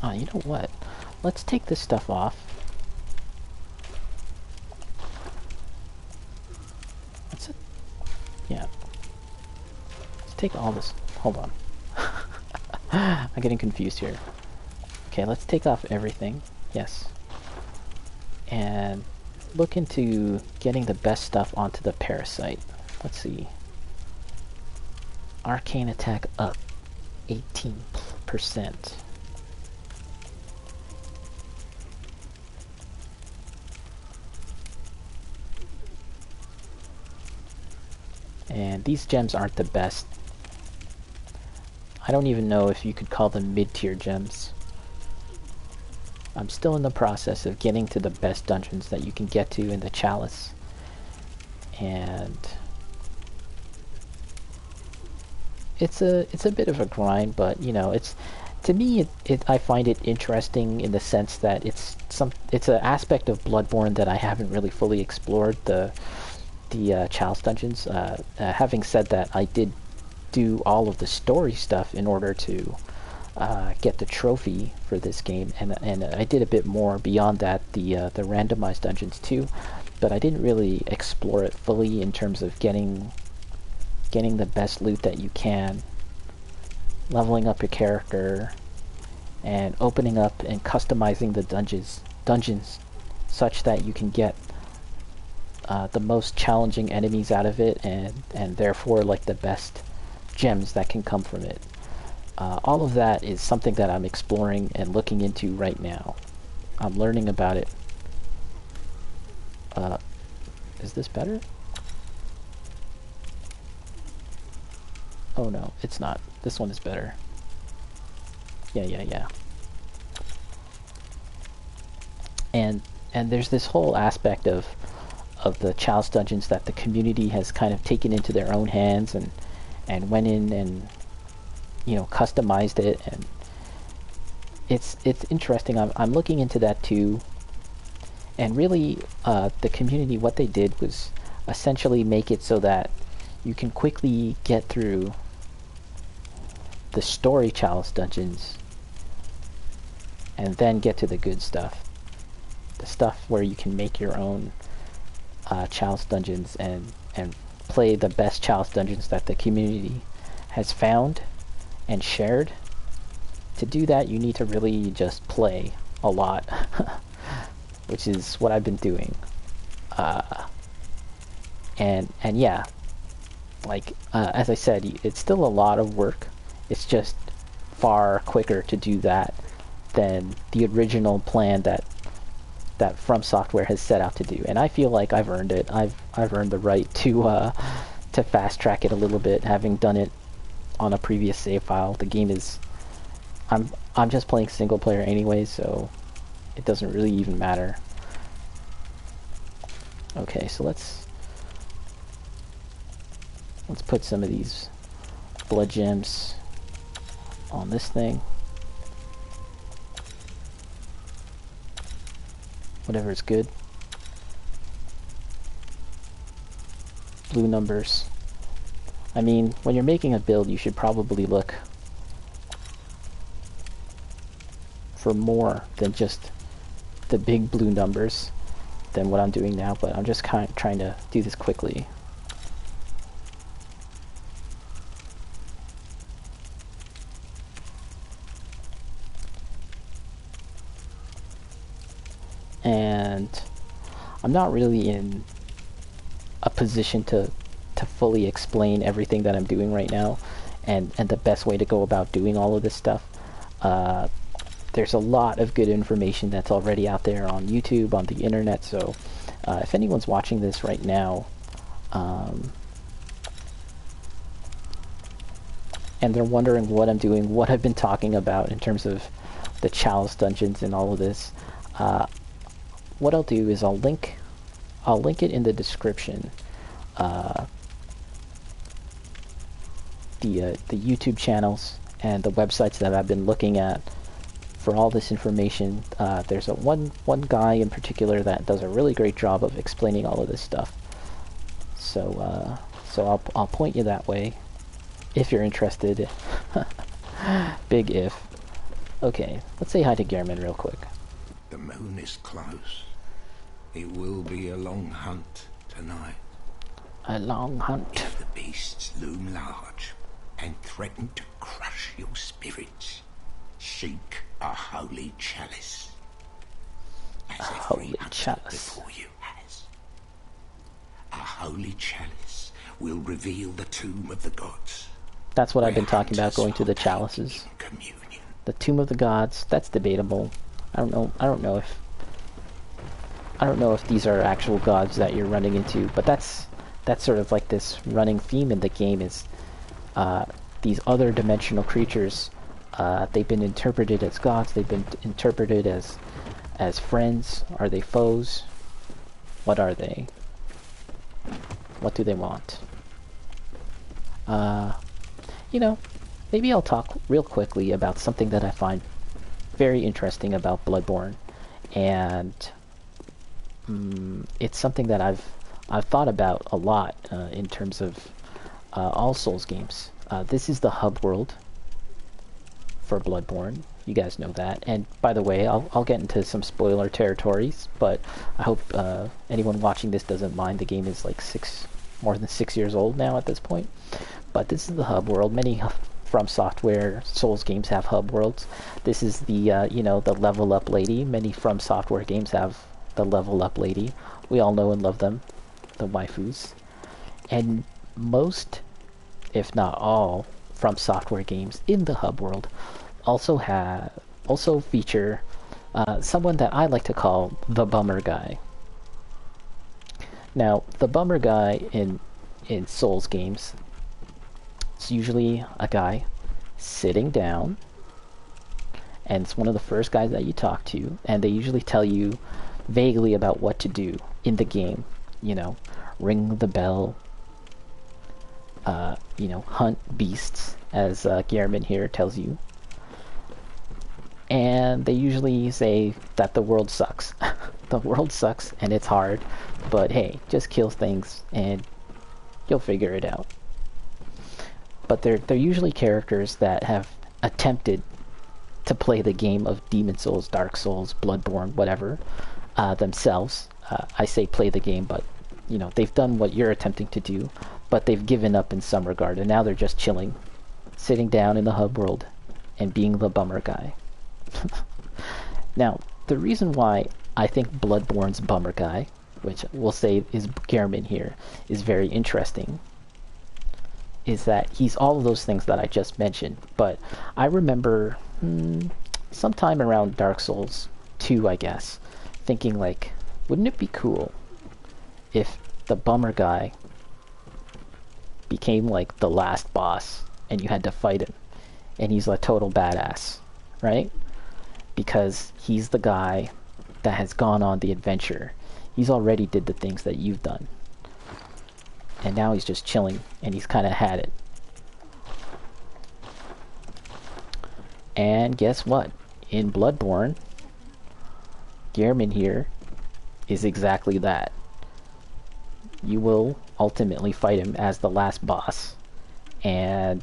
Speaker 1: Oh, you know what? Let's take this stuff off. What's it? Yeah. Let's take all this. Hold on. I'm getting confused here. Okay, let's take off everything. Yes. And look into getting the best stuff onto the parasite. Let's see. Arcane attack up 18%. And these gems aren't the best. I don't even know if you could call them mid-tier gems. I'm still in the process of getting to the best dungeons that you can get to in the Chalice. And it's a bit of a grind, but you know, to me I find it interesting in the sense that it's an aspect of Bloodborne that I haven't really fully explored, the Chalice Dungeons. Having said that, I did do all of the story stuff in order to get the trophy for this game, and I did a bit more beyond that, the randomized dungeons too, but I didn't really explore it fully in terms of getting the best loot that you can, leveling up your character, and opening up and customizing the dungeons such that you can get the most challenging enemies out of it, and therefore like the best gems that can come from it. All of that is something that I'm exploring and looking into right now. I'm learning about it. Is this better? Oh no, it's not. This one is better. Yeah. And there's this whole aspect of the Chalice Dungeons that the community has kind of taken into their own hands and went in and, you know, customized it, and it's interesting. I'm looking into that too, and really the community, what they did was essentially make it so that you can quickly get through the story Chalice Dungeons and then get to the good stuff, the stuff where you can make your own Chalice Dungeons and play the best Chalice Dungeons that the community has found and shared. To do that, you need to really just play a lot, which is what I've been doing. And yeah, like as I said, it's still a lot of work. It's just far quicker to do that than the original plan that From Software has set out to do, and I feel like I've earned it. I've earned the right to fast track it a little bit, having done it on a previous save file. The game is... I'm just playing single player anyway, so it doesn't really even matter. Okay, so let's put some of these blood gems on this thing. Whatever is good. Blue numbers. I mean, when you're making a build, you should probably look for more than just the big blue numbers than what I'm doing now, but I'm just kind of trying to do this quickly. And I'm not really in a position to fully explain everything that I'm doing right now, and the best way to go about doing all of this stuff. There's a lot of good information that's already out there on YouTube, on the internet, so if anyone's watching this right now, and they're wondering what I'm doing, what I've been talking about in terms of the Chalice Dungeons and all of this, what I'll do is I'll link it in the description. The YouTube channels and the websites that I've been looking at for all this information. There's one guy in particular that does a really great job of explaining all of this stuff. So I'll point you that way if you're interested. Big if. Okay, let's say hi to Gehrman real quick.
Speaker 3: The moon is close. It will be a long hunt tonight.
Speaker 1: A long hunt.
Speaker 3: If the beasts loom large and threaten to crush your spirits, seek a holy chalice. As
Speaker 1: A
Speaker 3: every
Speaker 1: holy
Speaker 3: hunter
Speaker 1: chalice.
Speaker 3: before you has. A holy chalice will reveal the tomb of the gods.
Speaker 1: That's what I've been
Speaker 3: where
Speaker 1: talking about,
Speaker 3: hunters
Speaker 1: going to the
Speaker 3: partake
Speaker 1: chalices.
Speaker 3: in communion.
Speaker 1: The Tomb of the Gods, that's debatable. I don't know if these are actual gods that you're running into, but that's sort of like this running theme in the game is these other dimensional creatures. They've been interpreted as gods, they've been interpreted as friends. Are they foes? What are they? What do they want? You know, maybe I'll talk real quickly about something that I find very interesting about Bloodborne, and it's something that I've thought about a lot in terms of all Souls games. This is the hub world for Bloodborne. You guys know that. And by the way, I'll get into some spoiler territories, but I hope anyone watching this doesn't mind. The game is like more than 6 years old now at this point. But this is the hub world. Many From Software Souls games have hub worlds. This is the the level up lady. Many From Software games have the level up lady. We all know and love them, the waifus. And most, if not all, From Software games in the hub world also feature someone that I like to call the bummer guy. Now, the bummer guy in Souls games, it's usually a guy sitting down, and it's one of the first guys that you talk to, and they usually tell you vaguely about what to do in the game. Ring the bell, hunt beasts, as Gehrman here tells you. And they usually say that the world sucks. The world sucks and it's hard, but hey, just kill things and you'll figure it out. But they're usually characters that have attempted to play the game of Demon Souls, Dark Souls, Bloodborne, whatever, themselves. I say play the game, but they've done what you're attempting to do, but they've given up in some regard, and now they're just chilling, sitting down in the hub world and being the bummer guy. Now, the reason why I think Bloodborne's bummer guy, which we'll say is Gehrman here, is very interesting, is that he's all of those things that I just mentioned. But I remember sometime around Dark Souls 2, I guess, thinking like, wouldn't it be cool if the bummer guy became like the last boss and you had to fight him. And he's a total badass, right? Because he's the guy that has gone on the adventure. He's already did the things that you've done. And now he's just chilling, and he's kind of had it. And guess what? In Bloodborne, Gehrman here is exactly that. You will ultimately fight him as the last boss. And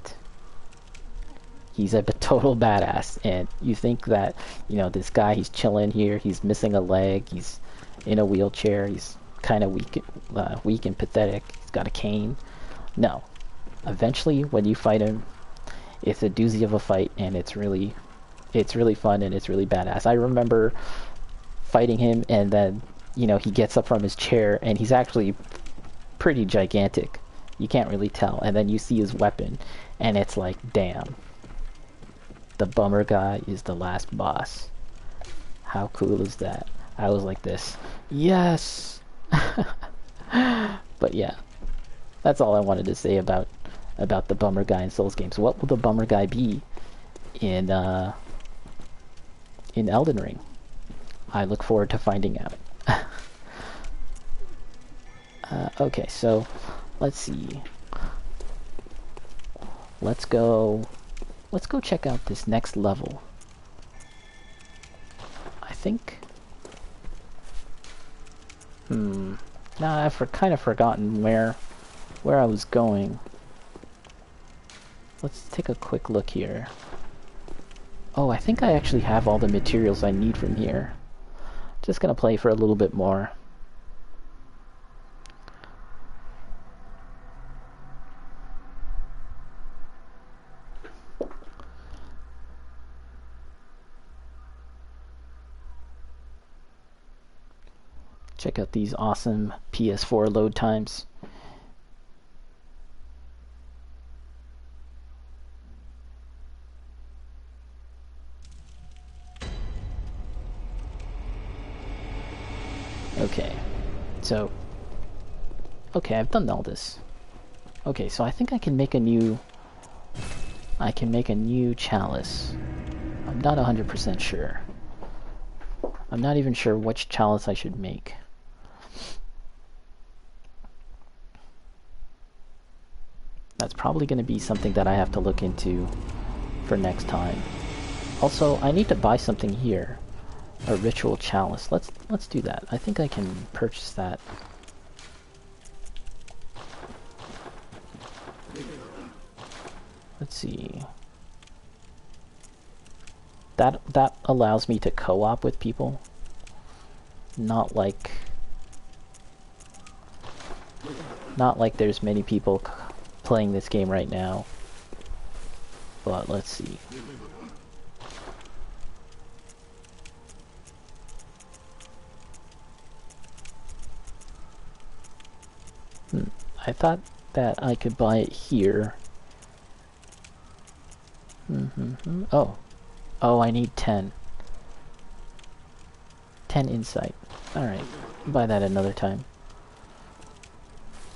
Speaker 1: he's a total badass. And you think that, you know, this guy, he's chilling here, he's missing a leg, he's in a wheelchair, he's kind of weak and pathetic, he's got a cane. No. Eventually, when you fight him, it's a doozy of a fight, and it's really fun, and it's really badass. I remember fighting him, and then, you know, he gets up from his chair, and he's actually pretty gigantic. You can't really tell. And then you see his weapon, and it's like, damn. The bummer guy is the last boss. How cool is that? I was like this. Yes! But yeah. That's all I wanted to say about the bummer guy in Souls games. What will the bummer guy be in Elden Ring? I look forward to finding out. Okay, so let's see. Let's go check out this next level. I think. Nah, I've kind of forgotten where I was going. Let's take a quick look here. Oh, I think I actually have all the materials I need from here. Just gonna play for a little bit more. Check out these awesome PS4 load times. Okay, so, okay, I've done all this. Okay, so I think I can make a new chalice. I'm not 100% sure. I'm not even sure which chalice I should make. That's probably going to be something that I have to look into for next time. Also, I need to buy something here. A ritual chalice. Let's do that. I think I can purchase that. Let's see. That allows me to co-op with people. Not like there's many people playing this game right now. But let's see. I thought that I could buy it here. Oh. Oh, I need 10. 10 insight. Alright. Buy that another time.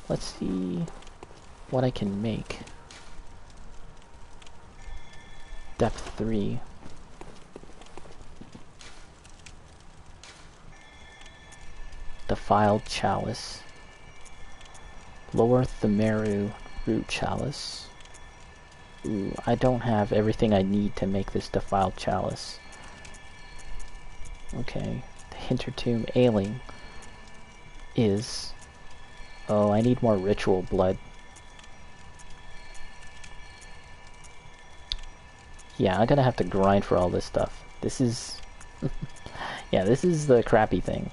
Speaker 1: Let's see what I can make. Depth 3. Defiled Chalice. Lower Themeru Root Chalice. Ooh, I don't have everything I need to make this Defiled Chalice. Okay. The Hintertomb Ailing is... Oh, I need more ritual blood. Yeah, I'm gonna have to grind for all this stuff. This is... yeah, this is the crappy thing.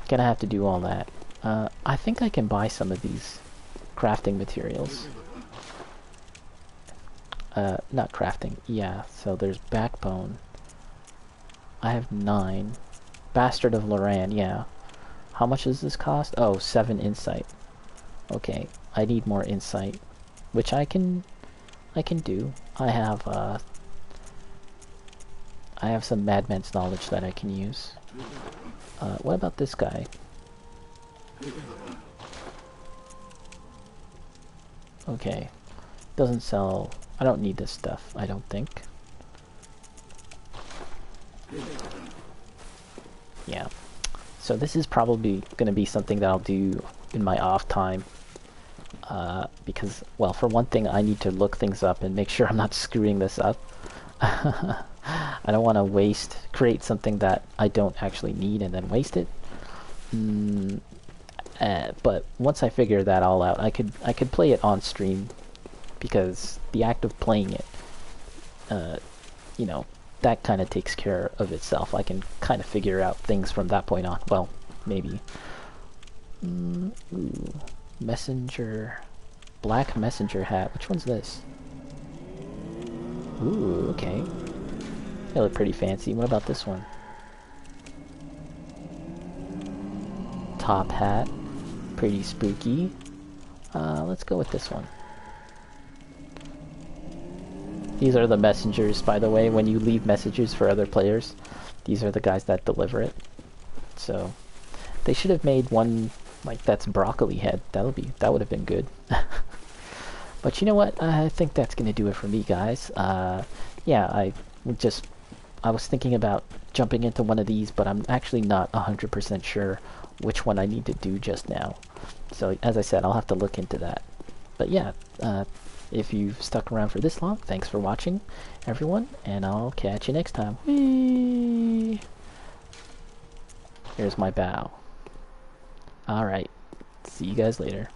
Speaker 1: Gonna have to do all that. I think I can buy some of these crafting materials. Not crafting. Yeah, so there's backbone. I have 9. Bastard of Loran, yeah. How much does this cost? Oh, 7 insight. Okay, I need more insight, which I can do. I have some Madman's knowledge that I can use. What about this guy? Okay. Doesn't sell... I don't need this stuff, I don't think. Yeah. So this is probably going to be something that I'll do in my off time. Because, well, for one thing, I need to look things up and make sure I'm not screwing this up. I don't want to create something that I don't actually need and then waste it. But once I figure that all out, I could play it on stream, because the act of playing it, you know, that kind of takes care of itself. I can kind of figure out things from that point on. Well, maybe. Ooh. Messenger. Black messenger hat. Which one's this? Ooh, okay. They look pretty fancy. What about this one? Top hat. Pretty spooky. Let's go with this one. These are the messengers, by the way. When you leave messages for other players, these are the guys that deliver it. So, they should have made one like that's broccoli head. That would have been good. But you know what? I think that's gonna do it for me, guys. Yeah, I was thinking about jumping into one of these, but I'm actually not 100% sure which one I need to do just now. So, as I said, I'll have to look into that. But yeah, if you've stuck around for this long, thanks for watching, everyone, and I'll catch you next time. Whee! Here's my bow. Alright, see you guys later.